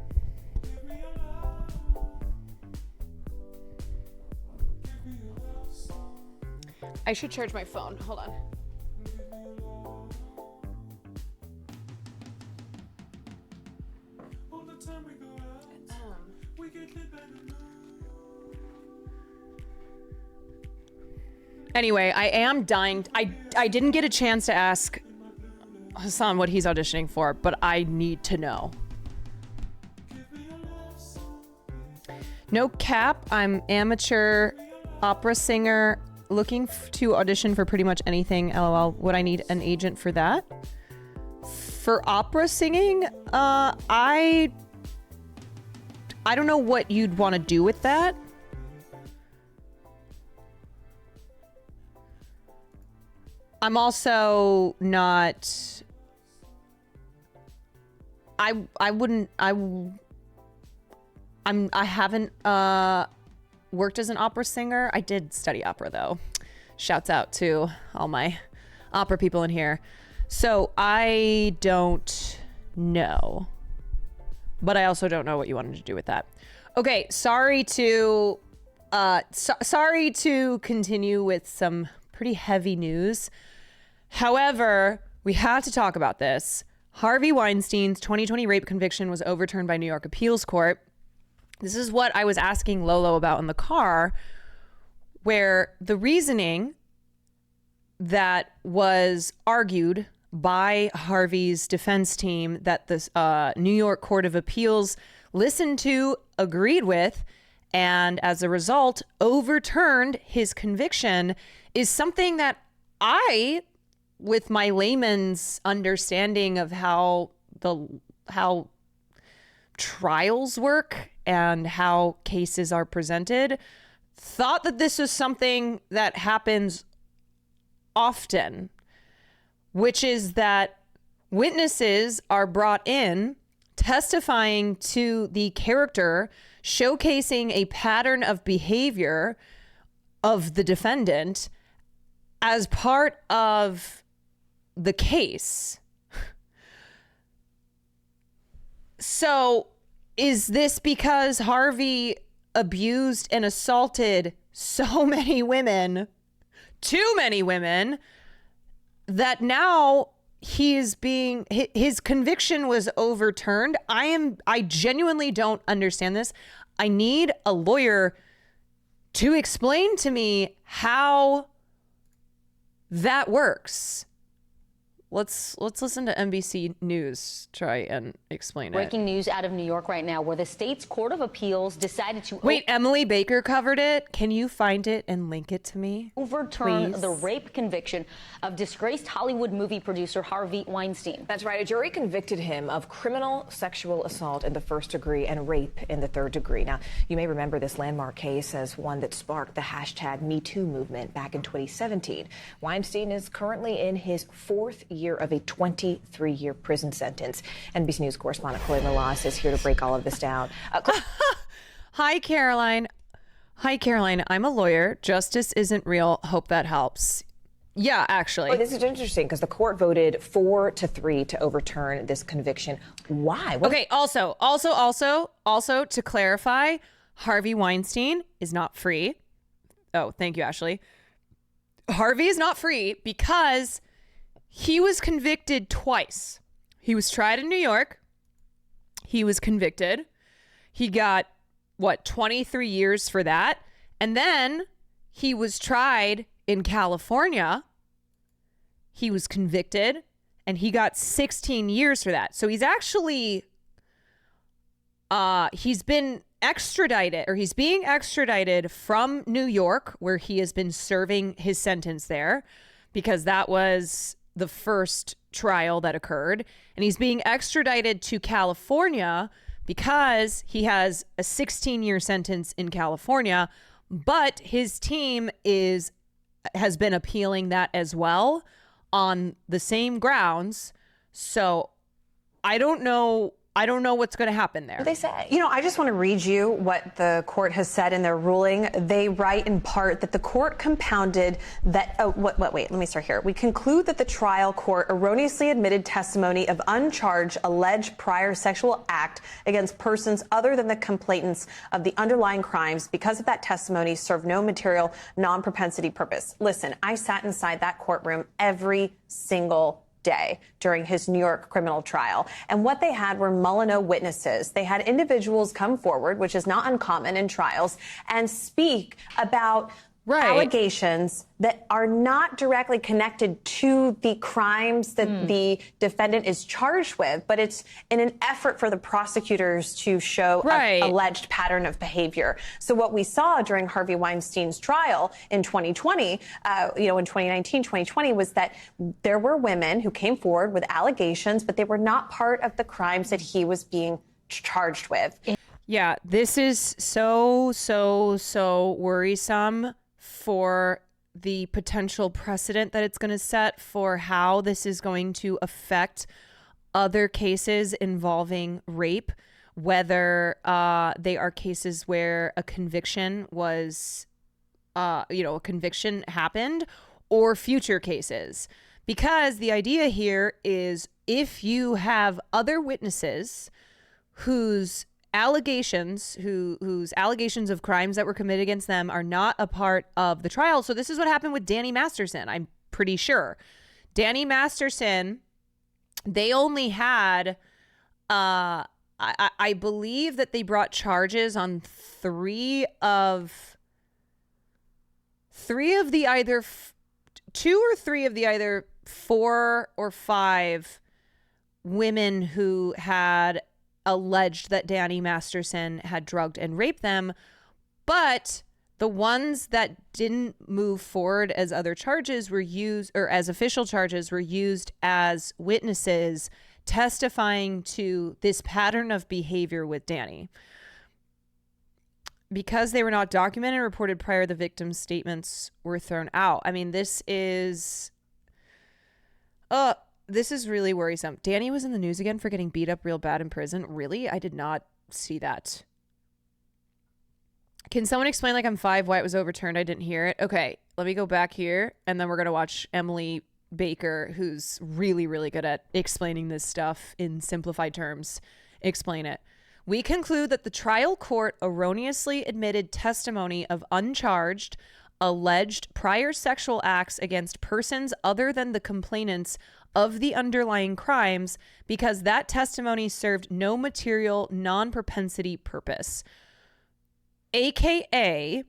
I should charge my phone. Hold on. Anyway, I am dying. I didn't get a chance to ask Hassan what he's auditioning for, but I need to know. No cap. I'm amateur opera singer looking to audition for pretty much anything. LOL. Would I need an agent for that? For opera singing, I don't know what you'd want to do with that. I'm also not. I haven't worked as an opera singer. I did study opera though. Shouts out to all my opera people in here. So I don't know, but I also don't know what you wanted to do with that. Okay, sorry to continue with some pretty heavy news. However, we have to talk about this. Harvey Weinstein's 2020 rape conviction was overturned by New York Appeals Court. This is what I was asking Lolo about in the car, where the reasoning that was argued by Harvey's defense team that the New York Court of Appeals listened to, agreed with, and as a result overturned his conviction is something that I, with my layman's understanding of how trials work and how cases are presented, thought that this was something that happens often, which is that witnesses are brought in testifying to the character, showcasing a pattern of behavior of the defendant as part of the case. So is this because Harvey abused and assaulted so many women, too many women, that now his conviction was overturned? I genuinely don't understand this. I need a lawyer to explain to me how that works. let's listen to NBC News try and explain it. Breaking news out of New York right now, where the state's Court of Appeals decided to wait. Emily Baker covered it. Can you find it and link it to me? Overturn please? The rape conviction of disgraced Hollywood movie producer Harvey Weinstein. That's right. A jury convicted him of criminal sexual assault in the first degree and rape in the third degree. Now, you may remember this landmark case as one that sparked the hashtag #MeToo movement back in 2017. Weinstein is currently in his fourth year of a 23-year prison sentence. NBC News correspondent Chloe Melas is here to break all of this down. Hi, Caroline. Hi, Caroline. I'm a lawyer. Justice isn't real. Hope that helps. Yeah, actually. Oh, this is interesting because the court voted 4-3 to overturn this conviction. Why? Okay. Also, to clarify, Harvey Weinstein is not free. Oh, thank you, Ashley. Harvey is not free because he was convicted twice. He was tried in New York. He was convicted. He got, 23 years for that. And then he was tried in California. He was convicted and he got 16 years for that. So he's actually, he's been extradited, or he's being extradited from New York, where he has been serving his sentence there, because that was the first trial that occurred. And he's being extradited to California because he has a 16-year sentence in California, but his team has been appealing that as well on the same grounds. So I don't know what's going to happen there. What do they say? You know, I just want to read you what the court has said in their ruling. They write in part that the court compounded that, wait, let me start here. We conclude that the trial court erroneously admitted testimony of uncharged alleged prior sexual act against persons other than the complainants of the underlying crimes because of that testimony served no material non-propensity purpose. Listen, I sat inside that courtroom every single day during his New York criminal trial. And what they had were Mullineaux witnesses. They had individuals come forward, which is not uncommon in trials, and speak about allegations that are not directly connected to the crimes that the defendant is charged with, but it's in an effort for the prosecutors to show an alleged pattern of behavior. So what we saw during Harvey Weinstein's trial in 2020, in 2019, 2020, was that there were women who came forward with allegations, but they were not part of the crimes that he was being charged with. Yeah, this is so worrisome for the potential precedent that it's going to set for how this is going to affect other cases involving rape, whether they are cases where a conviction was, a conviction happened, or future cases. Because the idea here is if you have other witnesses whose allegations of crimes that were committed against them are not a part of the trial. So this is what happened with Danny Masterson, I'm pretty sure. Danny Masterson, they only had, I believe that they brought charges on three of the either 2 or 3 of the either 4 or 5 women who had alleged that Danny Masterson had drugged and raped them, but the ones that didn't move forward as other charges were used, or as official charges, were used as witnesses testifying to this pattern of behavior with Danny. Because they were not documented and reported prior, the victim's statements were thrown out. I mean, this is really worrisome. Danny was in the news again for getting beat up real bad in prison. Really? I did not see that. Can someone explain, like I'm 5, why it was overturned? I didn't hear it. Okay, let me go back here, and then we're going to watch Emily Baker, who's really, really good at explaining this stuff in simplified terms, explain it. We conclude that the trial court erroneously admitted testimony of uncharged, alleged prior sexual acts against persons other than the complainants of the underlying crimes because that testimony served no material non-propensity purpose. AKA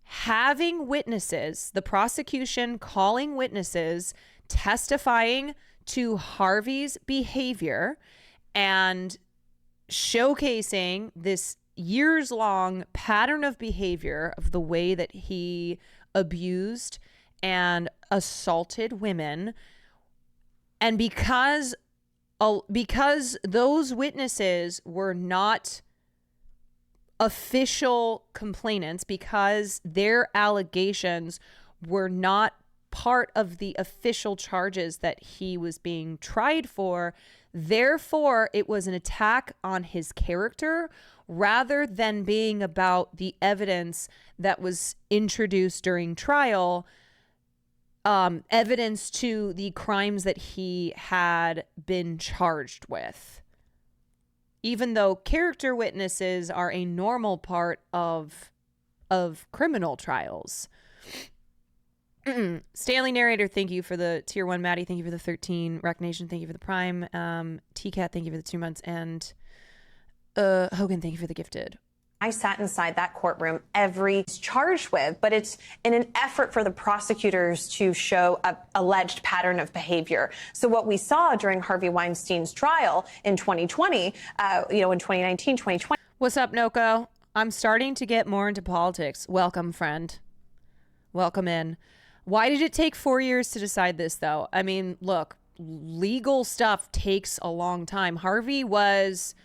having witnesses, the prosecution calling witnesses, testifying to Harvey's behavior and showcasing this years-long pattern of behavior of the way that he abused and assaulted women. And because those witnesses were not official complainants, because their allegations were not part of the official charges that he was being tried for, therefore it was an attack on his character rather than being about the evidence that was introduced during trial, evidence to the crimes that he had been charged with. Even though character witnesses are a normal part of criminal trials. Stanley Narrator, thank you for the tier 1. Maddie, thank you for the 13. Rec Nation, thank you for the prime. TCAT, thank you for the 2 months. And Hogan, thank you for the gifted. I sat inside that courtroom every charged with, but it's in an effort for the prosecutors to show an alleged pattern of behavior. So what we saw during Harvey Weinstein's trial in 2020, in 2019, 2020. What's up, Noko? I'm starting to get more into politics. Welcome, friend. Welcome in. Why did it take 4 years to decide this, though? I mean, look, legal stuff takes a long time. Harvey was...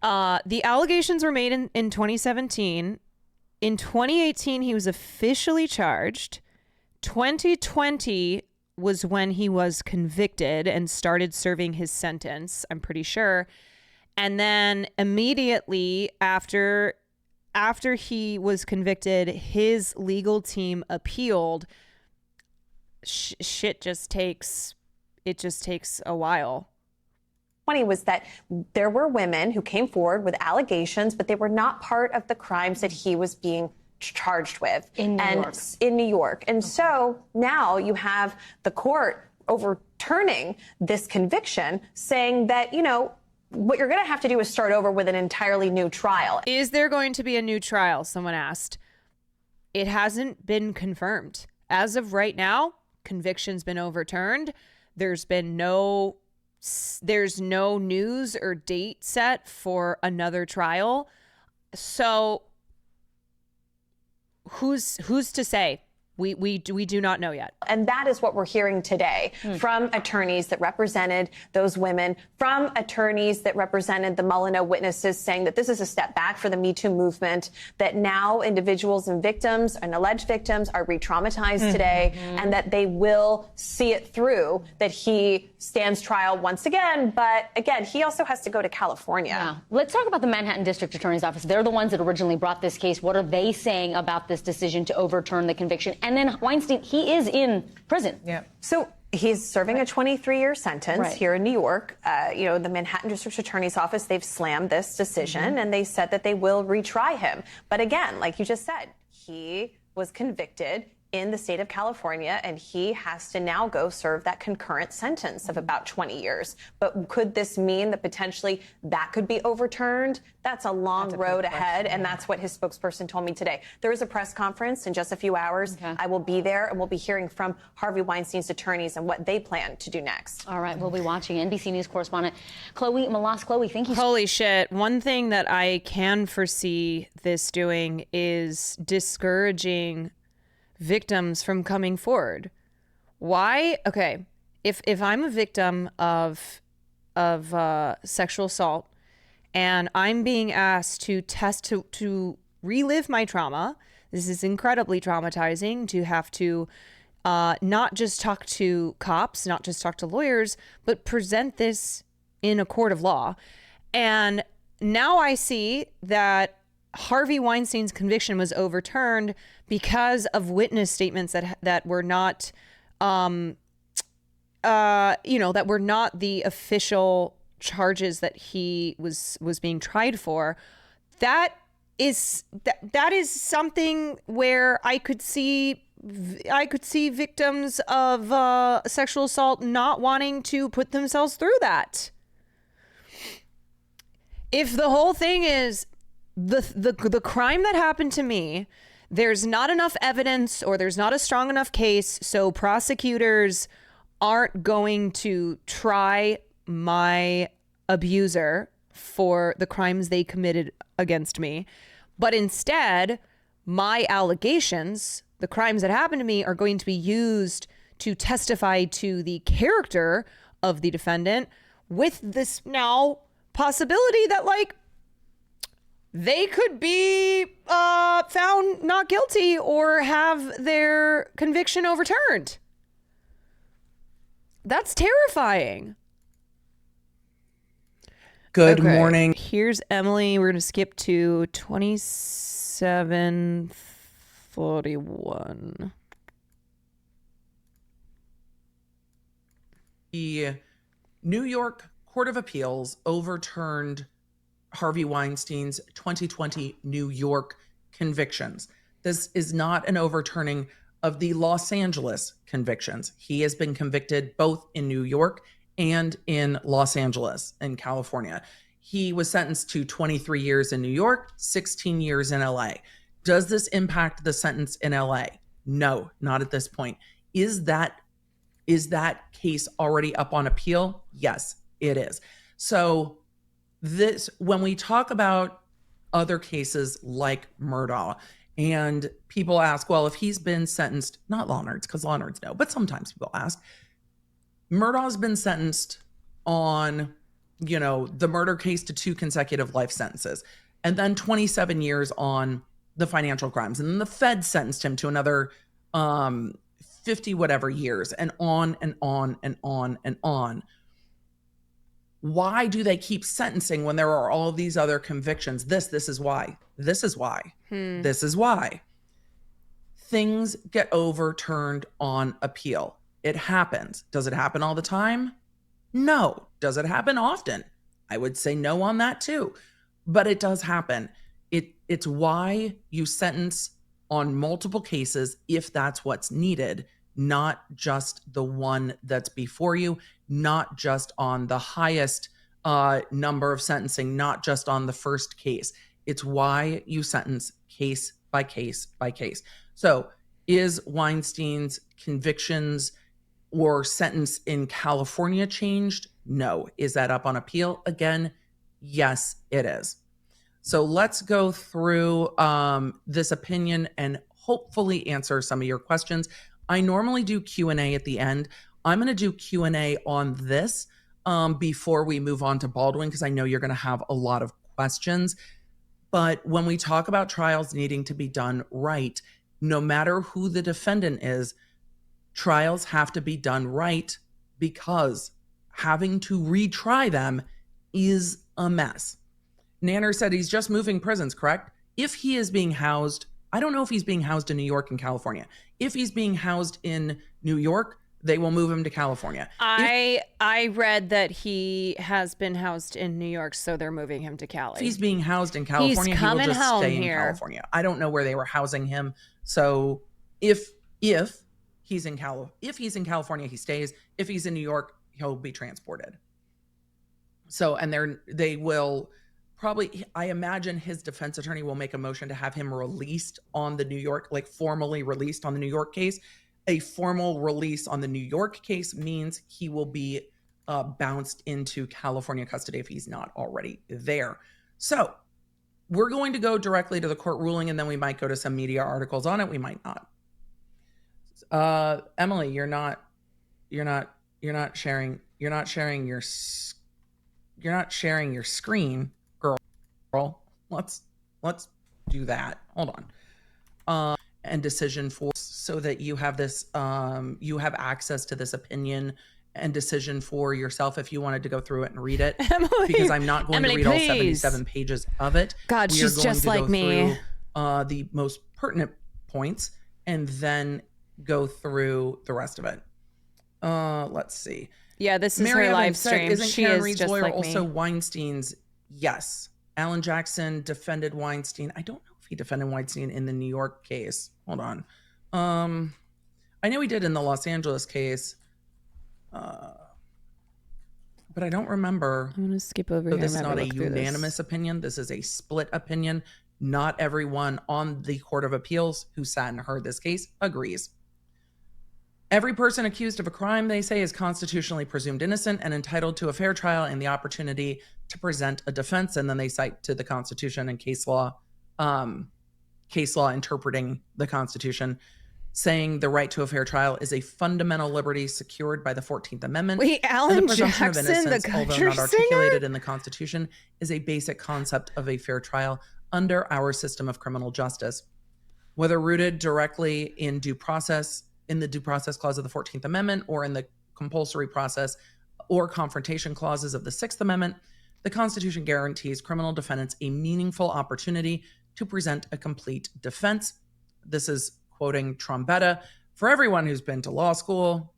the allegations were made in 2017. In 2018, he was officially charged. 2020 was when he was convicted and started serving his sentence, I'm pretty sure. And then immediately after he was convicted, his legal team appealed. Shit just takes a while. Was that there were women who came forward with allegations, but they were not part of the crimes that he was being charged with in New York. And so now you have the court overturning this conviction, saying that, what you're going to have to do is start over with an entirely new trial. Is there going to be a new trial? Someone asked. It hasn't been confirmed. As of right now, conviction's been overturned. There's no news or date set for another trial. So who's to say? We do not know yet. And that is what we're hearing today from attorneys that represented those women, from attorneys that represented the Molyneux witnesses, saying that this is a step back for the Me Too movement, that now individuals and victims and alleged victims are re-traumatized today, and that they will see it through, that he stands trial once again. But again, he also has to go to California. Yeah. Let's talk about the Manhattan District Attorney's Office. They're the ones that originally brought this case. What are they saying about this decision to overturn the conviction? And then Weinstein, he is in prison. Yeah. So he's serving a 23-year sentence here in New York. The Manhattan District Attorney's Office, they've slammed this decision and they said that they will retry him. But again, like you just said, he was convicted in the state of California, and he has to now go serve that concurrent sentence of about 20 years. But could this mean that potentially that could be overturned? That's a long road ahead, and that's what his spokesperson told me today. There is a press conference in just a few hours. I will be there, and we'll be hearing from Harvey Weinstein's attorneys and what they plan to do next. All right, we'll be watching. NBC News correspondent Chloe Malas. Chloe, thank you. Holy shit. One thing that I can foresee this doing is discouraging victims from coming forward. Why? Okay. If I'm a victim of sexual assault and I'm being asked to to relive my trauma, this is incredibly traumatizing to have to not just talk to cops, not just talk to lawyers, but present this in a court of law. And now I see that Harvey Weinstein's conviction was overturned because of witness statements that were not, that were not the official charges that he was being tried for. That is something where I could see victims of sexual assault not wanting to put themselves through that. If the whole thing is the crime that happened to me, there's not enough evidence or there's not a strong enough case, so prosecutors aren't going to try my abuser for the crimes they committed against me, but instead my allegations, the crimes that happened to me, are going to be used to testify to the character of the defendant, with this now possibility that like they could be found not guilty or have their conviction overturned. That's terrifying. Good morning. Here's Emily. We're going to skip to 2741. The New York Court of Appeals overturned Harvey Weinstein's 2020 New York convictions. This is not an overturning of the Los Angeles convictions. He has been convicted both in New York and in Los Angeles in California. He was sentenced to 23 years in New York, 16 years in LA. Does this impact the sentence in LA? No, not at this point. Is that case already up on appeal? Yes, it is. So this, when we talk about other cases like Murdaugh, and people ask, well, if he's been sentenced, not law nerds, because law nerds know, but sometimes people ask, Murdaugh's been sentenced on, you know, the murder case to 2 consecutive life sentences, and then 27 years on the financial crimes. And then the Fed sentenced him to another 50 whatever years, and on and on and on and on. Why do they keep sentencing when there are all of these other convictions? This is why. This is why. This is why. Things get overturned on appeal. It happens. Does it happen all the time? No. Does it happen often? I would say no on that too. But it does happen. It's why you sentence on multiple cases if that's what's needed, not just the one that's before you, not just on the highest number of sentencing, not just on the first case. It's why you sentence case by case by case. So is Weinstein's convictions or sentence in California changed? No. Is that up on appeal? Again, yes, it is. So let's go through this opinion and hopefully answer some of your questions. I normally do Q&A at the end. I'm going to do Q&A on this before we move on to Baldwin, because I know you're going to have a lot of questions. But when we talk about trials needing to be done right, no matter who the defendant is, trials have to be done right, because having to retry them is a mess. Nanner said he's just moving prisons, correct? If he is being housed, I don't know if he's being housed in New York and California. If he's being housed in New York, they will move him to California. I read that he has been housed in New York, so they're moving him to Cali. If he's being housed in California, he will just stay in California. I don't know where they were housing him. So if he's in California, he stays. If he's in New York, he'll be transported. So, and they will probably, I imagine his defense attorney will make a motion to have him released on the New York, like formally released on the New York case. A formal release on the New York case means he will be bounced into California custody if he's not already there. So we're going to go directly to the court ruling, and then we might go to some media articles on it. We might not. Emily, you're not sharing your screen, girl. Let's do that. Hold on. And decision for, so that you have this, you have access to this opinion and decision for yourself if you wanted to go through it and read it. Emily, because I'm not going to read all 77 pages of it. God, she's just like me. The most pertinent points and then go through the rest of it. Let's see. Yeah, this is her live stream. Isn't She Karen is Reed's just lawyer like also me. Weinstein's? Yes. Alan Jackson defended Weinstein. I don't know if he defended Weinstein in the New York case. Hold on. I know he did in the Los Angeles case. But I don't remember. I'm going to skip over So here. this is not a unanimous opinion. This is a split opinion. Not everyone on the Court of Appeals who sat and heard this case agrees. Every person accused of a crime, they say, is constitutionally presumed innocent and entitled to a fair trial and the opportunity to present a defense. And then they cite to the Constitution and case law interpreting the Constitution, saying the right to a fair trial is a fundamental liberty secured by the 14th Amendment. Wait, and Alan the presumption of Jackson, innocence, the although country not articulated singer? in the Constitution, is a basic concept of a fair trial under our system of criminal justice. Whether rooted directly in due process, in the due process clause of the 14th Amendment, or in the compulsory process or confrontation clauses of the 6th Amendment, the Constitution guarantees criminal defendants a meaningful opportunity to present a complete defense. This is quoting Trombetta. For everyone who's been to law school,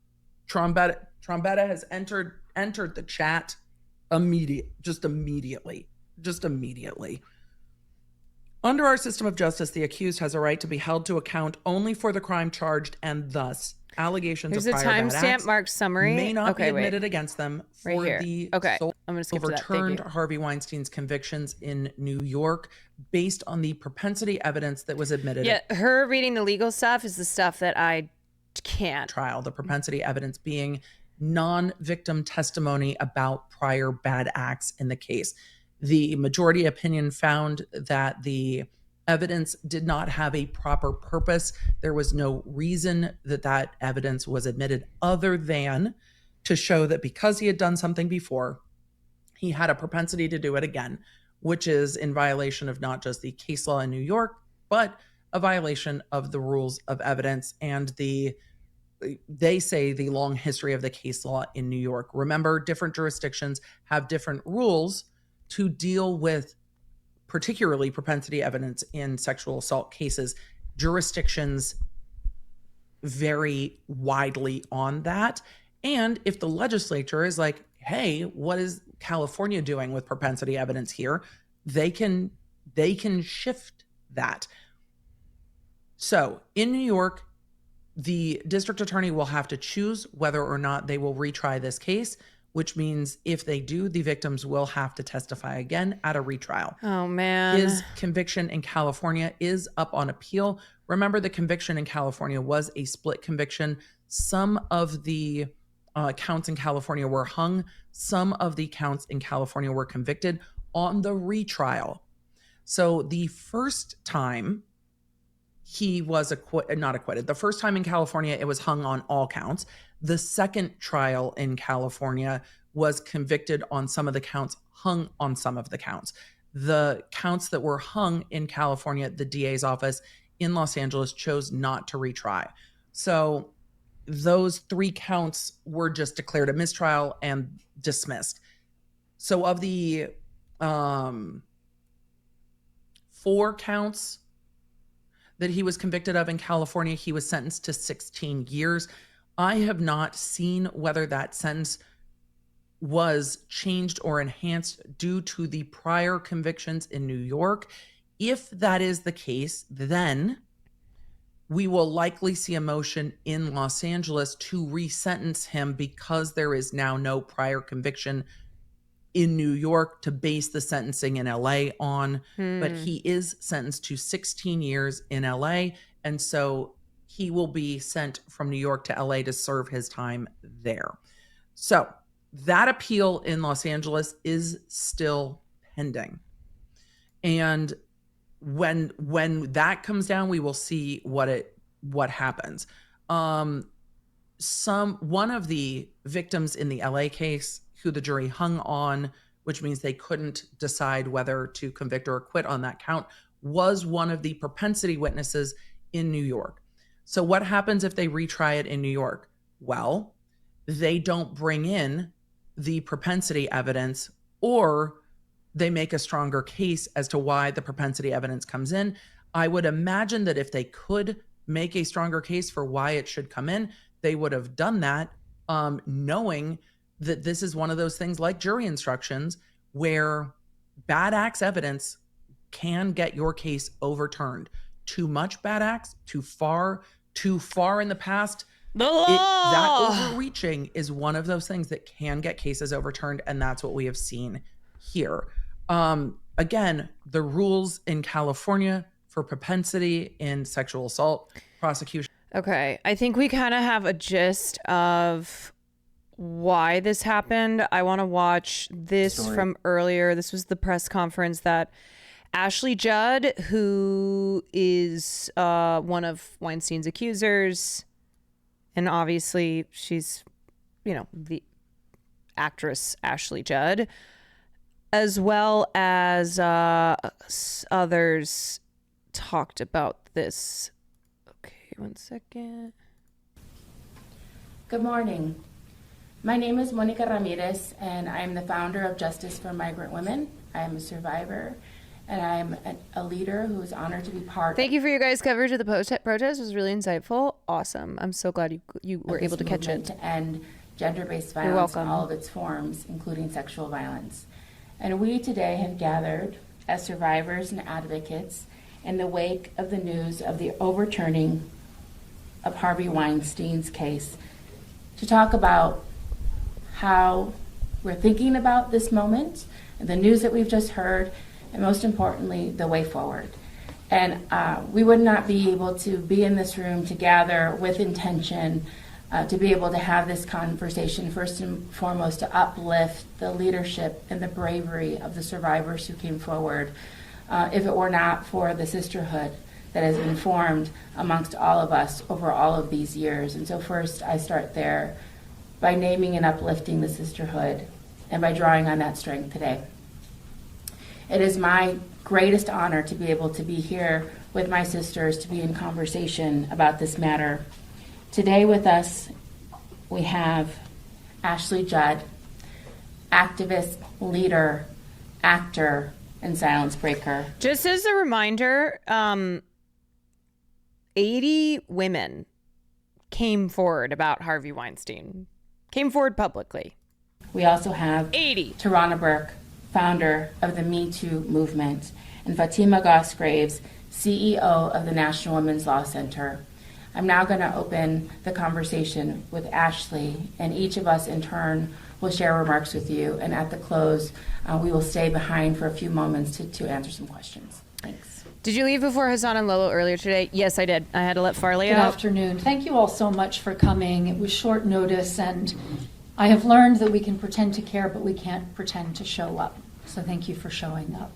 Trombetta has entered the chat immediately. Under our system of justice, the accused has a right to be held to account only for the crime charged, and thus allegations Here's of a prior bad timestamp acts marked summary. may not Okay, be wait. admitted against them Right for here. the Okay, sole I'm gonna skip to that. Thank overturned you. Harvey Weinstein's convictions in New York based on the propensity evidence that was admitted Yeah, at her reading the legal stuff is the stuff that I can't. trial. The propensity evidence being non-victim testimony about prior bad acts in the case. The majority opinion found that the evidence did not have a proper purpose. There was no reason that that evidence was admitted other than to show that because he had done something before, he had a propensity to do it again, which is in violation of not just the case law in New York, but a violation of the rules of evidence and they say the long history of the case law in New York. Remember, different jurisdictions have different rules to deal with particularly propensity evidence in sexual assault cases. Jurisdictions vary widely on that. And if the legislature is like, hey, what is California doing with propensity evidence here? They can shift that. So in New York, the district attorney will have to choose whether or not they will retry this case, which means if they do, the victims will have to testify again at a retrial. Oh, man. His conviction in California is up on appeal. Remember, the conviction in California was a split conviction. Some of the counts in California were hung. Some of the counts in California were convicted on the retrial. So the first time he was not acquitted. The first time in California, it was hung on all counts. The second trial in California was convicted on some of the counts, hung on some of the counts. The counts that were hung in California, the DA's office in Los Angeles chose not to retry. So those 3 counts were just declared a mistrial and dismissed. So of the 4 counts that he was convicted of in California, he was sentenced to 16 years. I have not seen whether that sentence was changed or enhanced due to the prior convictions in New York. If that is the case, then we will likely see a motion in Los Angeles to resentence him because there is now no prior conviction in New York to base the sentencing in LA on. But he is sentenced to 16 years in LA. And so he will be sent from New York to LA to serve his time there. So that appeal in Los Angeles is still pending. And when that comes down, we will see what happens. One of the victims in the LA case who the jury hung on, which means they couldn't decide whether to convict or acquit on that count, was one of the propensity witnesses in New York. So what happens if they retry it in New York? Well, they don't bring in the propensity evidence, or they make a stronger case as to why the propensity evidence comes in. I would imagine that if they could make a stronger case for why it should come in, they would have done that, knowing that this is one of those things like jury instructions where bad acts evidence can get your case overturned. Too much bad acts, too far in the past. The law! That overreaching is one of those things that can get cases overturned, and that's what we have seen here. Again, the rules in California for propensity in sexual assault prosecution. Okay, I think we kind of have a gist of why this happened. I want to watch this from earlier. This was the press conference that Ashley Judd, who is one of Weinstein's accusers, and obviously she's, the actress Ashley Judd, as well as others talked about this. Okay, 1 second. Good morning. My name is Monica Ramirez, and I am the founder of Justice for Migrant Women. I am a survivor, and I am a leader who is honored to be part. Thank you for your guys' coverage of the protest. It was really insightful. Awesome. I'm so glad you were able to catch it. To end gender-based violence in all of its forms, including sexual violence. And we today have gathered as survivors and advocates in the wake of the news of the overturning of Harvey Weinstein's case to talk about how we're thinking about this moment, the news that we've just heard, and most importantly, the way forward. And we would not be able to be in this room to gather with intention to be able to have this conversation, first and foremost, to uplift the leadership and the bravery of the survivors who came forward, if it were not for the sisterhood that has been formed amongst all of us over all of these years. And so first, I start there by naming and uplifting the sisterhood and by drawing on that strength today. It is my greatest honor to be able to be here with my sisters to be in conversation about this matter. Today with us, we have Ashley Judd, activist, leader, actor, and silence breaker. Just as a reminder, 80 women came forward about Harvey Weinstein, came forward publicly. We also have 80. Tarana Burke, founder of the Me Too movement, and Fatima Goss-Graves, CEO of the National Women's Law Center. I'm now going to open the conversation with Ashley, and each of us in turn will share remarks with you. And at the close, we will stay behind for a few moments to answer some questions. Thanks. Did you leave before Hassan and Lolo earlier today? Yes, I did. I had to let Farley Good out. afternoon. Thank you all so much for coming. It was short notice, and I have learned that we can pretend to care, but we can't pretend to show up. So thank you for showing up.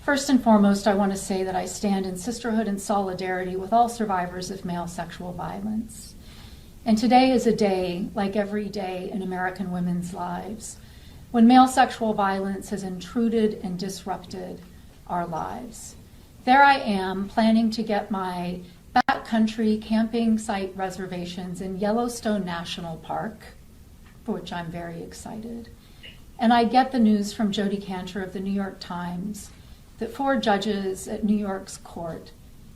First and foremost, I want to say that I stand in sisterhood and solidarity with all survivors of male sexual violence. And today is a day, like every day in American women's lives, when male sexual violence has intruded and disrupted our lives. There I am, planning to get my backcountry camping site reservations in Yellowstone National Park, for which I'm very excited. And I get the news from Jodi Kantor of the New York Times that 4 judges at New York's court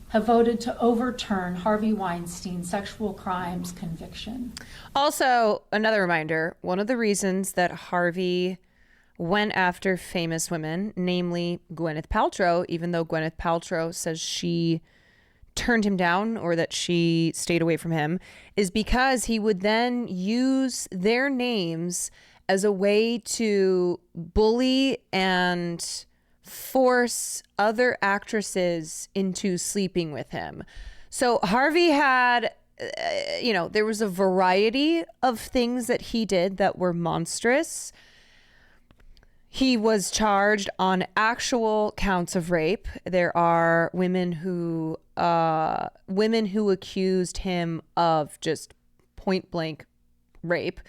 have voted to overturn Harvey Weinstein's sexual crimes conviction. Also, another reminder, one of the reasons that Harvey went after famous women, namely Gwyneth Paltrow, even though Gwyneth Paltrow says she turned him down or that she stayed away from him, is because he would then use their names as a way to bully and force other actresses into sleeping with him. So Harvey had, there was a variety of things that he did that were monstrous. He was charged on actual counts of rape. There are women who accused him of just point blank rape.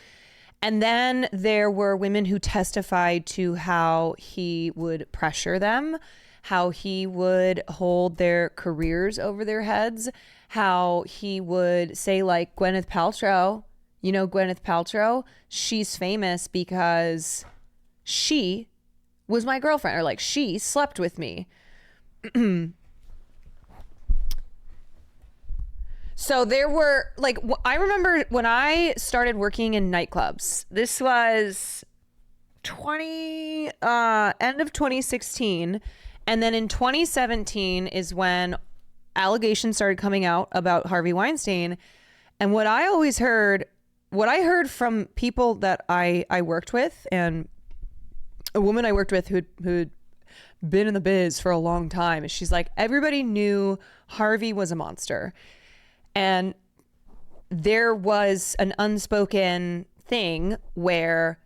And then there were women who testified to how he would pressure them, how he would hold their careers over their heads, how he would say, like, Gwyneth Paltrow, Gwyneth Paltrow, she's famous because she was my girlfriend, or like she slept with me. So there were, like, I remember when I started working in nightclubs, this was end of 2016. And then in 2017 is when allegations started coming out about Harvey Weinstein. And what I heard from people that I worked with, and a woman I worked with who'd been in the biz for a long time, is she's like, everybody knew Harvey was a monster. And there was an unspoken thing where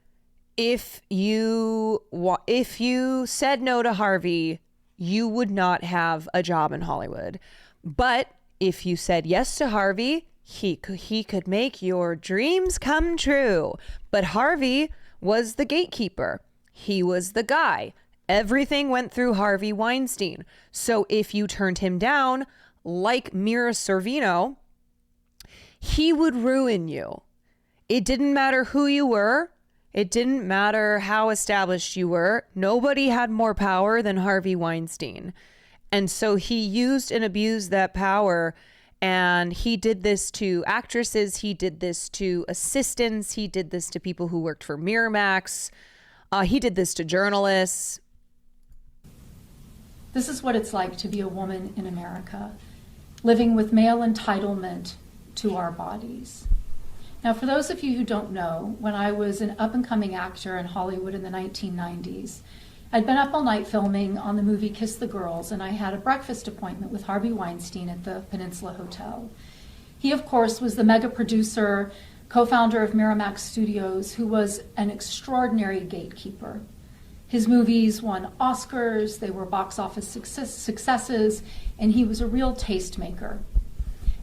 if you said no to Harvey, you would not have a job in Hollywood. But if you said yes to Harvey, he could make your dreams come true. But Harvey was the gatekeeper. He was the guy. Everything went through Harvey Weinstein. So if you turned him down, like Mira Sorvino, he would ruin you. It didn't matter who you were. It didn't matter how established you were. Nobody had more power than Harvey Weinstein. And so he used and abused that power. And he did this to actresses. He did this to assistants. He did this to people who worked for Miramax. He did this to journalists. This is what it's like to be a woman in America, living with male entitlement to our bodies. Now, for those of you who don't know, when I was an up-and-coming actor in Hollywood in the 1990s, I'd been up all night filming on the movie Kiss the Girls, and I had a breakfast appointment with Harvey Weinstein at the Peninsula Hotel. He, of course, was the mega producer, co-founder of Miramax Studios, who was an extraordinary gatekeeper. His movies won Oscars, they were box office successes, and he was a real tastemaker.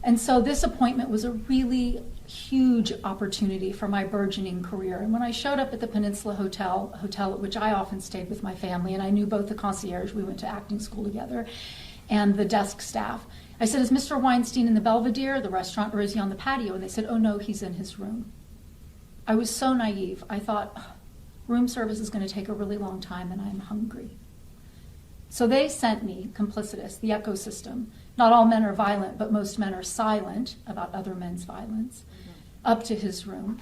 And so this appointment was a really huge opportunity for my burgeoning career. And when I showed up at the Peninsula Hotel at which I often stayed with my family, and I knew both the concierge, we went to acting school together, and the desk staff, I said, "Is Mr. Weinstein in the Belvedere, the restaurant, or is he on the patio?" And they said, "Oh no, he's in his room." I was so naive. I thought, room service is going to take a really long time and I'm hungry. So they sent me, complicitous, the ecosystem. Not all men are violent, but most men are silent about other men's violence, up to his room,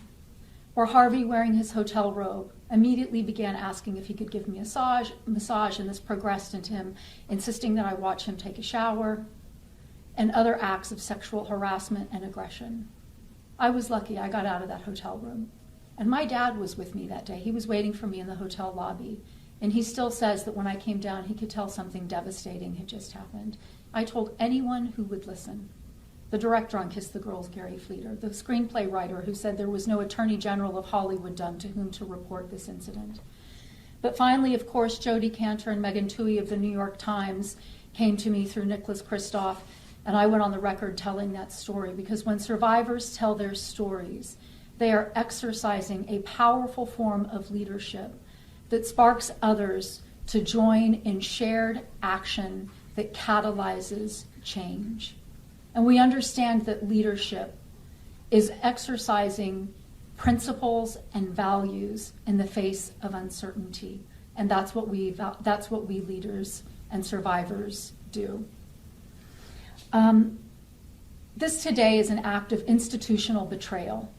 where Harvey, wearing his hotel robe, immediately began asking if he could give me a massage, and this progressed into him insisting that I watch him take a shower, and other acts of sexual harassment and aggression. I was lucky I got out of that hotel room. And my dad was with me that day. He was waiting for me in the hotel lobby. And he still says that when I came down, he could tell something devastating had just happened. I told anyone who would listen. The director on Kiss the Girls, Gary Fleeter, the screenplay writer who said there was no Attorney General of Hollywood done to whom to report this incident. But finally, of course, Jodi Kantor and Megan Twohey of the New York Times came to me through Nicholas Kristof, and I went on the record telling that story, because when survivors tell their stories, they are exercising a powerful form of leadership that sparks others to join in shared action that catalyzes change. And we understand that leadership is exercising principles and values in the face of uncertainty. And that's what we leaders and survivors do. This today is an act of institutional betrayal.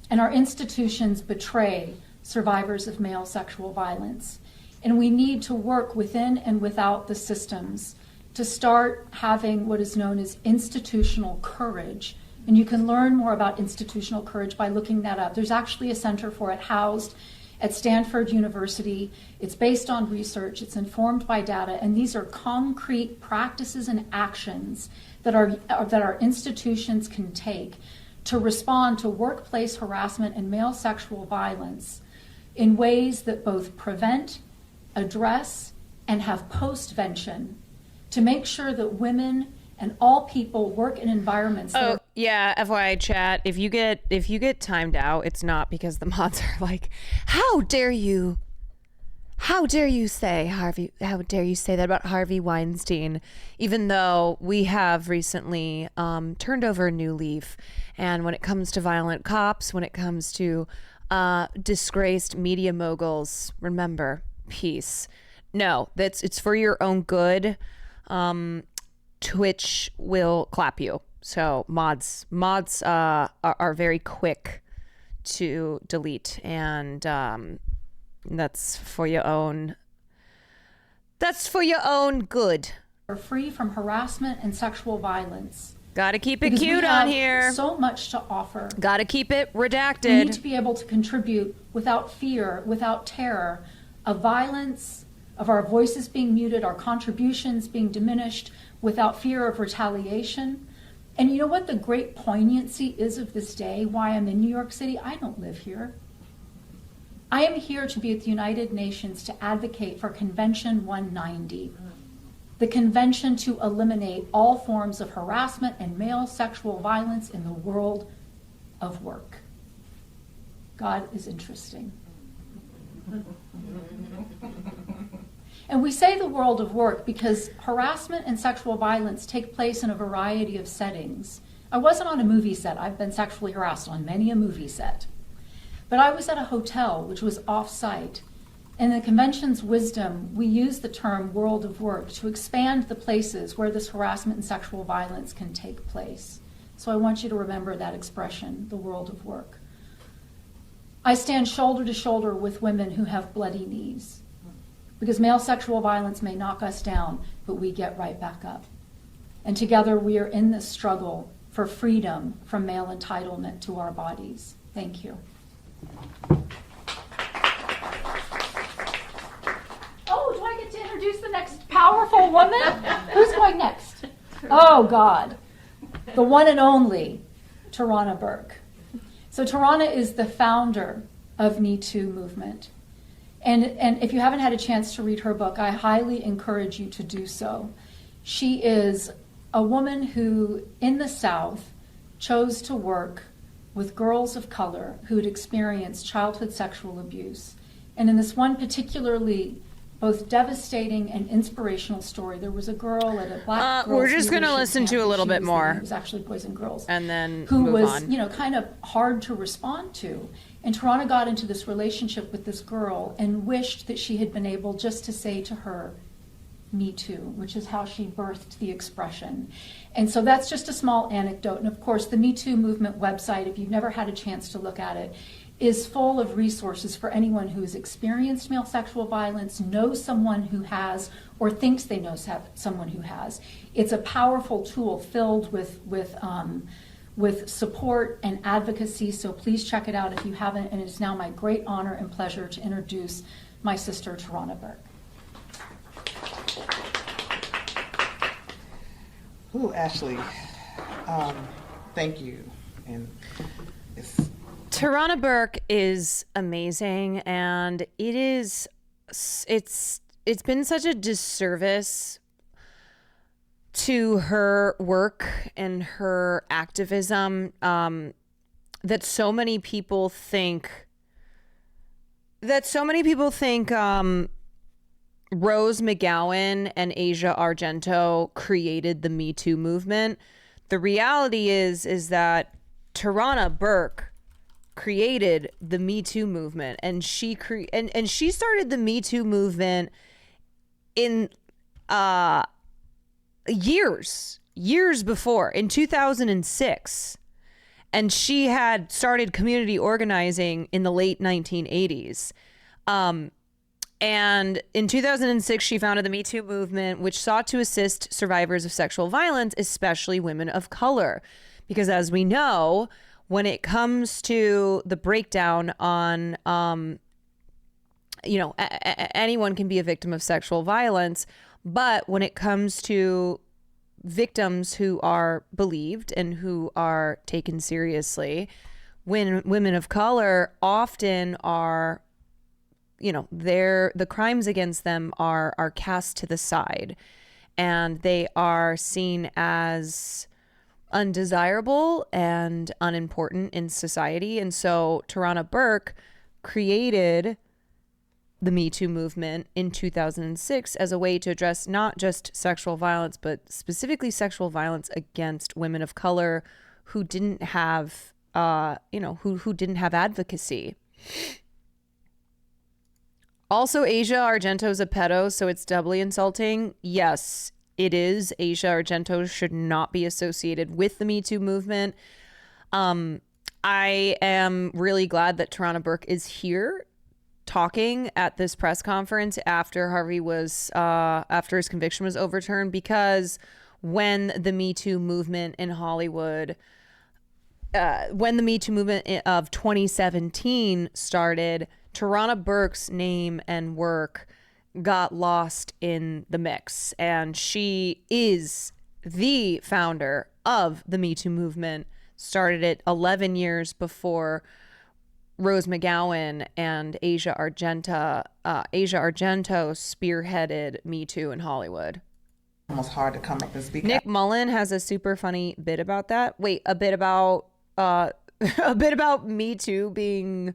And our institutions betray survivors of male sexual violence. And we need to work within and without the systems to start having what is known as institutional courage. And you can learn more about institutional courage by looking that up. There's actually a center for it housed at Stanford University. It's based on research, it's informed by data, and these are concrete practices and actions that our institutions can take to respond to workplace harassment and male sexual violence in ways that both prevent, address, and have postvention to make sure that women and all people work in environments that yeah, FYI chat, if you get timed out, it's not because the mods are like, how dare you say that about Harvey Weinstein, even though we have recently turned over a new leaf. And when it comes to violent cops, when it comes to disgraced media moguls, remember, peace. No, it's for your own good. Twitch will clap you. So mods are very quick to delete, and that's for your own good. Are free from harassment and sexual violence. Gotta keep it cute on here. So much to offer. Gotta keep it redacted. We need to be able to contribute without fear, without terror of violence, of our voices being muted, our contributions being diminished, without fear of retaliation. And you know what the great poignancy is of this day, why I'm in New York City? I don't live here. I am here to be at the United Nations to advocate for Convention 190, the convention to eliminate all forms of harassment and male sexual violence in the world of work. God is interesting. And we say the world of work because harassment and sexual violence take place in a variety of settings. I wasn't on a movie set. I've been sexually harassed on many a movie set. But I was at a hotel, which was off-site. In the convention's wisdom, we use the term world of work to expand the places where this harassment and sexual violence can take place. So I want you to remember that expression, the world of work. I stand shoulder to shoulder with women who have bloody knees. Because male sexual violence may knock us down, but we get right back up. And together we are in this struggle for freedom from male entitlement to our bodies. Thank you. Oh, do I get to introduce the next powerful woman? Who's going next? Oh, God. The one and only Tarana Burke. So Tarana is the founder of Me Too movement. And if you haven't had a chance to read her book, I highly encourage you to do so. She is a woman who, in the South, chose to work with girls of color who had experienced childhood sexual abuse. And in this one particularly both devastating and inspirational story, there was a girl at a black girls' we're just going to listen to a little bit more. It was actually Boys and Girls. And then who move was, on. you know, kind of hard to respond to. And Tarana got into this relationship with this girl and wished that she had been able just to say to her, "Me too," which is how she birthed the expression. And so that's just a small anecdote. And of course, the Me Too movement website, if you've never had a chance to look at it, is full of resources for anyone who's experienced male sexual violence, knows someone who has, or thinks they know someone who has. It's a powerful tool filled with support and advocacy, so please check it out if you haven't, and it's now my great honor and pleasure to introduce my sister, Tarana Burke. Ooh, Ashley, thank you. And Tarana Burke is amazing, and it's been such a disservice to her work and her activism that so many people think Rose McGowan and Asia Argento created the Me Too movement. The reality is that Tarana Burke created the Me Too movement, and she started the Me Too movement in years before, in 2006. And she had started community organizing in the late 1980s. And in 2006, she founded the Me Too movement, which sought to assist survivors of sexual violence, especially women of color. Because as we know, when it comes to the breakdown on, anyone can be a victim of sexual violence. But when it comes to victims who are believed and who are taken seriously, when women of color often are, the crimes against them are cast to the side, and they are seen as undesirable and unimportant in society. And so Tarana Burke created the Me Too movement in 2006 as a way to address not just sexual violence, but specifically sexual violence against women of color who didn't have, who didn't have advocacy. Also, Asia Argento's a pedo, so it's doubly insulting. Yes, it is. Asia Argento should not be associated with the Me Too movement. I am really glad that Tarana Burke is here talking at this press conference after after his conviction was overturned, because when the Me Too movement in Hollywood, when the Me Too movement of 2017 started, Tarana Burke's name and work got lost in the mix, and she is the founder of the Me Too movement, started it 11 years before Rose McGowan and Asia Argento spearheaded Me Too in Hollywood. Almost hard to come up and speak. Nick Mullen has a super funny bit about that. Wait, a bit about a bit about Me Too being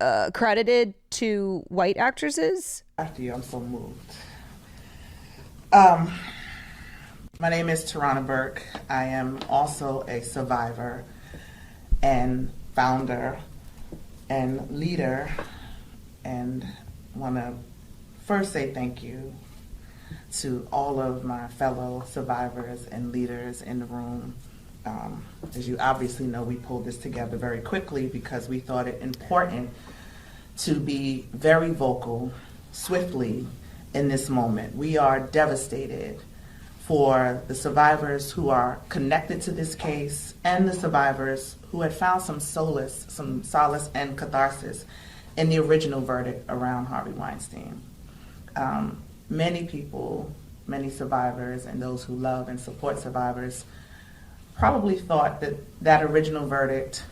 credited to white actresses. After you, I'm so moved. My name is Tarana Burke. I am also a survivor and founder and leader, and want to first say thank you to all of my fellow survivors and leaders in the room. As you obviously know, we pulled this together very quickly because we thought it important to be very vocal, swiftly in this moment. We are devastated for the survivors who are connected to this case and the survivors who had found some solace and catharsis in the original verdict around Harvey Weinstein. Many people, many survivors, and those who love and support survivors probably thought that that original verdict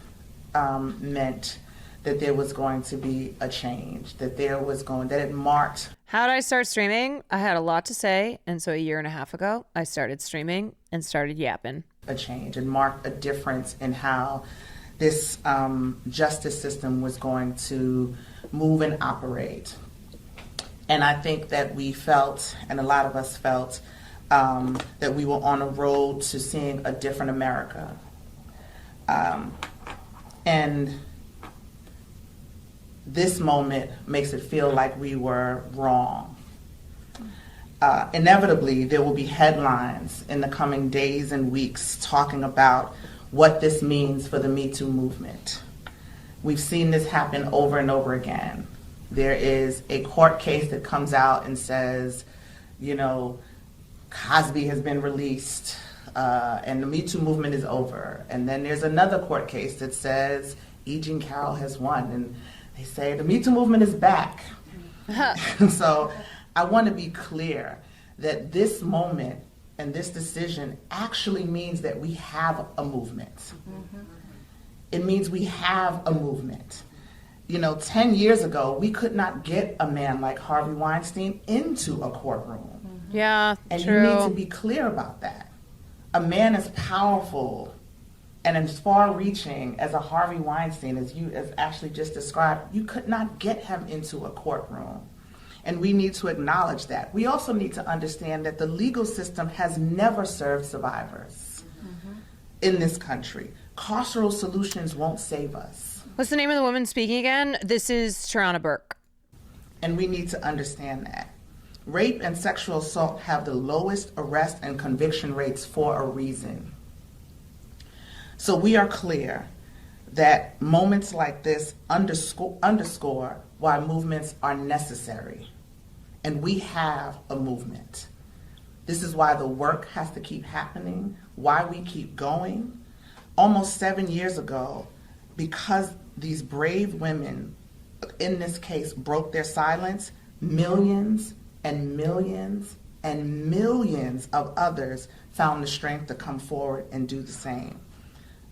meant that there was going to be a change, that it marked. How did I start streaming? I had a lot to say, and so a year and a half ago, I started streaming and started yapping. A change and marked a difference in how this justice system was going to move and operate. And I think that we felt, and a lot of us felt, that we were on a road to seeing a different America. And this moment makes it feel like we were wrong. Inevitably, there will be headlines in the coming days and weeks talking about what this means for the Me Too movement. We've seen this happen over and over again. There is a court case that comes out and says, Cosby has been released and the Me Too movement is over. And then there's another court case that says E. Jean Carroll has won. And they say the Me Too movement is back. So I want to be clear that this moment and this decision actually means that we have a movement. Mm-hmm. It means we have a movement. 10 years ago, we could not get a man like Harvey Weinstein into a courtroom. Mm-hmm. Yeah, and true. You need to be clear about that. A man as powerful and as far-reaching as a Harvey Weinstein, as Ashley just described, you could not get him into a courtroom. And we need to acknowledge that. We also need to understand that the legal system has never served survivors in this country. Carceral solutions won't save us. What's the name of the woman speaking again? This is Tarana Burke. And we need to understand that. Rape and sexual assault have the lowest arrest and conviction rates for a reason. So we are clear that moments like this underscore why movements are necessary. And we have a movement. This is why the work has to keep happening, why we keep going. Almost 7 years ago, because these brave women in this case broke their silence, millions and millions and millions of others found the strength to come forward and do the same.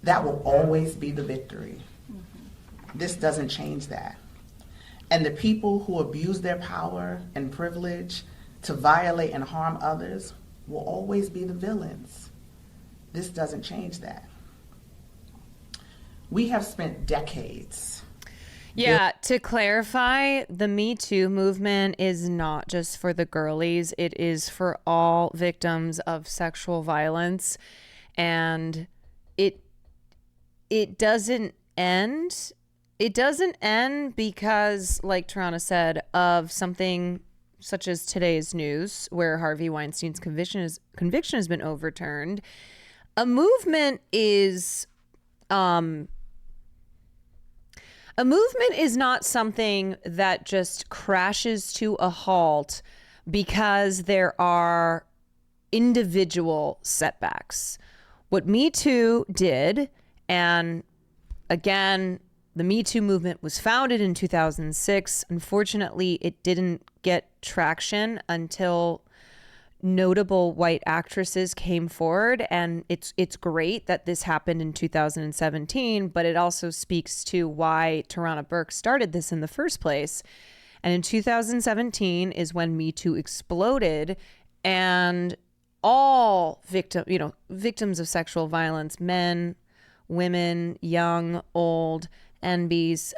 That will always be the victory. Mm-hmm. This doesn't change that. And the people who abuse their power and privilege to violate and harm others will always be the villains. This doesn't change that. We have spent decades. Yeah, to clarify, the Me Too movement is not just for the girlies. It is for all victims of sexual violence. And it doesn't end. It doesn't end because, like Tarana said, of something such as today's news, where Harvey Weinstein's conviction has been overturned. A movement is not something that just crashes to a halt because there are individual setbacks. What Me Too did, and again, the Me Too movement was founded in 2006. Unfortunately, it didn't get traction until notable white actresses came forward, and it's great that this happened in 2017, but it also speaks to why Tarana Burke started this in the first place. And in 2017 is when Me Too exploded, and all victims of sexual violence, men, women, young, old, NBs,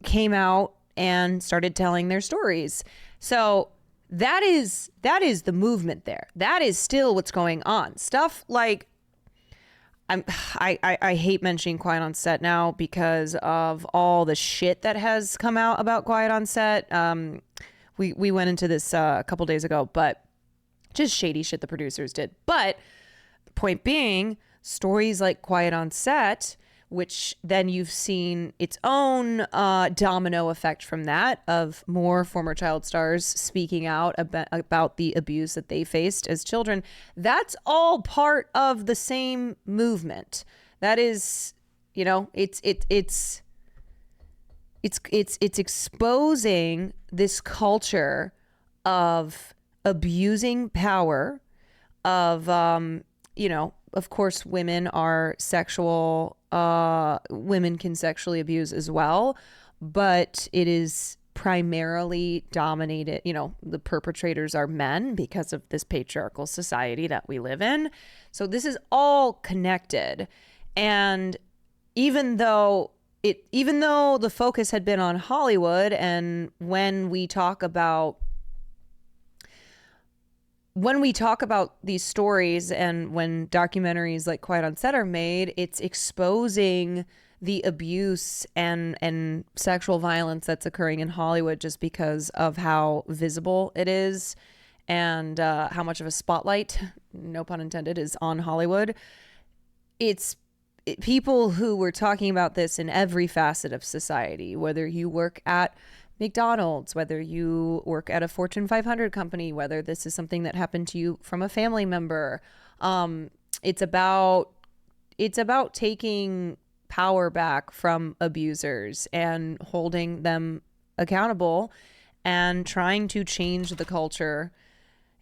came out and started telling their stories. So that is the movement there. That is still what's going on. Stuff like I hate mentioning Quiet on Set now because of all the shit that has come out about Quiet on Set. We went into this a couple days ago, but just shady shit the producers did. But the point being, stories like Quiet on Set, which then you've seen its own domino effect from that, of more former child stars speaking out about the abuse that they faced as children. That's all part of the same movement. That is, it's exposing this culture of abusing power, of of course, women are sexual. Women can sexually abuse as well, but it is primarily dominated. The perpetrators are men because of this patriarchal society that we live in. So this is all connected. And even though the focus had been on Hollywood, and when we talk about these stories and when documentaries like Quiet on Set are made, it's exposing the abuse and sexual violence that's occurring in Hollywood just because of how visible it is and how much of a spotlight, no pun intended, is on Hollywood. People who were talking about this in every facet of society, whether you work at McDonald's, whether you work at a Fortune 500 company, whether this is something that happened to you from a family member. It's about taking power back from abusers and holding them accountable and trying to change the culture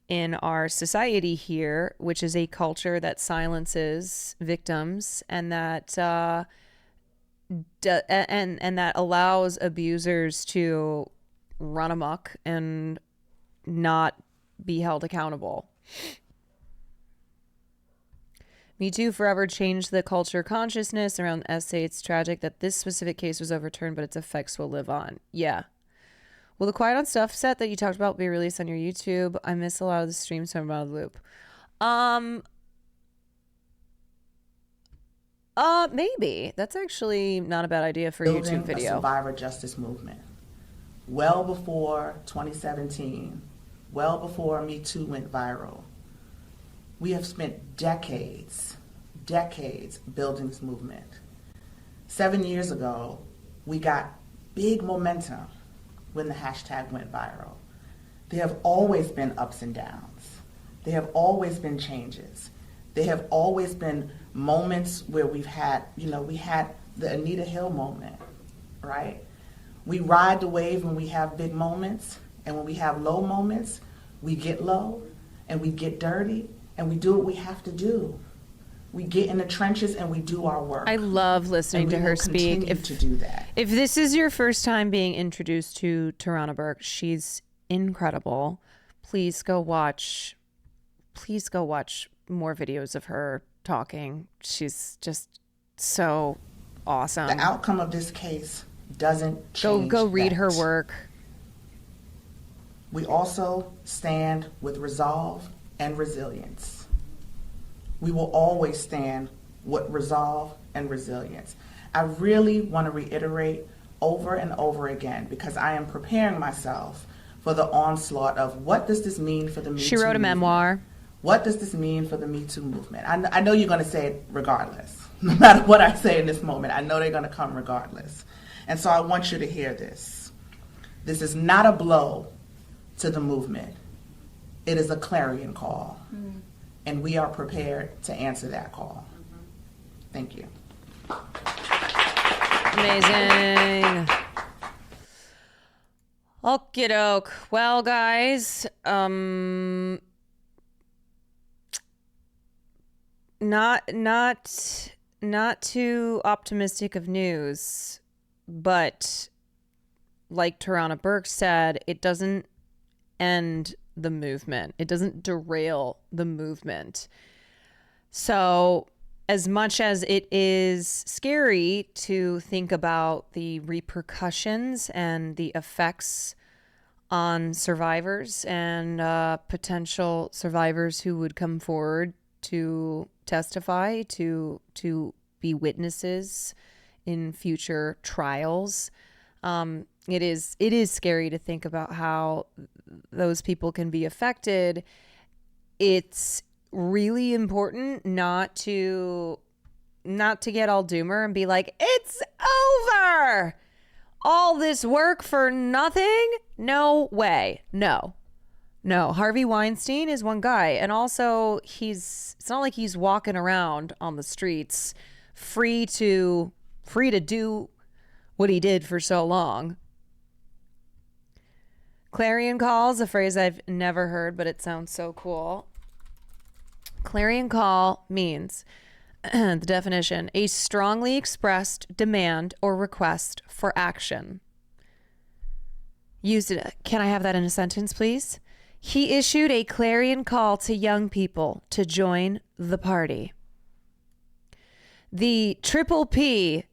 in our society here, which is a culture that silences victims and that and that allows abusers to run amok and not be held accountable. Me Too forever changed the culture consciousness around the essay. It's tragic that this specific case was overturned, but its effects will live on. Yeah. Will the Quiet on Stuff set that you talked about be released on your YouTube? I miss a lot of the streams, so I'm out of the loop. Maybe. That's actually not a bad idea for a YouTube video. A survivor justice movement. Well before 2017, well before Me Too went viral, we have spent decades building this movement. 7 years ago, we got big momentum when the hashtag went viral. There have always been ups and downs. There have always been changes. There have always been moments where we had the Anita Hill moment, right? We ride the wave when we have big moments, and when we have low moments, we get low and we get dirty and we do what we have to do. We get in the trenches and we do our work. I love listening to her speak. To do that. If this is your first time being introduced to Tarana Burke, she's incredible. Please go watch more videos of her talking. She's just so awesome. The outcome of this case doesn't change. Go read her work. We also stand with resolve and resilience. We will always stand with resolve and resilience. I really want to reiterate over and over again, because I am preparing myself for the onslaught of what does this mean for the Me Too She wrote a memoir. What does this mean for the Me Too movement? I know you're going to say it regardless. No matter what I say in this moment, I know they're going to come regardless. And so I want you to hear this. This is not a blow to the movement. It is a clarion call. And we are prepared to answer that call. Thank you. Amazing. Okie doke. Well, guys, not too optimistic of news, but like Tarana Burke said, it doesn't end the movement. It doesn't derail the movement. So as much as it is scary to think about the repercussions and the effects on survivors and potential survivors who would come forward to testify, to be witnesses in future trials, it is scary to think about how those people can be affected. It's really important not to get all doomer and be like, it's over, all this work for nothing. No way. No, Harvey Weinstein is one guy, and also it's not like he's walking around on the streets free to do what he did for so long. Clarion calls, a phrase I've never heard, but it sounds so cool. Clarion call means, the definition, a strongly expressed demand or request for action. Can I have that in a sentence, please? He issued a clarion call to young people to join the party. The Triple P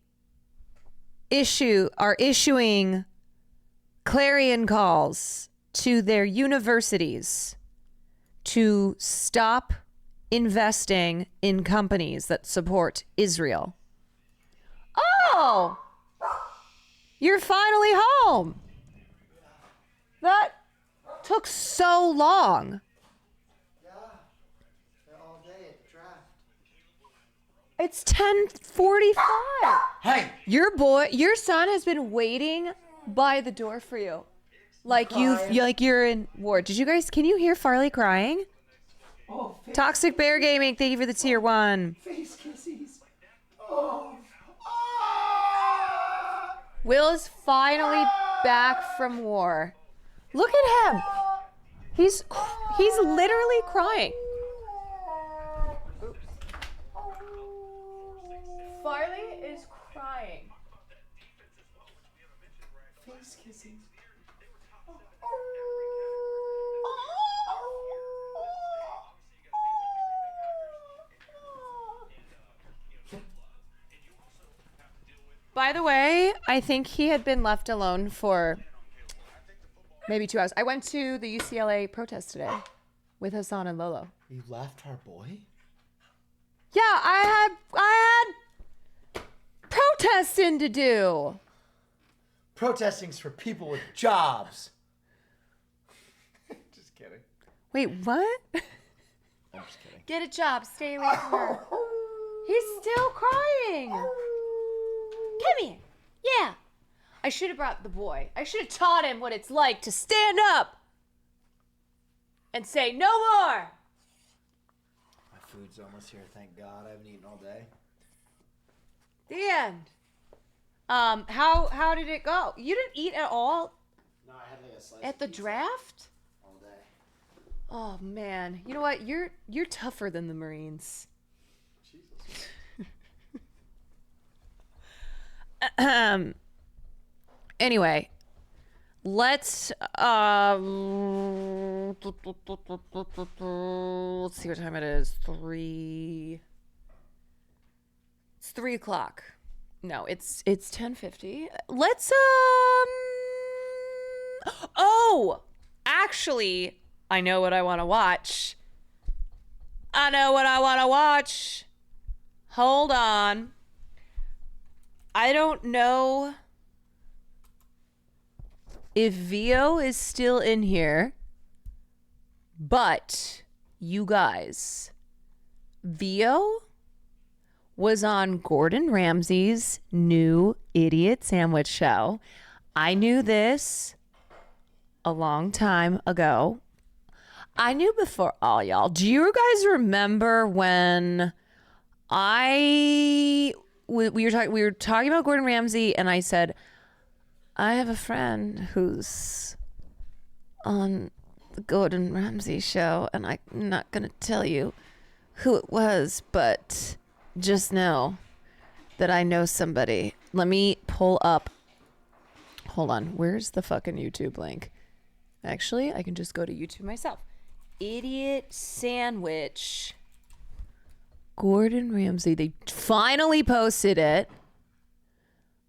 are issuing clarion calls to their universities to stop investing in companies that support Israel. Oh, you're finally home. That took so long. All day at the draft. It's 10:45. Hey, your son has been waiting by the door for you. Like you're in war. Can you hear Farley crying? Oh, Toxic Bear Gaming, thank you for the tier 1. face kisses. Oh. Will is finally back from war. Look at him. He's literally crying. Oops. Farley is crying. Face kisses. By the way, I think he had been left alone for maybe 2 hours. I went to the UCLA protest today with Hassan and Lolo. You left our boy? Yeah, I had protesting to do. Protesting's for people with jobs. Just kidding. Wait, what? I'm just kidding. Get a job. Stay away from her. He's still crying. Come here. Yeah. I should have brought the boy. I should have taught him what it's like to stand up and say no more. My food's almost here, thank God. I haven't eaten all day. The end. How did it go? You didn't eat at all? No, I had like a slice at the draft? all day. Oh man. You know what? You're tougher than the Marines. Jesus. Anyway, let's see what time it is. 3. It's 3 o'clock. No, it's 10:50. Let's oh, actually, I know what I want to watch. Hold on. I don't know if Vio is still in here, but you guys, Vio was on Gordon Ramsay's new Idiot Sandwich show. I knew this a long time ago. I knew before all y'all. Do you guys remember when we were talking about Gordon Ramsay, and I said, I have a friend who's on the Gordon Ramsay show, and I'm not going to tell you who it was, but just know that I know somebody. Let me pull up. Hold on. Where's the fucking YouTube link? Actually, I can just go to YouTube myself. Idiot sandwich. Gordon Ramsay. They finally posted it.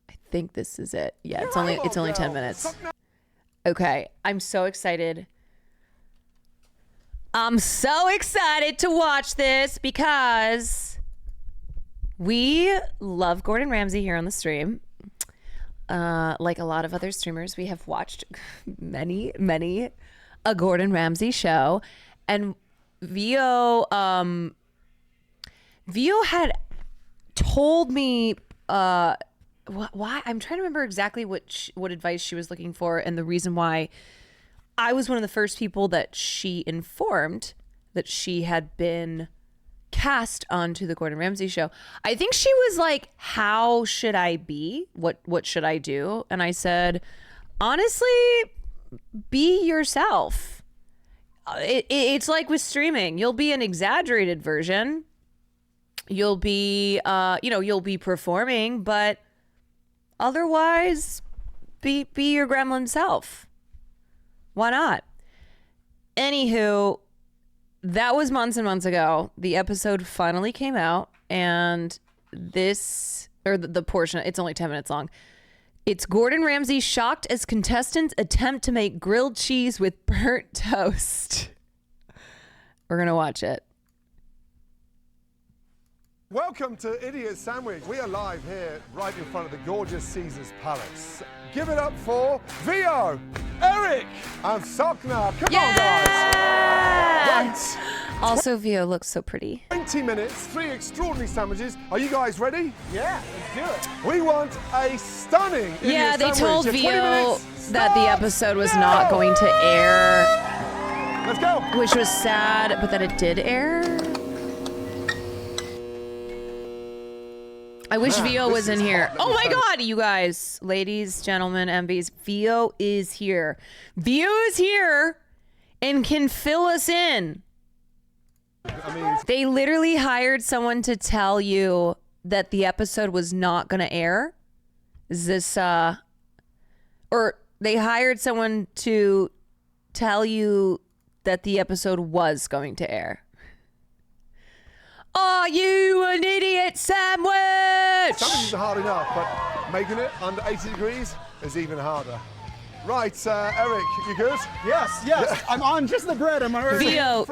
I think this is it. Yeah, it's only 10 minutes. Okay, I'm so excited. I'm so excited to watch this because we love Gordon Ramsay here on the stream. Like a lot of other streamers, we have watched many a Gordon Ramsay show, and Vio had told me why. I'm trying to remember exactly what advice she was looking for, and the reason why I was one of the first people that she informed that she had been cast onto the Gordon Ramsay show. I think she was like, how should I be? What should I do? And I said, honestly, be yourself. It's like with streaming. You'll be an exaggerated version. You'll be, you'll be performing, but otherwise, be your gremlin self. Why not? Anywho, that was months and months ago. The episode finally came out, and the portion, it's only 10 minutes long. It's Gordon Ramsay shocked as contestants attempt to make grilled cheese with burnt toast. We're going to watch it. Welcome to Idiot Sandwich. We are live here right in front of the gorgeous Caesar's Palace. Give it up for Vio, Eric, and Sokna. Come on, guys. Right. Also, Vio looks so pretty. 20 minutes, 3 extraordinary sandwiches. Are you guys ready? Yeah, let's do it. We want a stunning Idiot they Sandwich. told Your 20 Vio minutes that the episode was not going to air. Let's go. Which was sad, but that it did air. I wish Vio was in here. Oh my God, you guys, ladies, gentlemen, MVs, Vio is here. Vio is here and can fill us in. They literally hired someone to tell you that the episode was not going to air. Is this, or they hired someone to tell you that the episode was going to air. Are you an idiot sandwich? Sandwiches are hard enough, but making it under 80 degrees is even harder. Right, Eric, you good? Yes. Yeah. I'm on just the bread. I'm already. Vio,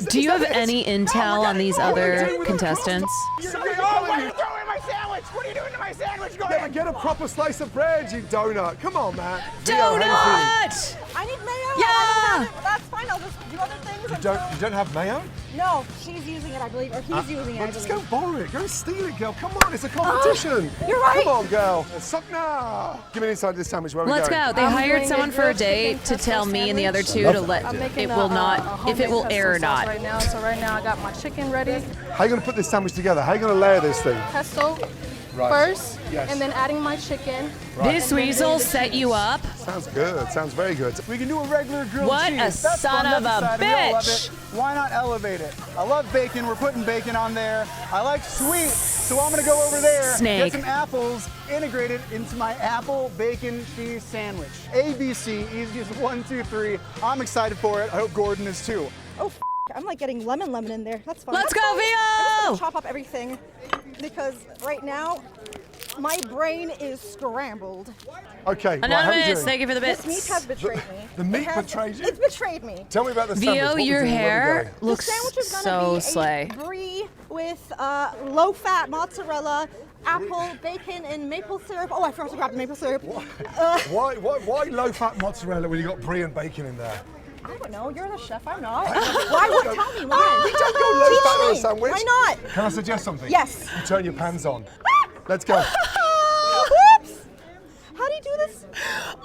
do you have any intel on these other contestants? Why are you throwing my sandwich? What are you doing to my sandwich? Go ahead. Get a proper slice of bread, you donut. Come on, man. Donut! I need mayo. Yeah. That's fine. I'll just do other things. You don't have mayo? No, she's using it, I believe, or he's using it. I Just believe. go borrow it. Go steal it, girl. Come on, it's a competition. You're right. Come on, girl. Sokna. Give me inside this sandwich. Where Let's we going? go. They hired someone for a day to tell me and the other two to let it will not, if it will air or not. Right now, I got my chicken ready. How are you going to put this sandwich together? How are you going to layer this thing? Pesto first, and then adding my chicken. This weasel set you up. Sounds good. Sounds very good. We can do a regular grilled What cheese. a That's son fun. of That's a exciting. You'll love bitch. it. Why not elevate it? I love bacon. We're putting bacon on there. I like sweet, so I'm gonna go over there, Snake. get some apples integrated into my apple bacon cheese sandwich. ABC, easiest 1, 2, 3. I'm excited for it. I hope Gordon is too. Oh, I'm like getting lemon in there. That's fine. Let's go, I'm just Vio! gonna chop up everything because right now my brain is scrambled. Okay. Anonymous, thank you for the bits. This meat has betrayed me. The meat betrayed you? It's betrayed me. Tell me about the sandwich. Vio, What your we doing? Where hair we looks The sandwich is so gonna be slay. a brie with low-fat mozzarella, apple, bacon, and maple syrup. Oh, I forgot to grab the maple syrup. Why low-fat mozzarella when you got brie and bacon in there? I don't know. You're the chef. I'm not. Why would tell me? Why? You don't go low-fat on a Teach me. sandwich. Why not? Can I suggest something? Yes. You turn your pans on. Let's go. Whoops! How do you do this?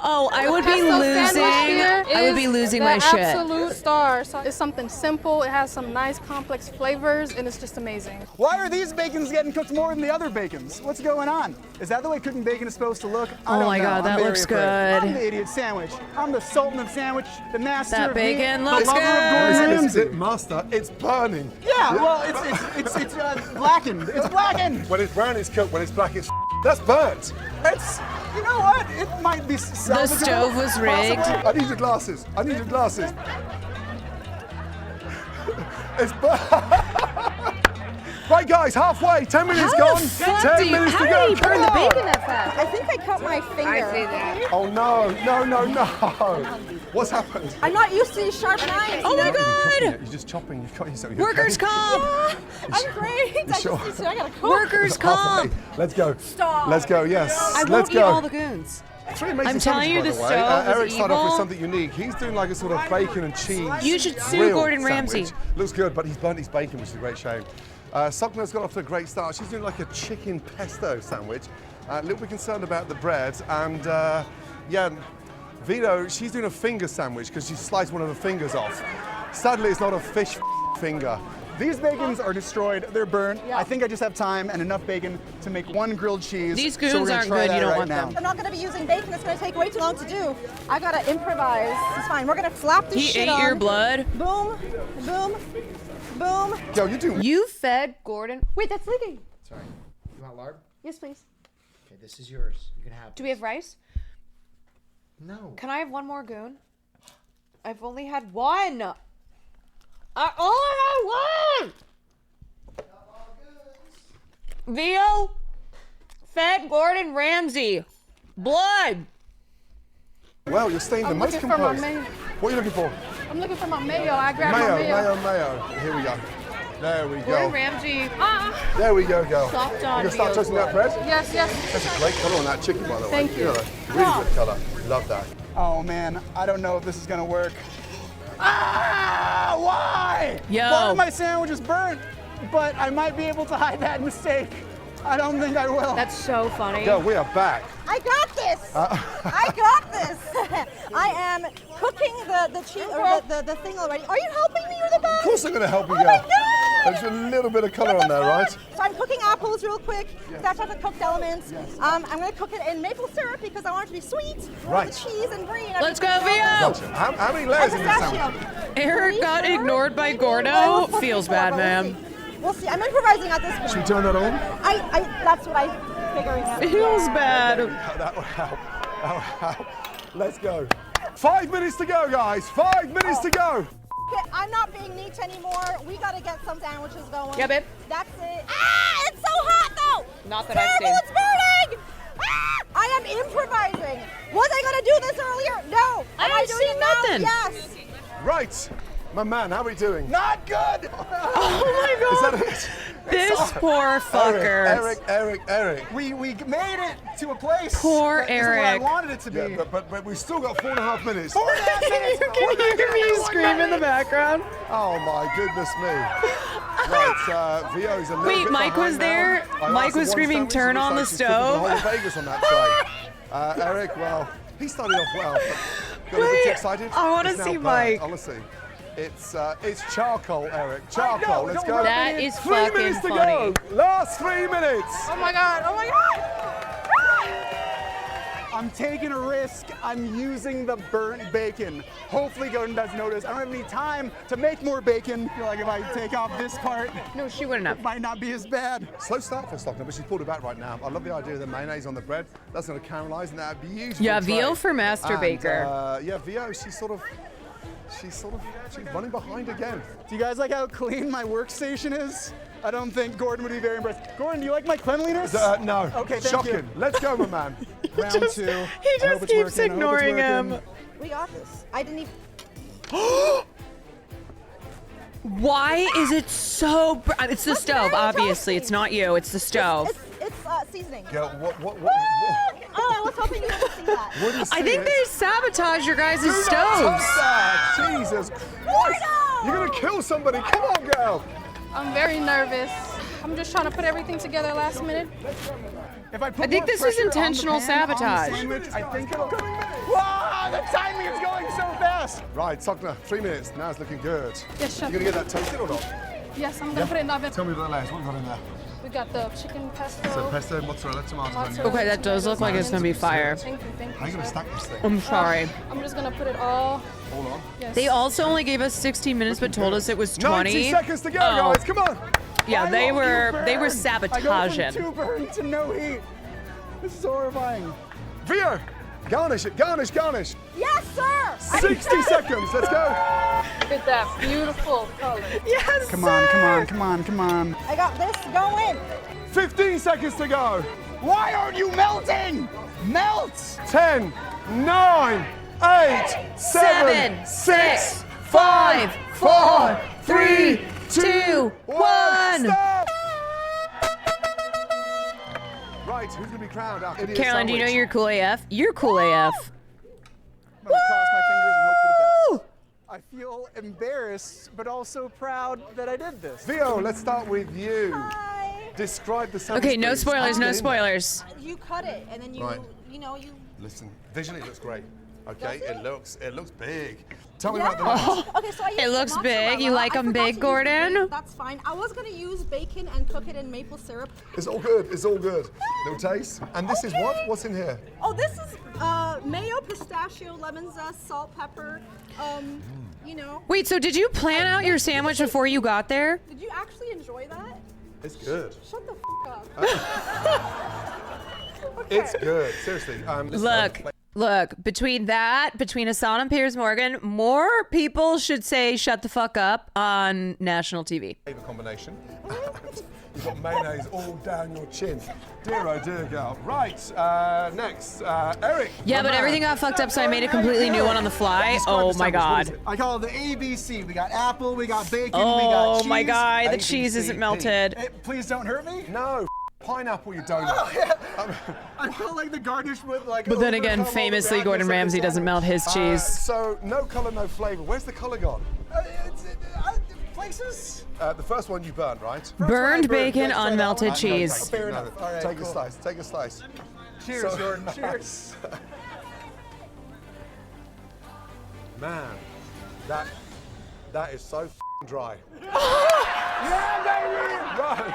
Oh, I would be losing. I would be losing my shit. Absolute star. So it's something simple. It has some nice complex flavors, and it's just amazing. Why are these bacons getting cooked more than the other bacons? What's going on? Is that the way cooking bacon is supposed to look? I don't know. God, that looks good. I'm the idiot sandwich. I'm the sultan of sandwich, the master That of bacon meat, looks the lover good. of Gordon Ramsay. Master, it's burning. Yeah, well, it's blackened. It's blackened. When it's brown, it's cooked. When it's black, it's that's burnt. It's, you know what? It might be salvageable. The stove was rigged. I need your glasses. I need your glasses. It's burnt. Right, guys, halfway. 10 minutes gone. 10 minutes to go. How did he burn the Come on. bacon that fast? I think I cut my finger. I see that. Oh, no. What's happened? I'm not used to these sharp knives. Oh, my you know? God. You're just chopping. You've got yourself. Workers' comp. Yeah, I'm great. I gotta cook. Workers' comp. Let's go. Stop. Let's go. Yes. I Let's won't eat go. all the goons. Three amazing I'm telling you, sandwiches, the by the way. stove is Eric started off with evil. something unique. He's doing like a sort of bacon and cheese. You should sue grilled Gordon Ramsay. sandwich. Looks good, but he's burnt his bacon, which is a great shame. Sokna's got off to a great start. She's doing like a chicken pesto sandwich. A little bit concerned about the bread. And yeah, Vito, she's doing a finger sandwich because she sliced one of her fingers off. Sadly, it's not a fish finger. These bacons are destroyed. They're burnt. I think I just have time and enough bacon to make one grilled cheese. These so goons we're gonna aren't try good. that You don't right want now. them. I'm not gonna be using bacon. It's gonna take way too long to do. I gotta improvise. It's fine. We're gonna flap this He shit ate on. your blood. Boom, boom, boom. Yo, you do. You fed Gordon. Wait, that's leaking. Sorry. You want lard? Yes, please. Okay, this is yours. You can have. Do we have rice? No. Can I have one more goon? I've only had one. I only had one. Vio fed Gordon Ramsay blood. Well, you're staying the I'm most looking for my composed. mayo. What are you looking for? I'm looking for my mayo. I grabbed my mayo. Mayo. Here we go. There we Gordon go. Ramsay. There we go, girl. Soft You're on gonna start Vio's toasting that Yes, bread? yes. That's a great colour on that chicken, by the way. Thank you. Really good colour. Love that. Oh man, I don't know if this is gonna work. Ah! Why? Yo. One of my sandwich is burnt, but I might be able to hide that mistake. I don't think I will. That's so funny. Girl, we are back. I got this. I got this. I am cooking the cheese or the thing already. Are you helping me? You're the best. Of course I'm going to help you, Oh girl. my God. There's a little bit of colour on there, right? So I'm cooking apples real quick. That's not the cooked elements. I'm going to cook it in maple syrup because I want it to be sweet. Right. With the cheese and brie. And Let's go, everything else. Vio. Gotcha. How many layers in this Pistachio. sandwich? Eric got ignored by Gordo. I was supposed to Feels be more, bad, but man. We'll see. I'm improvising at this point. Should we turn that on? That's what I'm figuring out. Feels bad. That will help. That will help. Let's go. 5 minutes to go, guys. 5 minutes to go. Okay, I'm not being neat anymore. We got to get some sandwiches going. Yeah, babe. That's it. Ah, it's so hot though. Not that Terrible, I've seen. it's burning. Ah, I am improvising. Was I gonna do this earlier? No. Am I ain't doing seen it now? nothing. Yes. Right. My man, how are we doing? Not good. Oh my God. Is that it? This poor fucker. Eric. We made it to a place. Poor that isn't where I Eric. wanted it to be. Yeah, but we've still got 4.5 minutes. 4.5 minutes. You can hear me scream in the background. Oh my goodness me. Right, Vio's a little Wait, bit Mike was behind there? now. I Mike asked her was one screaming, sandwich, "Turn it looks on like the she's cooking the stove." whole Vegas on that tray. Eric, well, he started off well. But got a Wait, bit excited. I wanna It's now see burnt. Mike. Honestly, it's charcoal, Eric. Charcoal. Let's go. That is 3 fucking minutes to funny. go. Last 3 minutes. Oh my God. Oh my God. I'm taking a risk. I'm using the burnt bacon. Hopefully Gordon doesn't notice. I don't have any time to make more bacon. I feel like if I take off this part, No, she wouldn't have. it might not be as bad. Slow start for Stockton, but she's pulled it back right now. I love the idea of the mayonnaise on the bread. That's going to caramelize and that beautiful. Yeah, tray. Vio for Master And, Baker. Yeah, Vio, she's running behind again. Do you guys like how clean my workstation is? I don't think Gordon would be very impressed. Gordon, do you like my cleanliness? No. Okay, thank Shocking. you. Let's go, my man. Round just- two. he I hope just it's keeps working. I hope it's ignoring him. working. We got this. I didn't even. Why is it so? It's the stove, obviously. It's not you. It's the stove. It's seasoning. Girl, what? Oh, I was hoping you would see that. Wouldn't I see think it. they sabotage your guys' Do not stoves. touch that. Jesus Christ. You're going to kill somebody. Come on, girl. I'm very nervous. I'm just trying to put everything together last minute. If I put I think more this is pressure on the intentional pan, on the sabotage. sandwich, I think it'll. Wow, the timing is going so fast. fast. Right, Sokna, 3 minutes. Now it's looking good. Yes, chef. You gonna get that toasted or not? Yes, I'm gonna put it in the oven. Tell me what else. What we got in there? We got the chicken pesto. So pesto, mozzarella, tomatoes, onions. Okay, that does look like it's gonna be fire. Thank you, thank you. How are you gonna chef. stack this thing? I'm sorry. I'm just gonna put it all. Hold on. Yes. They also only gave us 16 minutes, but told us it was 20. 90 seconds to go, Oh. guys. Come on. Yeah, they were I go from sabotaging. 2 burn to no heat. This is horrifying. Vio, garnish it. Garnish, garnish. Yes, sir. 60 seconds. Let's go. Look at that beautiful color. Yes, Come on, come on, come on, come on. I got this going. 15 seconds to go. Why aren't you melting? Melt! 10, 9, 8, 7, 6, 5, 4, 3, 2, 1. Stop! Right, who's gonna be crowned after Idiot Caroline, do you know Sandwich? you're cool AF? You're cool AF. I'm gonna cross my fingers and hope for the best. I feel embarrassed, but also proud that I did this. Vio, let's start with you. Hi. Describe the sandwich. Okay, no please. spoilers, no How's it been? spoilers. You cut it, and then you, Right. you know, you. Listen, visually it looks great. Okay, Does it looks big. Tell me Yeah. about the lunch. Okay, so I used It looks the big. You mozzarella. like I 'em forgot big, to use Gordon? bacon. That's fine. I was gonna use bacon and cook it in maple syrup. It's all good. It's all good. Little taste. And this is what? What's in here? Oh, this is mayo, pistachio, lemon zest, salt, pepper. You know. Wait, so did you plan out your sandwich before you got there? Did you actually enjoy that? It's good. Shut the up. It's good. Seriously. Listen, Look, between Hassan and Piers Morgan, more people should say shut the fuck up on national TV. Flavor combination. You've got mayonnaise all down your chin. Dear oh dear girl. Right, next, Eric. Yeah, but everything got fucked up, so I made a completely new one on the fly. Oh my god. I call it the ABC. We got apple, we got bacon, we Oh got cheese. my god, the cheese isn't melted. Hey, please don't hurt me. No, pineapple, you donut. Oh, yeah. I felt like the garnish with like. But then again, famously, Gordon Ramsay doesn't melt his cheese. So, no color, no flavor. Where's the color gone? Places. The first one you burnt, right? Burned bacon, unmelted cheese. Fair enough. All right, take cool. a slice. Take a slice. Cheers, Jordan. Cheers. Man, that is so dry. Yeah, baby. Right.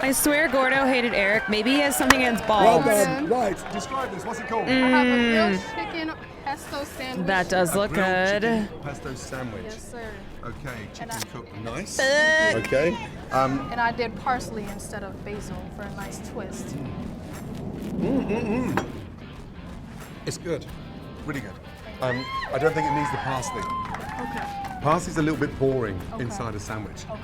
I swear Gordo hated Eric. Maybe he has something against balls. Right. Describe this. What's it called? I have a grilled chicken pesto sandwich. That does look good. Chicken pesto sandwich. Yes, sir. Okay, chicken cooked nice. Uh, Okay. And I did parsley instead of basil for a nice twist. It's good. Really good. I don't think it needs the parsley. Okay. Parsley's a little bit boring Okay. inside a sandwich. Okay.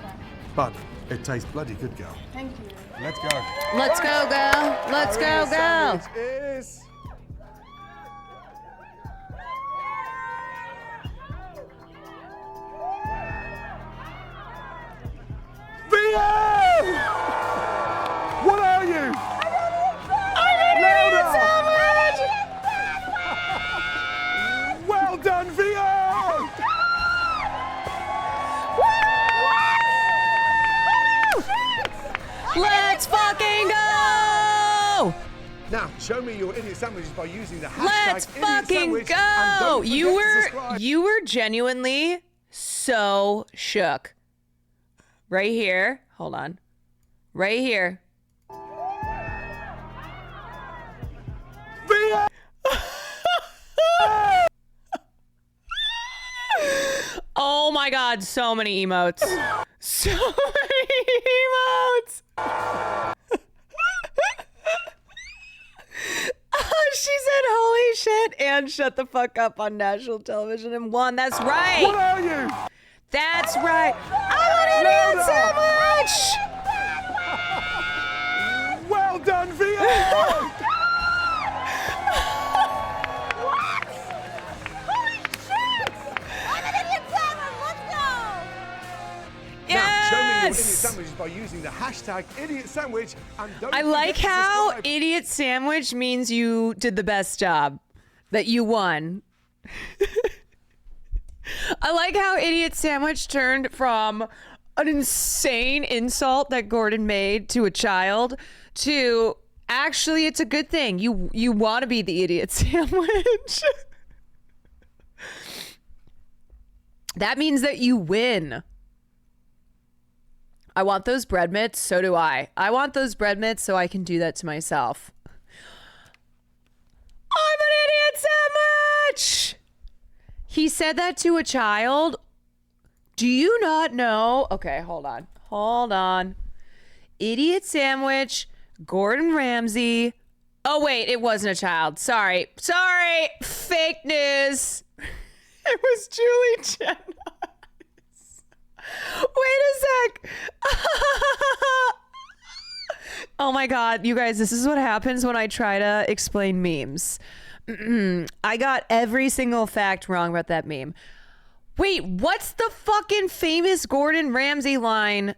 But it tastes bloody good, girl. Thank you. Let's go. Let's go, girl. Let's go, go. Sandwich is... VM! What are you? Well done, VM! Let's fucking go! Now, show me your idiot sandwiches by using the hashtag Let's idiot fucking sandwich, and go! don't forget to subscribe. You were genuinely so shook. Right here. Hold on. Right here. VM! Oh my god, so many emotes. So many emotes. She said holy shit and shut the fuck up on national television and won. That's right. What are you? That's right. I want an idiot sandwich. Well done, VM! Now, show me your idiot sandwiches by using the hashtag idiot sandwich, and don't I forget like to how subscribe. idiot sandwich means you did the best job, that you won. I like how idiot sandwich turned from an insane insult that Gordon made to a child to actually it's a good thing. You want to be the idiot sandwich. That means that you win. I want those bread mitts. So do I. I want those bread mitts so I can do that to myself. I'm an idiot sandwich. He said that to a child. Do you not know? Okay, hold on. Hold on. Idiot sandwich, Gordon Ramsay. Oh, wait, it wasn't a child. Sorry. Sorry. Fake news. It was Julie Chen. Wait a sec. Oh my God, you guys, this is what happens when I try to explain memes. I got every single fact wrong about that meme. Wait, what's the fucking famous Gordon Ramsay line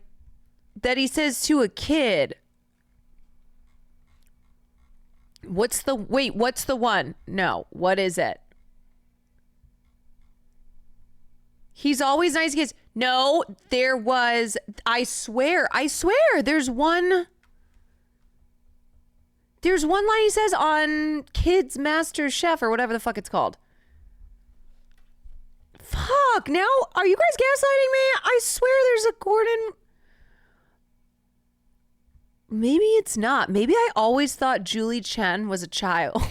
that he says to a kid? What's the one? No, what is it? He's always nice to kids. No, there was, I swear, there's one line he says on Kids Master Chef or whatever the fuck it's called. Fuck, now, are you guys gaslighting me? I swear there's a Gordon. Maybe it's not. Maybe I always thought Julie Chen was a child.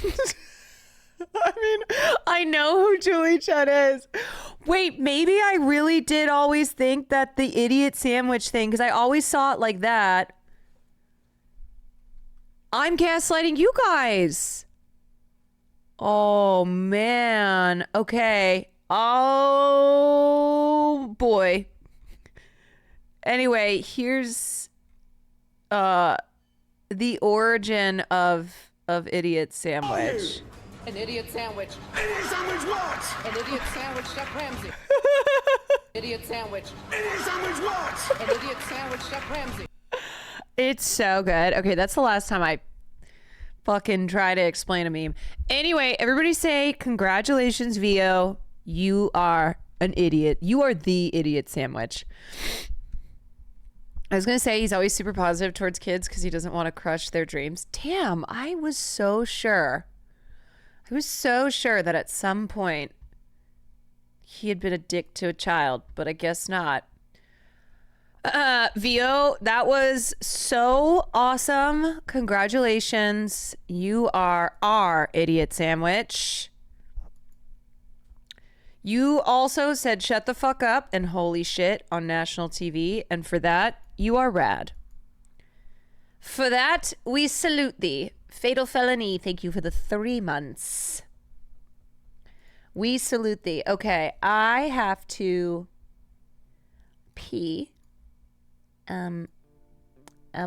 I mean, I know who Julie Chen is. Wait, maybe I really did always think that the idiot sandwich thing, because I always saw it like that. I'm gaslighting you guys. Oh, man. Okay. Oh, boy. Anyway, here's the origin of idiot sandwich. An idiot sandwich. Idiot sandwich what? An idiot sandwich, Chef Ramsay. Idiot sandwich. Idiot sandwich what? An idiot sandwich, Chef Ramsay. It's so good. Okay, that's the last time I fucking try to explain a meme. Anyway, everybody say congratulations, Vio. You are an idiot. You are the idiot sandwich. I was going to say he's always super positive towards kids because he doesn't want to crush their dreams. Damn, I was so sure. I was so sure that at some point he had been a dick to a child, but I guess not. Vio, that was so awesome. Congratulations. You are our idiot sandwich. You also said shut the fuck up and holy shit on national TV, and for that, you are rad. For that, we salute thee. Fatal Felony, thank you for the 3 months. We salute thee. Okay, I have to pee. I'll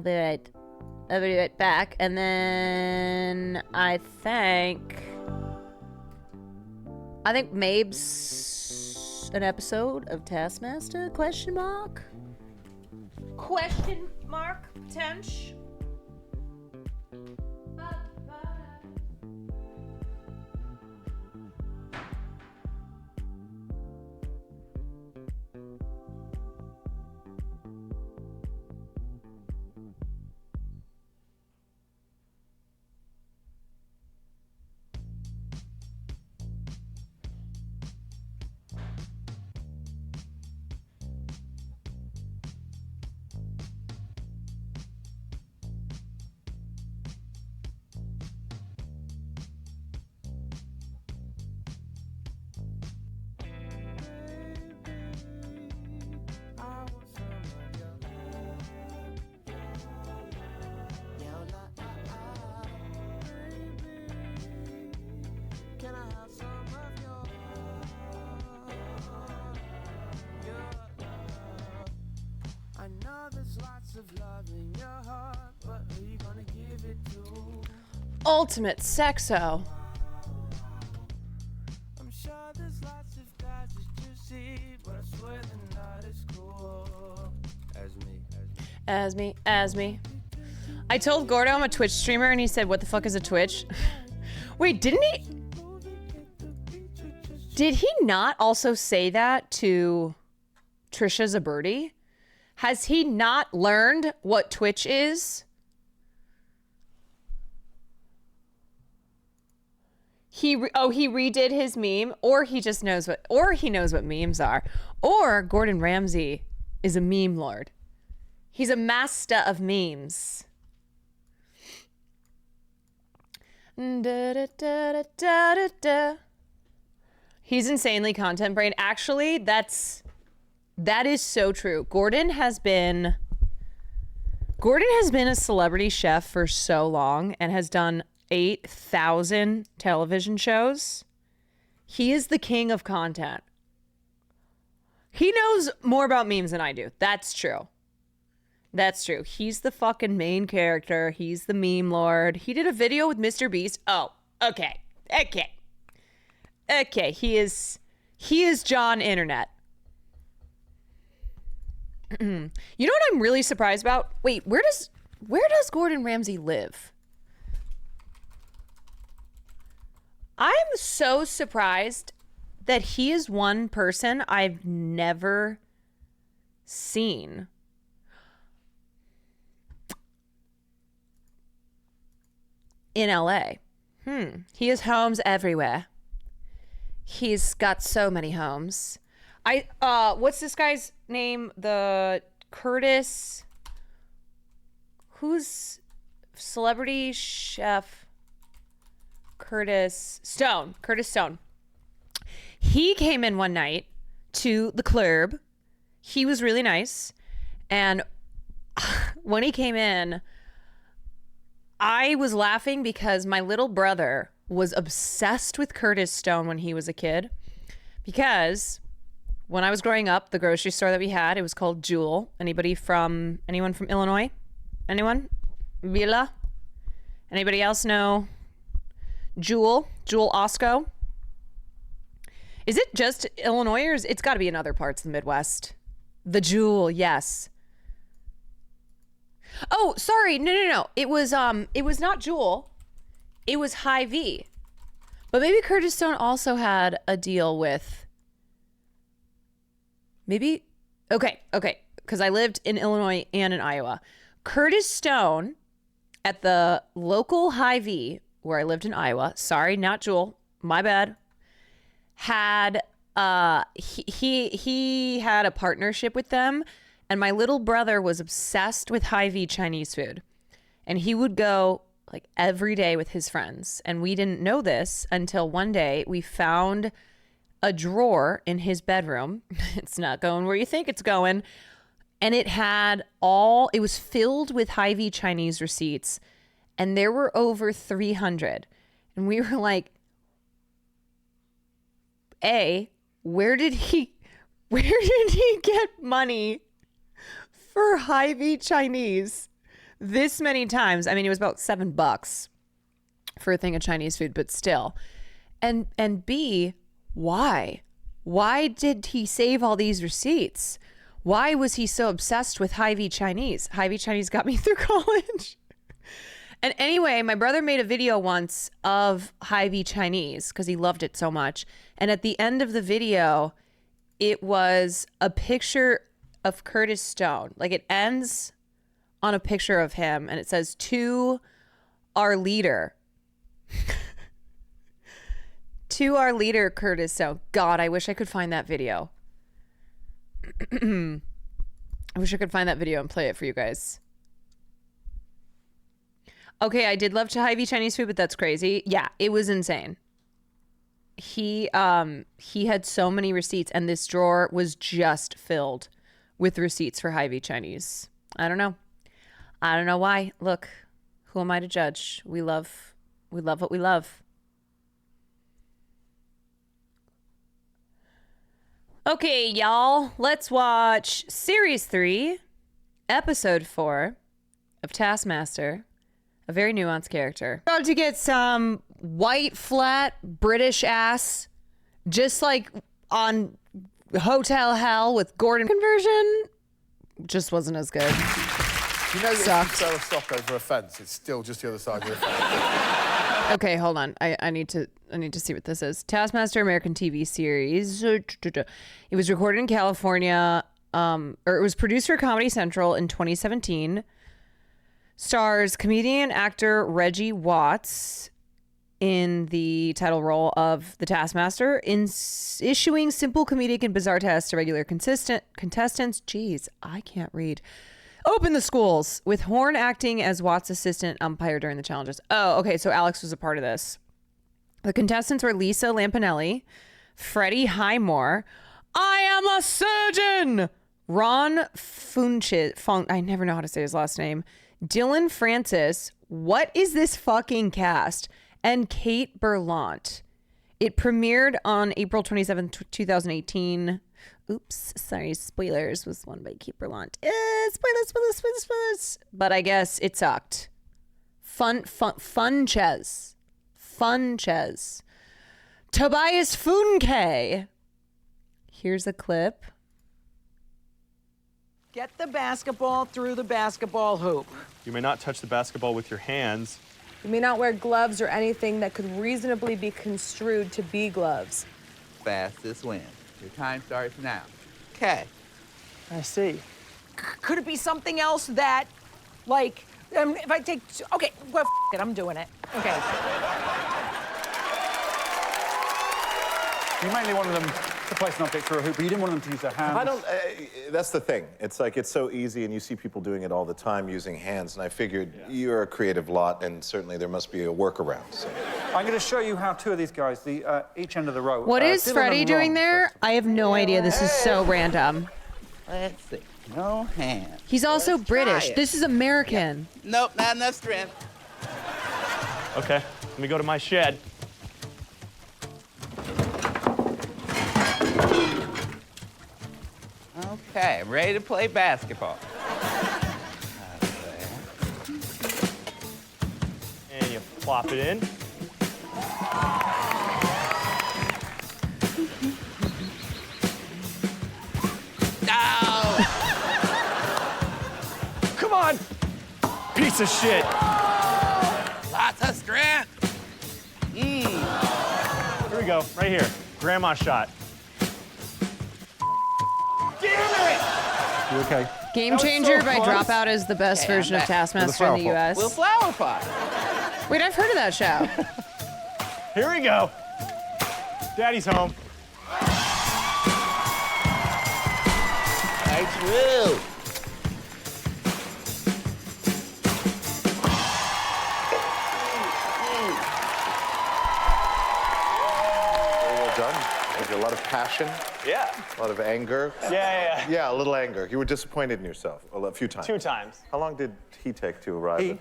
be right back. And then I think Mabe's an episode of Taskmaster? Question mark? Potential? Ultimate sexo. I'm sure there's lots of guys that you see, but I swear they're not as cool As me. I told Gordo I'm a Twitch streamer and he said, what the fuck is a Twitch? Wait, did he not also say that to Trisha Zaberti? Has he not learned what Twitch is? He redid his meme, or he just knows he knows what memes are, or Gordon Ramsay is a meme lord. He's a master of memes. He's insanely content brain. Actually, that is so true. Gordon has been a celebrity chef for so long and has done 8,000 television shows. He is the king of content. He knows more about memes than I do. That's true. That's true. He's the fucking main character. He's the meme lord. He did a video with Mr. Beast. Oh, okay. Okay, he is John Internet. You know what I'm really surprised about? Wait, where does Gordon Ramsay live? I'm so surprised that he is one person I've never seen. In LA. He has homes everywhere. He's got so many homes. What's this guy's name? The Curtis. Who's celebrity chef? Curtis Stone. He came in one night to the club. He was really nice. And when he came in, I was laughing because my little brother was obsessed with Curtis Stone when he was a kid. Because when I was growing up, the grocery store that we had, it was called Jewel. Anyone from Illinois? Anyone? Villa? Anybody else know Jewel Osco? Is it just Illinois, or it's got to be in other parts of the Midwest? The Jewel, yes. Oh, sorry. No. It was not Jewel. It was Hy-Vee. But maybe Curtis Stone also had a deal with okay, because I lived in Illinois and in Iowa. Curtis Stone at the local Hy-Vee where I lived in Iowa, sorry, not Jewel, my bad, had he had a partnership with them, and my little brother was obsessed with Hy-Vee Chinese food. And he would go like every day with his friends. And we didn't know this until one day we found a drawer in his bedroom. It's not going where you think it's going. And it was filled with Hy-Vee Chinese receipts. And there were over 300. And we were like, where did he get money for Hy-Vee Chinese this many times? I mean, it was about $7 for a thing of Chinese food, but still. And B, why? Why did he save all these receipts? Why was he so obsessed with Hy-Vee Chinese? Hy-Vee Chinese got me through college. And anyway, my brother made a video once of Hy-Vee Chinese because he loved it so much. And at the end of the video, it was a picture of Curtis Stone. Like, it ends on a picture of him and it says, "To our leader." To our leader, Curtis Stone. God, I wish I could find that video. I wish I could find that video and play it for you guys. Okay, I did love Hy-Vee Chinese food, but that's crazy. Yeah, it was insane. He had so many receipts, and this drawer was just filled with receipts for Hy-Vee Chinese. I don't know why. Look, who am I to judge? We love what we love. Okay, y'all, let's watch Series 3, Episode 4 of Taskmaster, a very nuanced character. About to get some white, flat, British ass, just like on Hotel Hell with Gordon. Conversion just wasn't as good. You know, if you throw a stock over a fence, it's still just the other side of the fence. Okay, hold on. I need to see what this is. Taskmaster American TV series. It was recorded in California, or it was produced for Comedy Central in 2017. Stars comedian actor Reggie Watts. in the title role of the Taskmaster in issuing simple comedic and bizarre tests to regular contestants. Jeez, I can't read. Open the schools, with Horn acting as Watt's assistant umpire during the challenges. Oh, okay, so Alex was a part of this. The contestants were Lisa Lampanelli, Freddie Highmore, I am a surgeon, Ron Funches, I never know how to say his last name, Dylan Francis, what is this fucking cast, and Kate Berlant. It premiered on April 27th, 2018. Oops, sorry, spoilers, was won by Kate Berlant. Spoilers. But I guess it sucked. Funches. Tobias Funke. Here's a clip. Get the basketball through the basketball hoop. You may not touch the basketball with your hands. You may not wear gloves or anything that could reasonably be construed to be gloves. Fastest wins. Your time starts now. Okay. I see. Could it be something else that, like, if I take, okay, well, it, I'm doing it. Okay. You mainly wanted them to place an object through a hoop, but you didn't want them to use their hands. I don't, that's the thing. It's like, it's so easy, and you see people doing it all the time using hands, and I figured you're a creative lot, and certainly there must be a workaround. So. I'm going to show you how two of these guys, each end of the row. What is Freddie doing there? I have no idea. This is so random. Let's see. No hands. He's also British. This is American. Yeah. Nope, not enough strength. Okay, let me go to my shed. Okay, ready to play basketball. And you plop it in. No! Come on! Piece of shit. Lots of strength. Here we go, right here. Grandma shot. You okay? Game Changer by Dropout is the best version of Taskmaster in the U.S. We'll flower pot. Wait, I've heard of that show. Here we go. Daddy's home. Nice move. Very well done. There's a lot of passion. Yeah. A lot of anger. Yeah. Yeah, a little anger. You were disappointed in yourself a few times. 2 times. How long did he take to arrive? He?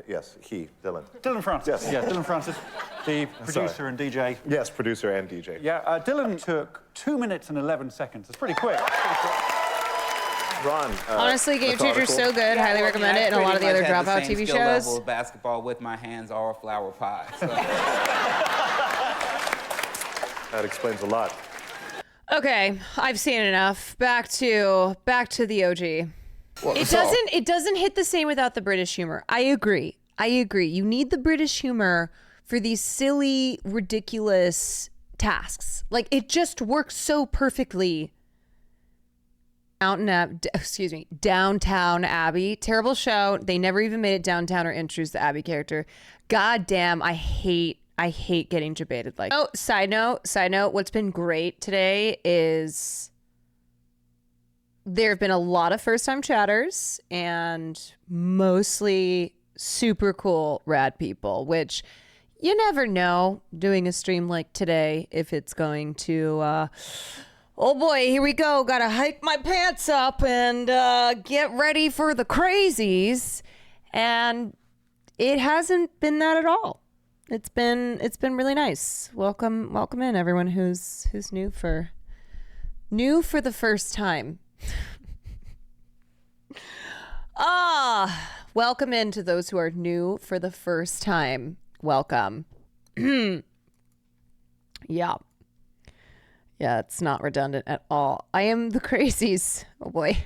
Yes, he, Dylan. Dylan Francis. Yes. Yeah, Dylan Francis, the producer and DJ. Yes, producer and DJ. Yeah, Dylan took 2 minutes and 11 seconds. It's pretty quick. Ron. Honestly, Game Changer's so good. Yeah, Highly recommend it. And a lot of the other Dropout TV shows. Level of basketball with my hands or a flower pot. So. That explains a lot. Okay, I've seen enough. Back to the OG. Well, It doesn't hit the same without the British humor. I agree. You need the British humor for these silly, ridiculous tasks. Like, it just works so perfectly. Downtown Abbey. Terrible show. They never even made it downtown or introduced the Abbey character. God damn, I hate getting debated like. Oh, side note, what's been great today is there have been a lot of first-time chatters and mostly super cool rad people, which you never know doing a stream like today if it's going to oh boy, here we go, gotta hike my pants up and get ready for the crazies. And it hasn't been that at all. It's been really nice. Welcome in everyone who's new for the first time. Welcome in to those who are new for the first time. Welcome. Yeah, it's not redundant at all. I am the crazies. Oh boy.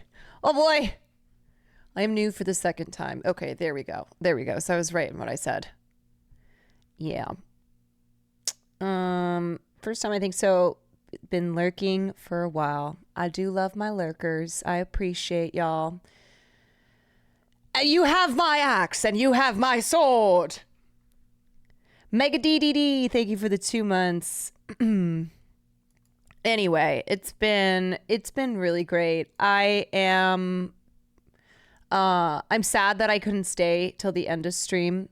I am new for the second time. Okay, there we go. So I was right in what I said. Yeah. First time I think so. Been lurking for a while. I do love my lurkers. I appreciate y'all. You have my axe and you have my sword. Mega DDD, thank you for the 2 months. Anyway, it's been really great. I'm sad that I couldn't stay till the end of stream.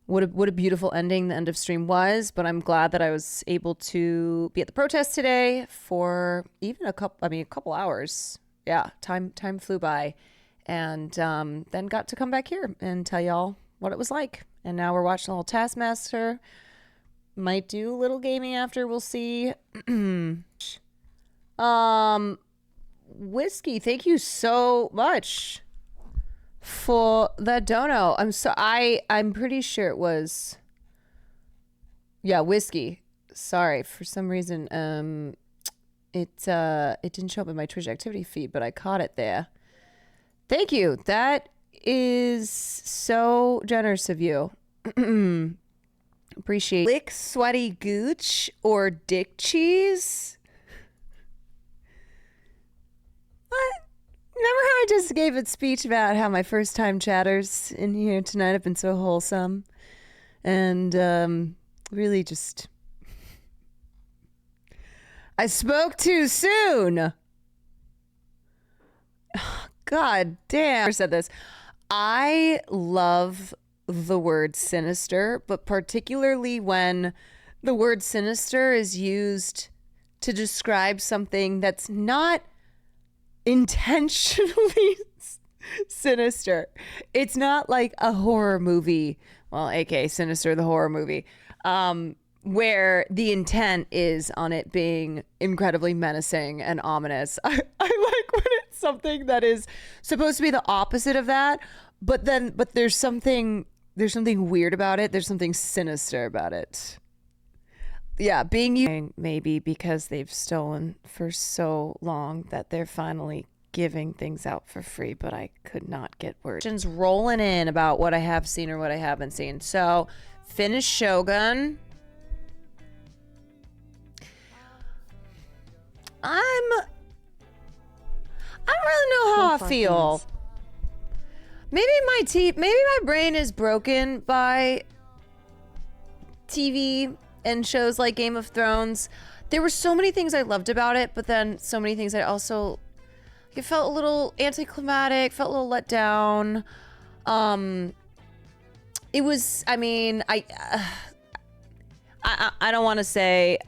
What a beautiful ending the end of stream was, but I'm glad that I was able to be at the protest today for even a couple hours. Yeah, time flew by, and then got to come back here and tell y'all what it was like. And now we're watching a little Taskmaster. Might do a little gaming after, we'll see. Whiskey, thank you so much for that dono. I'm pretty sure it was, yeah, Whiskey. Sorry, for some reason it didn't show up in my Twitch activity feed, but I caught it there. Thank you. That is so generous of you. Appreciate. Lick sweaty gooch or dick cheese? What? Remember how I just gave a speech about how my first time chatters in here tonight have been so wholesome? And really just... I spoke too soon! God damn. I said this. I love the word sinister, but particularly when the word sinister is used to describe something that's not intentionally sinister. It's not like a horror movie, well, aka Sinister the horror movie, where the intent is on it being incredibly menacing and ominous. I like when it's something that is supposed to be the opposite of that, but there's something weird about it. There's something sinister about it. Yeah, maybe because they've stolen for so long that they're finally giving things out for free, but I could not get words. Questions rolling in about what I have seen or what I haven't seen. So, finished Shogun. I don't really know how I feel. Maybe my brain is broken by TV and shows like Game of Thrones. There were so many things I loved about it, but then so many things I also, it felt a little anticlimactic, felt a little let down. It was, I mean, I don't want to say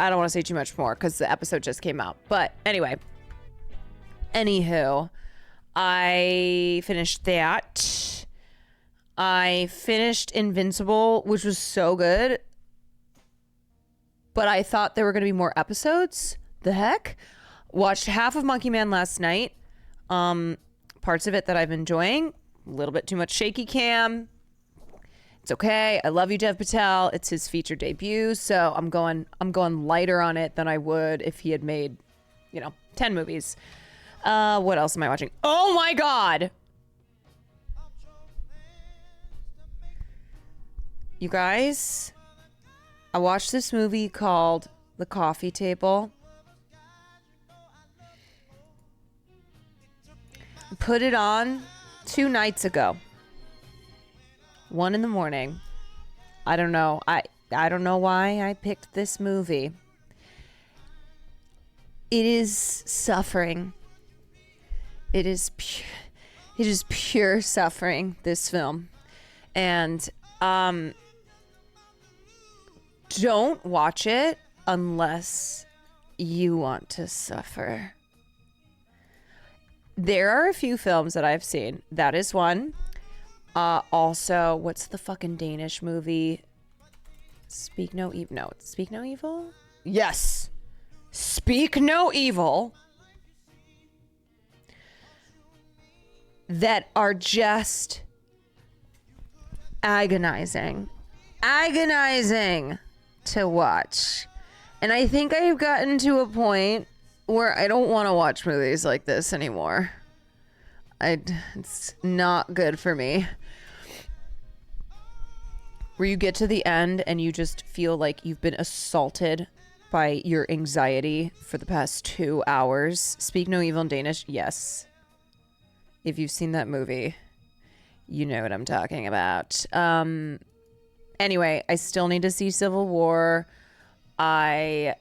too much more because the episode just came out. But anyway, anywho, I finished that. I finished Invincible, which was so good. But I thought there were going to be more episodes. The heck? Watched half of Monkey Man last night. Parts of it that I'm enjoying. A little bit too much shaky cam. It's okay. I love you, Dev Patel. It's his feature debut, so I'm going lighter on it than I would if he had made, 10 movies. What else am I watching? Oh my God! You guys, I watched this movie called The Coffee Table. Put it on 2 nights ago. 1 a.m. I don't know. I don't know why I picked this movie. It is suffering. It is pure suffering, this film. And don't watch it unless you want to suffer. There are a few films that I've seen. That is one. Also, what's the fucking Danish movie? Speak No Evil? No, Speak No Evil? Yes. Speak No Evil. That are just agonizing. Agonizing to watch. And I think I've gotten to a point where I don't want to watch movies like this anymore. It's not good for me. Where you get to the end and you just feel like you've been assaulted by your anxiety for the past 2 hours. Speak No Evil in Danish? Yes. If you've seen that movie, you know what I'm talking about. Anyway, I still need to see Civil War. I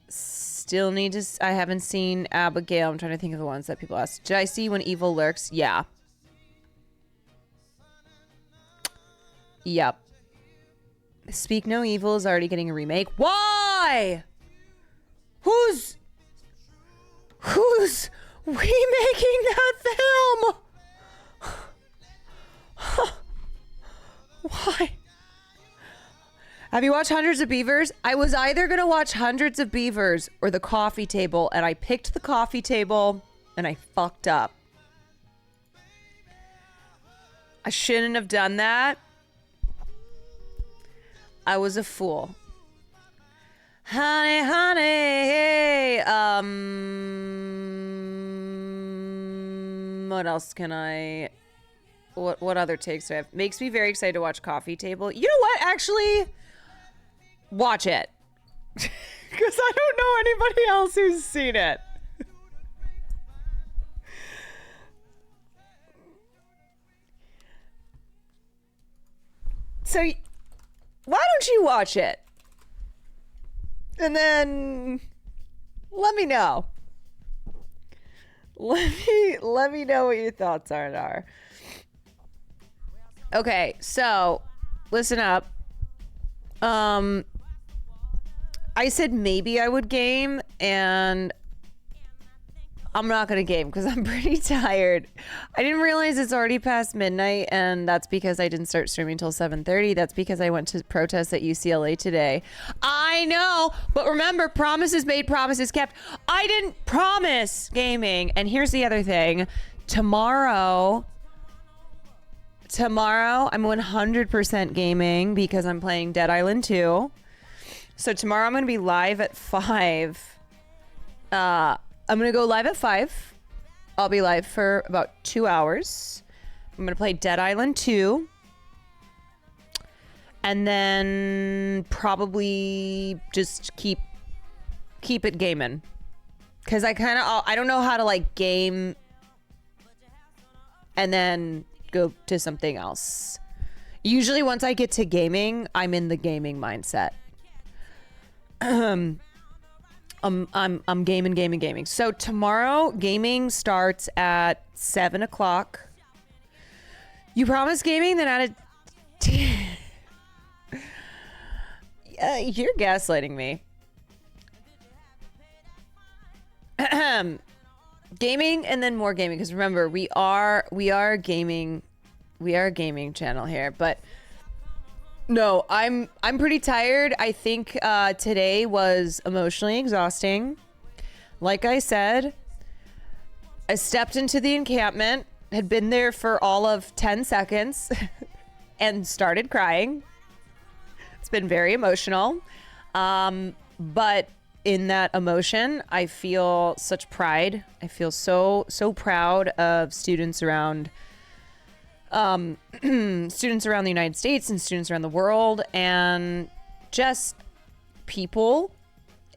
still need to. I haven't seen Abigail. I'm trying to think of the ones that people ask. Did I see When Evil Lurks? Yeah. Yep. Speak No Evil is already getting a remake. Why? Who's remaking that film? Why? Have you watched Hundreds of Beavers? I was either going to watch Hundreds of Beavers or The Coffee Table, and I picked The Coffee Table, and I fucked up. I shouldn't have done that. I was a fool. Honey, honey, what else can I... What other takes do I have? Makes me very excited to watch Coffee Table. You know what? Actually, watch it. Because I don't know anybody else who's seen it. So, why don't you watch it? And then let me know. Let me know what your thoughts are. Okay, so listen up. I said maybe I would game, and I'm not gonna game because I'm pretty tired. I didn't realize it's already past midnight, and that's because I didn't start streaming till 7:30. That's because I went to protest at UCLA today. I know, but remember, promises made, promises kept. I didn't promise gaming. And here's the other thing. Tomorrow I'm 100% gaming because I'm playing Dead Island 2. So tomorrow I'm going to be live at 5. I'm going to go live at 5. I'll be live for about 2 hours. I'm going to play Dead Island 2. And then probably just keep it gaming. Because I don't know how to like game and then go to something else. Usually once I get to gaming, I'm in the gaming mindset. I'm gaming. So tomorrow gaming starts at 7 o'clock. You promise gaming? Then added. You're gaslighting me. Gaming and then more gaming, because remember we are a gaming channel here. But no, I'm pretty tired. I think today was emotionally exhausting. Like I said, I stepped into the encampment, had been there for all of 10 seconds and started crying. It's been very emotional. But in that emotion, I feel such pride. I feel so proud of students around students around the United States and students around the world, and just people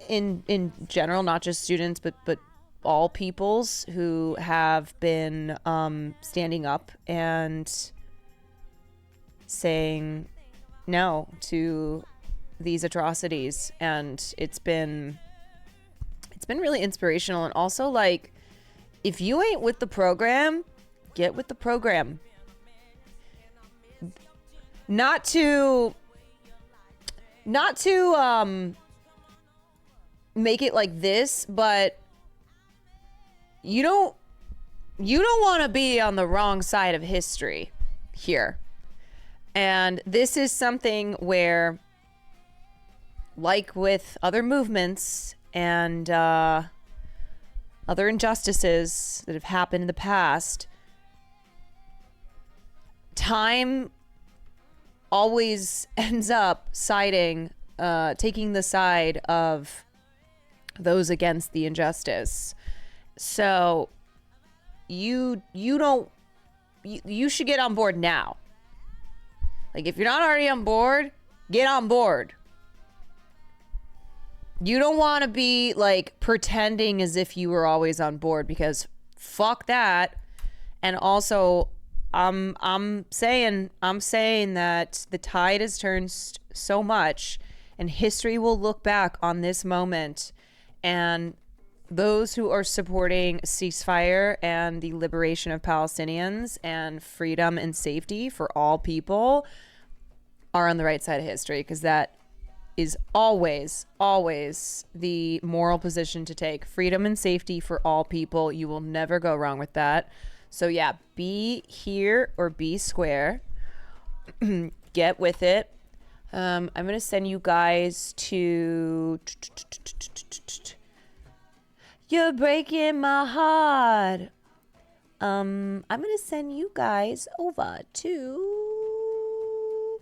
in general, not just students, but all peoples who have been standing up and saying no to these atrocities. And it's been really inspirational. And also, like, if you ain't with the program, get with the program. Not to make it like this, but you don't want to be on the wrong side of history here. And this is something where, like with other movements and other injustices that have happened in the past, time always ends up taking the side of those against the injustice. So you should get on board now. Like, if you're not already on board, get on board. You don't want to be like pretending as if you were always on board, because fuck that. And also, I'm saying that the tide has turned so much, and history will look back on this moment, and those who are supporting ceasefire and the liberation of Palestinians and freedom and safety for all people are on the right side of history, because that is always the moral position to take. Freedom and safety for all people. You will never go wrong with that. So yeah, be here or be square. Get with it. I'm going to send you guys to... You're breaking my heart. I'm going to send you guys over to...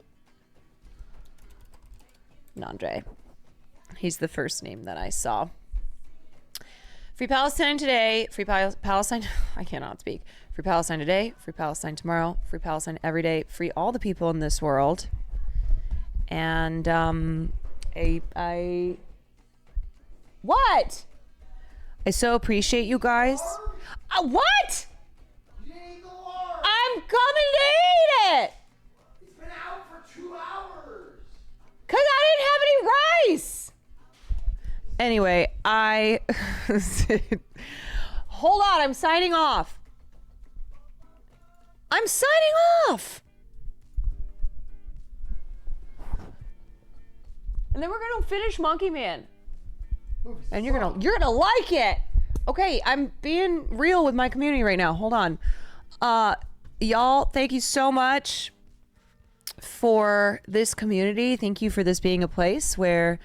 Nandre. He's the first name that I saw. Free Palestine today. Free Palestine. I cannot speak. Free Palestine today. Free Palestine tomorrow. Free Palestine every day. Free all the people in this world. And what? I so appreciate you guys. What? I'm coming to eat it. It's been out for 2 hours. Cause I didn't have any rice. Anyway, hold on, I'm signing off. I'm signing off. And then we're gonna finish Monkey Man. And you're gonna like it. Okay, I'm being real with my community right now. Hold on. Y'all, thank you so much for this community. Thank you for this being a place where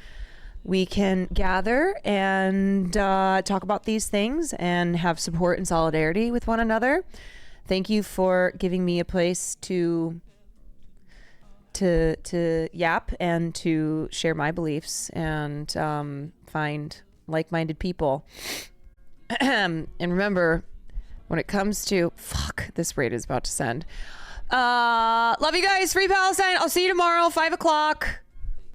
we can gather and talk about these things and have support and solidarity with one another. Thank you for giving me a place to yap and to share my beliefs and find like-minded people. And remember, when it comes to this raid is about to send. Love you guys. Free Palestine. I'll see you tomorrow, 5 o'clock.